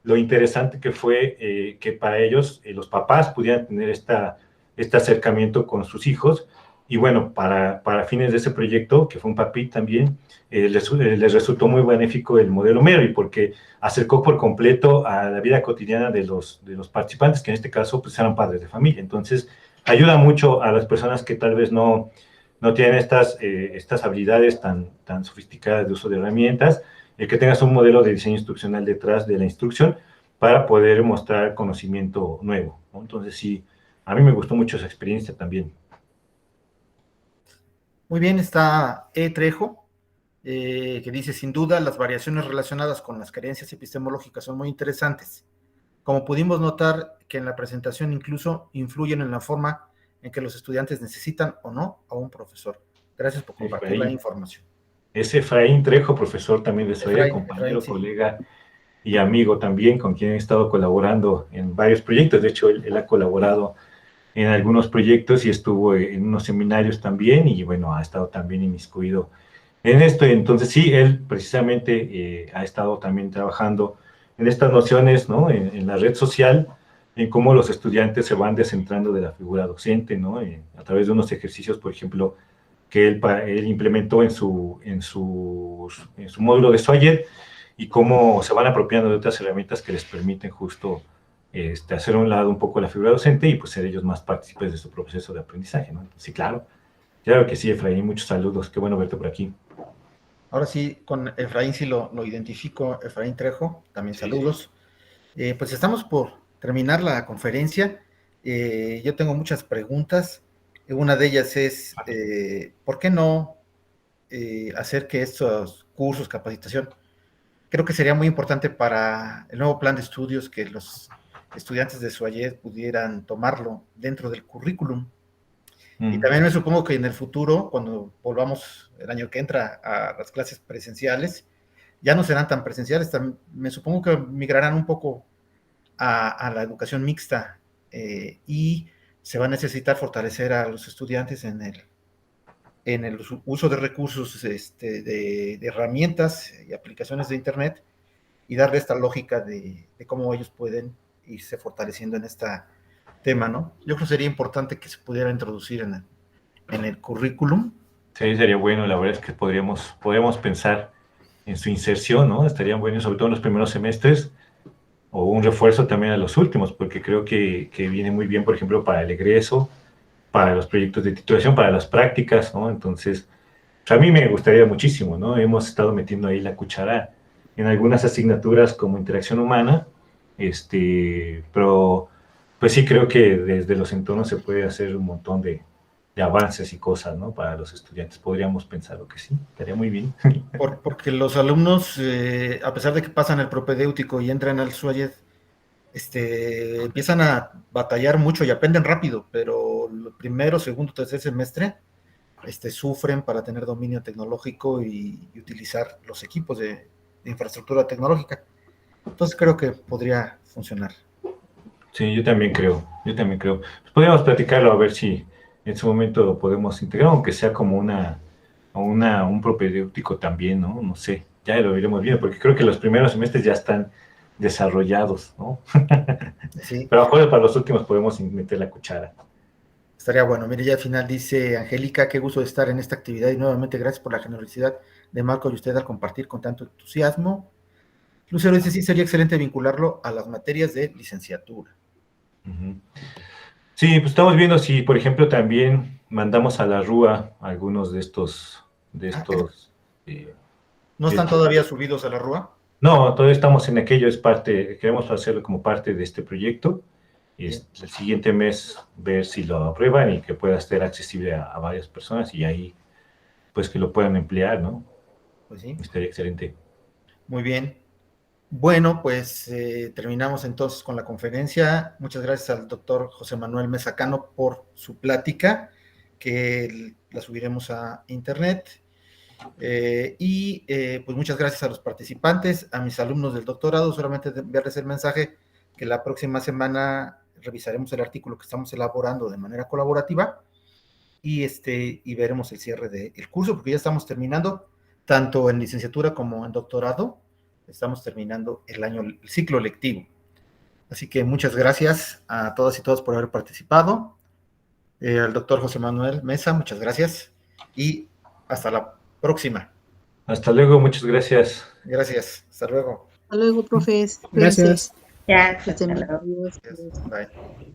lo interesante que fue que para ellos, los papás pudieran tener este acercamiento con sus hijos. Y bueno, para fines de ese proyecto, que fue un papi también, les resultó muy benéfico el modelo Mary, porque acercó por completo a la vida cotidiana de los participantes, que en este caso pues eran padres de familia. Entonces, ayuda mucho a las personas que tal vez no tienen estas habilidades tan sofisticadas de uso de herramientas, el que tengas un modelo de diseño instruccional detrás de la instrucción para poder mostrar conocimiento nuevo, ¿no? Entonces, sí, a mí me gustó mucho esa experiencia también. Muy bien, está Trejo, que dice, sin duda, las variaciones relacionadas con las carencias epistemológicas son muy interesantes. Como pudimos notar que en la presentación incluso influyen en la forma en que los estudiantes necesitan o no a un profesor. Gracias por compartir la información. Es Efraín Trejo, profesor también de SOE, compañero, sí, colega y amigo también, con quien he estado colaborando en varios proyectos. De hecho, él ha colaborado en algunos proyectos y estuvo en unos seminarios también, y bueno, ha estado también inmiscuido en esto. Entonces, sí, él precisamente ha estado también trabajando en estas nociones, ¿no? En la red social, en cómo los estudiantes se van descentrando de la figura docente, ¿no? A través de unos ejercicios, por ejemplo, que él implementó en su módulo de Swagger, y cómo se van apropiando de otras herramientas que les permiten justo hacer a un lado un poco la figura docente y pues ser ellos más partícipes de su proceso de aprendizaje, ¿no? Sí, claro que sí, Efraín, muchos saludos, qué bueno verte por aquí. Ahora sí, con Efraín sí lo identifico, Efraín Trejo, también sí, saludos. Sí. Pues estamos por terminar la conferencia. Yo tengo muchas preguntas. Una de ellas es, ¿por qué no hacer que estos cursos, capacitación, creo que sería muy importante para el nuevo plan de estudios que los estudiantes de SUAYED pudieran tomarlo dentro del currículum? Y también me supongo que en el futuro, cuando volvamos el año que entra a las clases presenciales, ya no serán tan presenciales, me supongo que migrarán un poco a la educación mixta, y se va a necesitar fortalecer a los estudiantes en el uso de recursos, de herramientas y aplicaciones de Internet, y darle esta lógica de cómo ellos pueden irse fortaleciendo en este tema, ¿no? Yo creo que sería importante que se pudiera introducir en el currículum. Sí, sería bueno, la verdad es que podríamos pensar en su inserción, ¿no? Estarían buenos, sobre todo en los primeros semestres, o un refuerzo también a los últimos, porque creo que viene muy bien, por ejemplo, para el egreso, para los proyectos de titulación, para las prácticas, ¿no? Entonces, a mí me gustaría muchísimo, ¿no? Hemos estado metiendo ahí la cuchara en algunas asignaturas como interacción humana, pero pues sí creo que desde los entornos se puede hacer un montón de avances y cosas, ¿no? Para los estudiantes. Podríamos pensarlo que sí, estaría muy bien. Porque los alumnos, a pesar de que pasan el propedéutico y entran al SUAYED, empiezan a batallar mucho y aprenden rápido, pero el primero, segundo, tercer semestre sufren para tener dominio tecnológico y utilizar los equipos de infraestructura tecnológica. Entonces creo que podría funcionar. Sí, yo también creo. Pues podríamos platicarlo a ver si en su momento lo podemos integrar, aunque sea como un propedéutico también, ¿no? No sé, ya lo iremos viendo, porque creo que los primeros semestres ya están desarrollados, ¿no? Sí. Pero a lo mejor para los últimos podemos meter la cuchara. Estaría bueno. Mire, ya al final dice Angélica, qué gusto de estar en esta actividad y nuevamente gracias por la generosidad de Marco y usted al compartir con tanto entusiasmo. Lucero dice, sí, sería excelente vincularlo a las materias de licenciatura. Sí, pues estamos viendo si, por ejemplo, también mandamos a la RUA algunos de estos ¿No están todavía subidos a la RUA? No, todavía estamos en aquello, es parte, queremos hacerlo como parte de este proyecto. Y el siguiente mes ver si lo aprueban y que pueda ser accesible a varias personas y ahí pues que lo puedan emplear, ¿no? Pues sí. Estaría excelente. Muy bien. Bueno, pues terminamos entonces con la conferencia. Muchas gracias al doctor José Manuel Mesa Cano por su plática, que la subiremos a internet. Pues muchas gracias a los participantes, a mis alumnos del doctorado. Solamente enviarles el mensaje que la próxima semana revisaremos el artículo que estamos elaborando de manera colaborativa y veremos el cierre del curso, porque ya estamos terminando, tanto en licenciatura como en doctorado, estamos terminando el ciclo lectivo. Así que muchas gracias a todas y todos por haber participado. Al doctor José Manuel Mesa, muchas gracias y hasta la próxima. Hasta luego, muchas gracias. Gracias, hasta luego. Hasta luego, profes. Gracias. Ya, Que estén hasta bien. luego. Adiós. Bye.